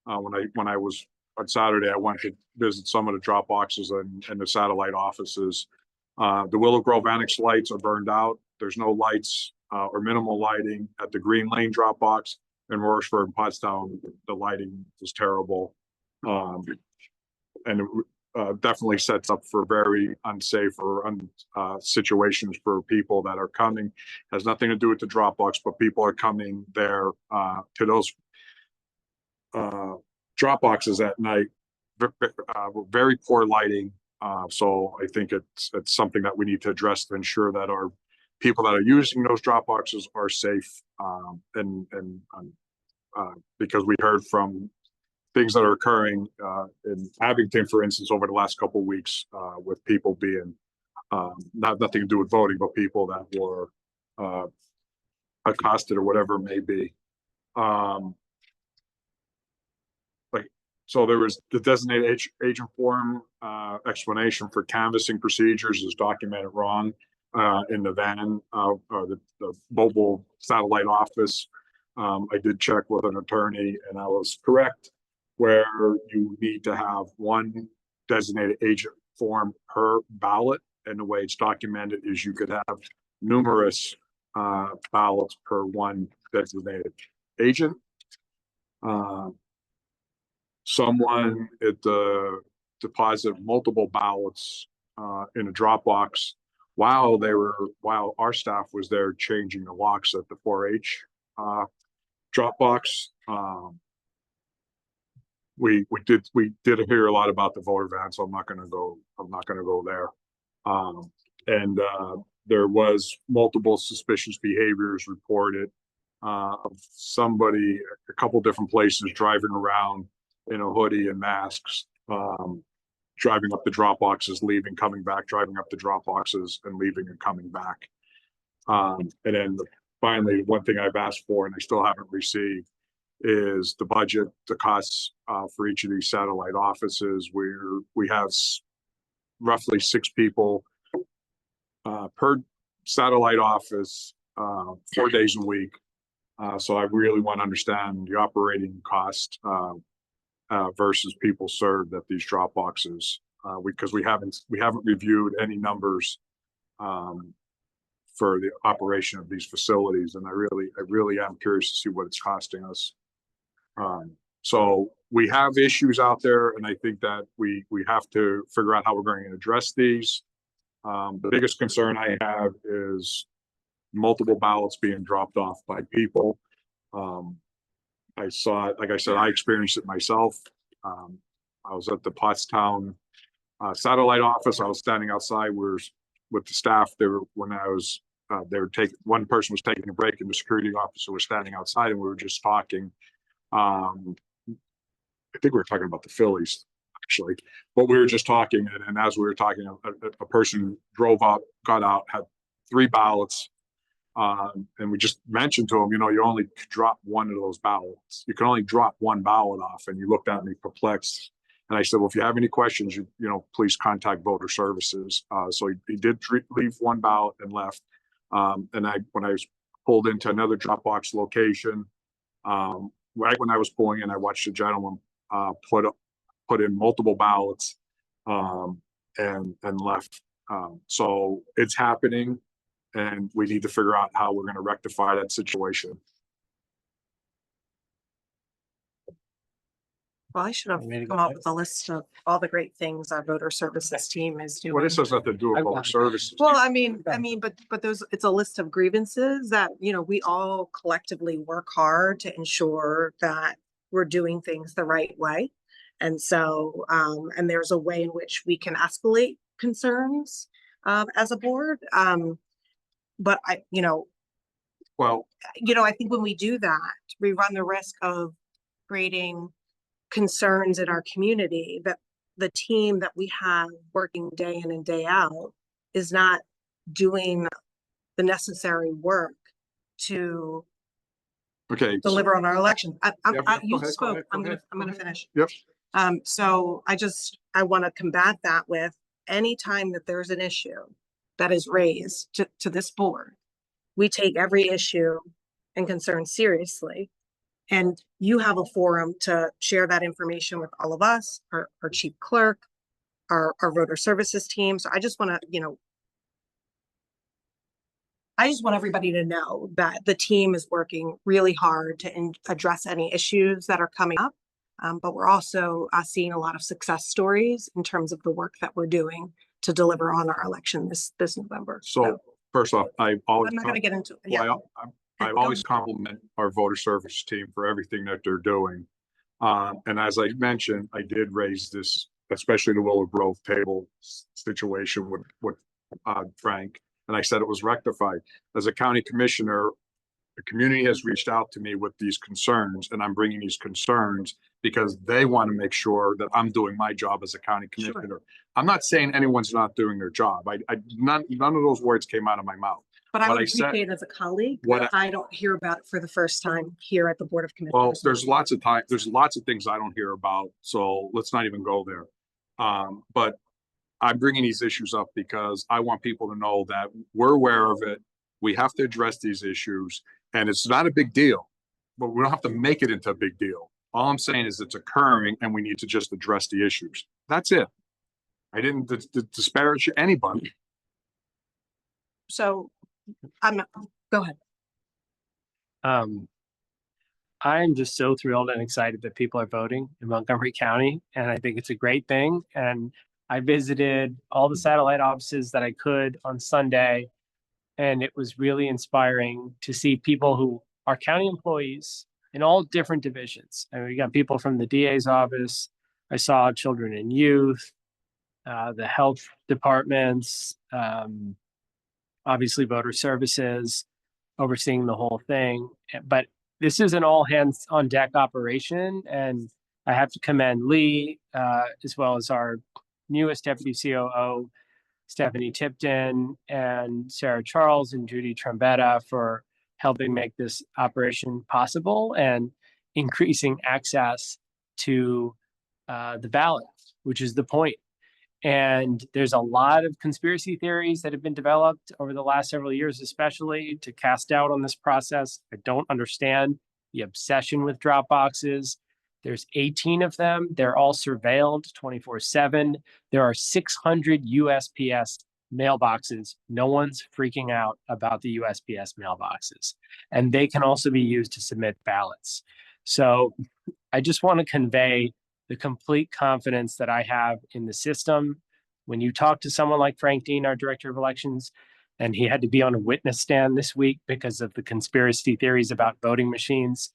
When I was on Saturday, I went to visit some of the drop boxes and the satellite offices. The Willow Grove Annex lights are burned out. There's no lights or minimal lighting at the Green Lane drop box. In Rochford and Pottstown, the lighting is terrible. And it definitely sets up for very unsafe or situations for people that are coming. Has nothing to do with the Dropbox, but people are coming there to those Dropboxes at night. Very poor lighting. So I think it's something that we need to address to ensure that our people that are using those drop boxes are safe, because we heard from things that are occurring in Abington, for instance, over the last couple of weeks, with people being nothing to do with voting, but people that were accosted or whatever it may be. So there was the designated agent form explanation for canvassing procedures is documented wrong in the van or the mobile satellite office. I did check with an attorney and I was correct where you need to have one designated agent form per ballot. And the way it's documented is you could have numerous ballots per one designated agent. Someone at the deposit multiple ballots in a Dropbox while our staff was there changing the locks at the 4-H Dropbox. We did hear a lot about the voter van, so I'm not going to go there. And there was multiple suspicious behaviors reported of somebody, a couple different places driving around in a hoodie and masks, driving up the drop boxes, leaving, coming back, driving up the drop boxes and leaving and coming back. And then finally, one thing I've asked for and I still haven't received is the budget, the costs for each of these satellite offices. We have roughly 6 people per satellite office, 4 days a week. So I really want to understand the operating cost versus people served at these drop boxes, because we haven't reviewed any numbers for the operation of these facilities, and I really am curious to see what it's costing us. So we have issues out there, and I think that we have to figure out how we're going to address these. The biggest concern I have multiple ballots being dropped off by people. I saw it, like I said, I experienced it myself. I was at the Pottstown satellite office. I was standing outside with the staff there when I was one person was taking a break and the security officer was standing outside and we were just talking. I think we were talking about the Phillies actually, but we were just talking and as we were talking, a person drove up, got out, had 3 ballots. And we just mentioned to him, you only drop one of those ballots. You can only drop 1 ballot off. And he looked at me perplexed. And I said, well, if you have any questions, please contact voter services. So he did leave 1 ballot and left. And when I was pulled into another Dropbox location, right when I was pulling in, I watched a gentleman put in multiple ballots and left. So it's happening. And we need to figure out how we're going to rectify that situation. Well, I should have come up with a list of all the great things our voter services team is doing. Well, this has nothing to do with voter services. Well, but it's a list of grievances that, we all collectively work hard to ensure that we're doing things the right way. And so, and there's a way in which we can escalate concerns as a board. But I think when we do that, we run the risk of creating concerns in our community that the team that we have working day in and day out is not doing the necessary work to deliver on our election. You spoke. I'm gonna finish. Yep. So I want to combat that with any time that there's an issue that is raised to this board, we take every issue and concern seriously. And you have a forum to share that information with all of us, our chief clerk, our voter services team. So I just want to, I just want everybody to know that the team is working really hard to address any issues that are coming up. But we're also seeing a lot of success stories in terms of the work that we're doing to deliver on our election this November. So first off, I'm not going to get into it. Yeah. I always compliment our voter service team for everything that they're doing. And as I mentioned, I did raise this, especially the Willow Grove table situation with Frank, and I said it was rectified. As a county commissioner, the community has reached out to me with these concerns, and I'm bringing these concerns because they want to make sure that I'm doing my job as a county commissioner. Sure. I'm not saying anyone's not doing their job. None of those words came out of my mouth. But I would appreciate it as a colleague. I don't hear about it for the first time here at the Board of Commissioners. Well, there's lots of things I don't hear about, so let's not even go there. But I'm bringing these issues up because I want people to know that we're aware of it. We have to address these issues, and it's not a big deal, but we don't have to make it into a big deal. All I'm saying is it's occurring, and we need to just address the issues. That's it. I didn't disparage anybody. So go ahead. I'm just so thrilled and excited that people are voting in Montgomery County, and I think it's a great thing. And I visited all the satellite offices that I could on Sunday, and it was really inspiring to see people who are county employees in all different divisions. I mean, we got people from the DA's office. I saw children and youth, the health departments, obviously voter services, overseeing the whole thing. But this is an all hands on deck operation. And I have to commend Lee, as well as our newest deputy COO, Stephanie Tipton, and Sarah Charles and Judy Trombetta for helping make this operation possible and increasing access to the ballot, which is the point. And there's a lot of conspiracy theories that have been developed over the last several years, especially to cast doubt on this process. I don't understand the obsession with drop boxes. There's 18 of them. They're all surveilled 24/7. There are 600 USPS mailboxes. No one's freaking out about the USPS mailboxes. And they can also be used to submit ballots. So I just want to convey the complete confidence that I have in the system. When you talk to someone like Frank Dean, our director of elections, and he had to be on a witness stand this week because of the conspiracy theories about voting machines,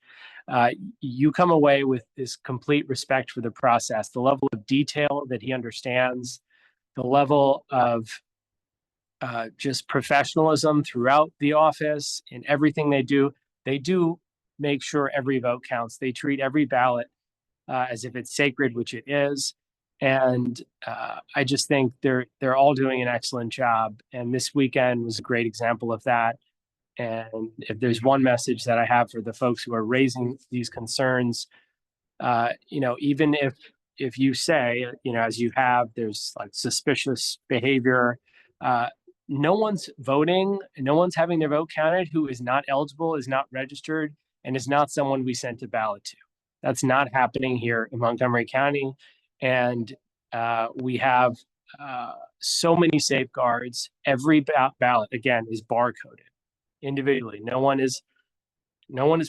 you come away with this complete respect for the process, the level of detail that he understands, the level of just professionalism throughout the office in everything they do. They do make sure every vote counts. They treat every ballot as if it's sacred, which it is. And I just think they're all doing an excellent job. And this weekend was a great example of that. And if there's one message that I have for the folks who are raising these concerns, even if you say, as you have, there's like suspicious behavior, no one's voting, no one's having their vote counted who is not eligible, is not registered, and is not someone we sent a ballot to. That's not happening here in Montgomery County. And we have so many safeguards. Every ballot, again, is barcoded individually. No one is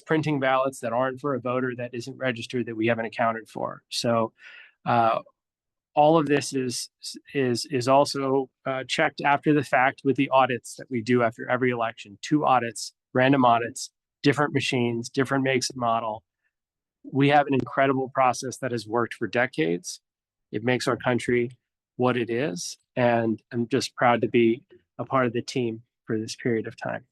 printing ballots that aren't for a voter that isn't registered, that we haven't accounted for. So all of this is also checked after the fact with the audits that we do after every election. 2 audits, random audits, different machines, different makes and model. We have an incredible process that has worked for decades. It makes our country what it is, and I'm just proud to be a part of the team for this period of time.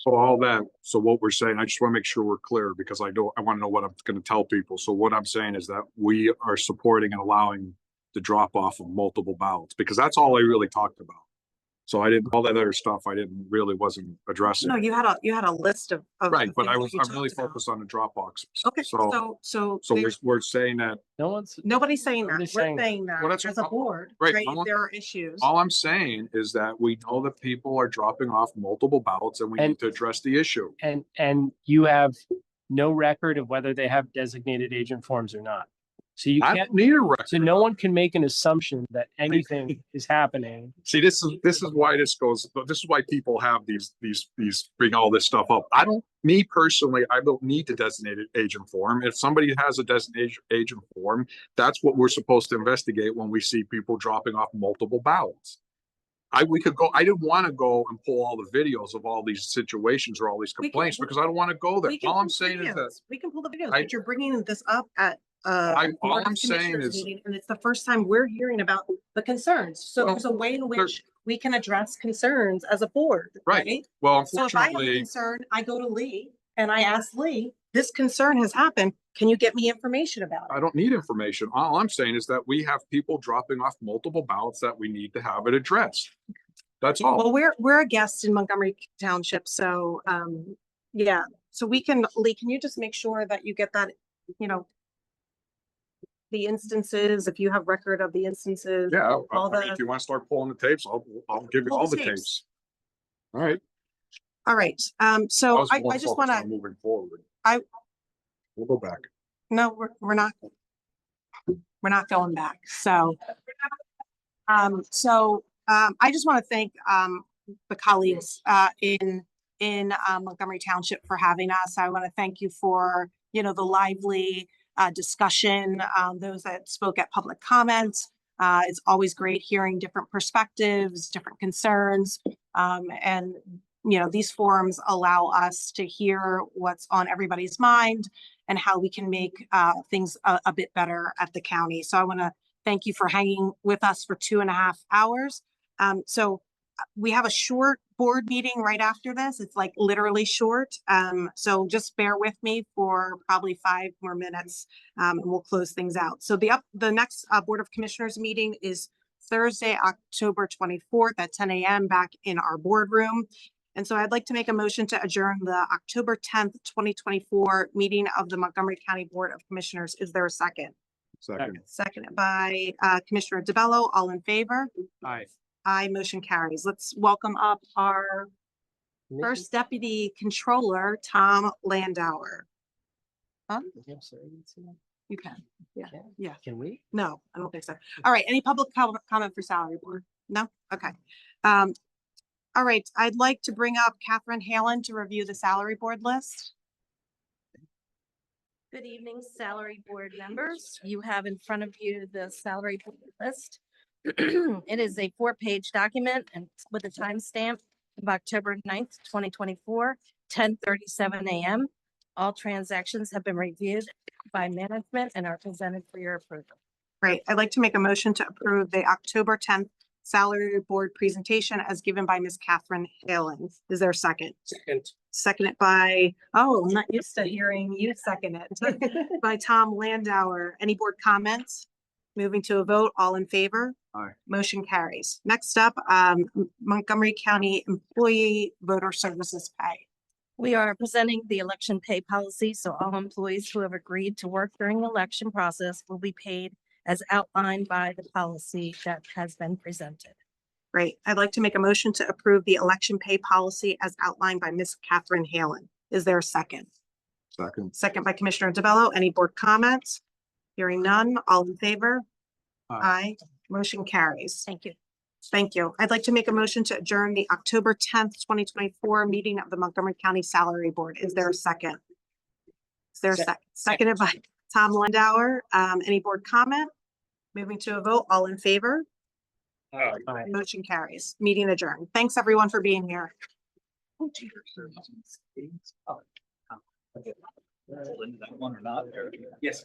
So what we're saying, I just want to make sure we're clear, because I want to know what I'm going to tell people. So what I'm saying is that we are supporting and allowing the drop off of multiple ballots, because that's all I really talked about. So all that other stuff I wasn't addressing. No, you had a list of. Right, but I'm things that you really talked about. focused on the drop box. Okay, so We're saying that. nobody's saying that. We're saying that Well, that's as a board, right, right? no If one- there are issues. All I'm saying is that we know that people are dropping off multiple ballots, and we need to address the issue. And you have no record of whether they have designated agent forms or not. So you I can't don't need a record. So no one can make an assumption that anything is happening. See, this is why this is why people have these bring all this stuff up. Me personally, I don't need the designated agent form. If somebody has a designated agent form, that's what we're supposed to investigate when we see people dropping off multiple ballots. I didn't want to go and pull all the videos of all these situations or all these complaints, because I don't want to go there. All I'm saying is that we can pull the videos, but you're bringing this up at all Board of I'm saying Commissioners is- meeting, and it's the first time we're hearing about the concerns. So Well, there's a way in which we can address concerns as a board, Right. right? Well, So if I have a unfortunately, concern, I go to Lee and I ask Lee, this concern has happened. Can you get me information about it? I don't need information. All I'm saying is that we have people dropping off multiple ballots that we need to have it addressed. That's all. Well, we're a guest in Montgomery Township, so yeah. So Lee, can you just make sure that you get that, the instances, if you have record of the instances? Yeah, all if you want to start pulling the tapes, I'll give you Pull all the the tapes. tapes. All right. All right, so I just want to, moving forward. I- We'll go back. no, we're not going back. So, I just want to thank the colleagues in Montgomery Township for having us. I want to thank you for, the lively discussion, those that spoke at public comments. It's always great hearing different perspectives, different concerns. And, these forums allow us to hear what's on everybody's mind and how we can make things a bit better at the county. So I want to thank you for hanging with us for 2.5 hours. So we have a short board meeting right after this. It's like literally short. So just bear with me for probably 5 more minutes, and we'll close things out. So the next Board of Commissioners meeting is Thursday, October 24th at 10 a.m. back in our boardroom. And so I'd like to make a motion to adjourn the October 10th, 2024 meeting of the Montgomery County Board of Commissioners. Is there a second? Second. Seconded by Commissioner DeBello. All in favor? Aye. Aye, motion carries. Let's welcome up our first Deputy Controller, Tom Landauer. Huh? You can. Yeah. Yeah. Can we? No, I don't think so. All right. Any public comment for salary board? No? Okay. All right. I'd like to bring up Catherine Halen to review the salary board list. Good evening, salary board members. You have in front of you the salary board list. It is a 4-page document and with a timestamp of October 9th, 2024, 10:37 a.m. All transactions have been reviewed by management and are presented for your approval. Great. I'd like to make a motion to approve the October 10th Salary Board presentation as given by Ms. Catherine Halen. Is there a second? Second. Seconded by, oh, I'm not used to hearing you second it, by Tom Landauer. Any board comments? Moving to a vote, all in favor? Aye. Motion carries. Next up, Montgomery County Employee Voter Services Pay. We are presenting the election pay policy, so all employees who have agreed to work during the election process will be paid as outlined by the policy that has been presented. Great. I'd like to make a motion to approve the election pay policy as outlined by Ms. Catherine Halen. Is there a second? Second. Second by Commissioner DeBello. Any board comments? Hearing none, all in favor? Aye. Motion carries. Thank you. Thank you. I'd like to make a motion to adjourn the October 10th, 2024 meeting of the Montgomery County Salary Board. Is there a second? Is there a second? Seconded by Tom Landauer. Any board comment? Moving to a vote, all in favor? Aye. Motion carries. Meeting adjourned. Thanks everyone for being here. That one or not? Yes.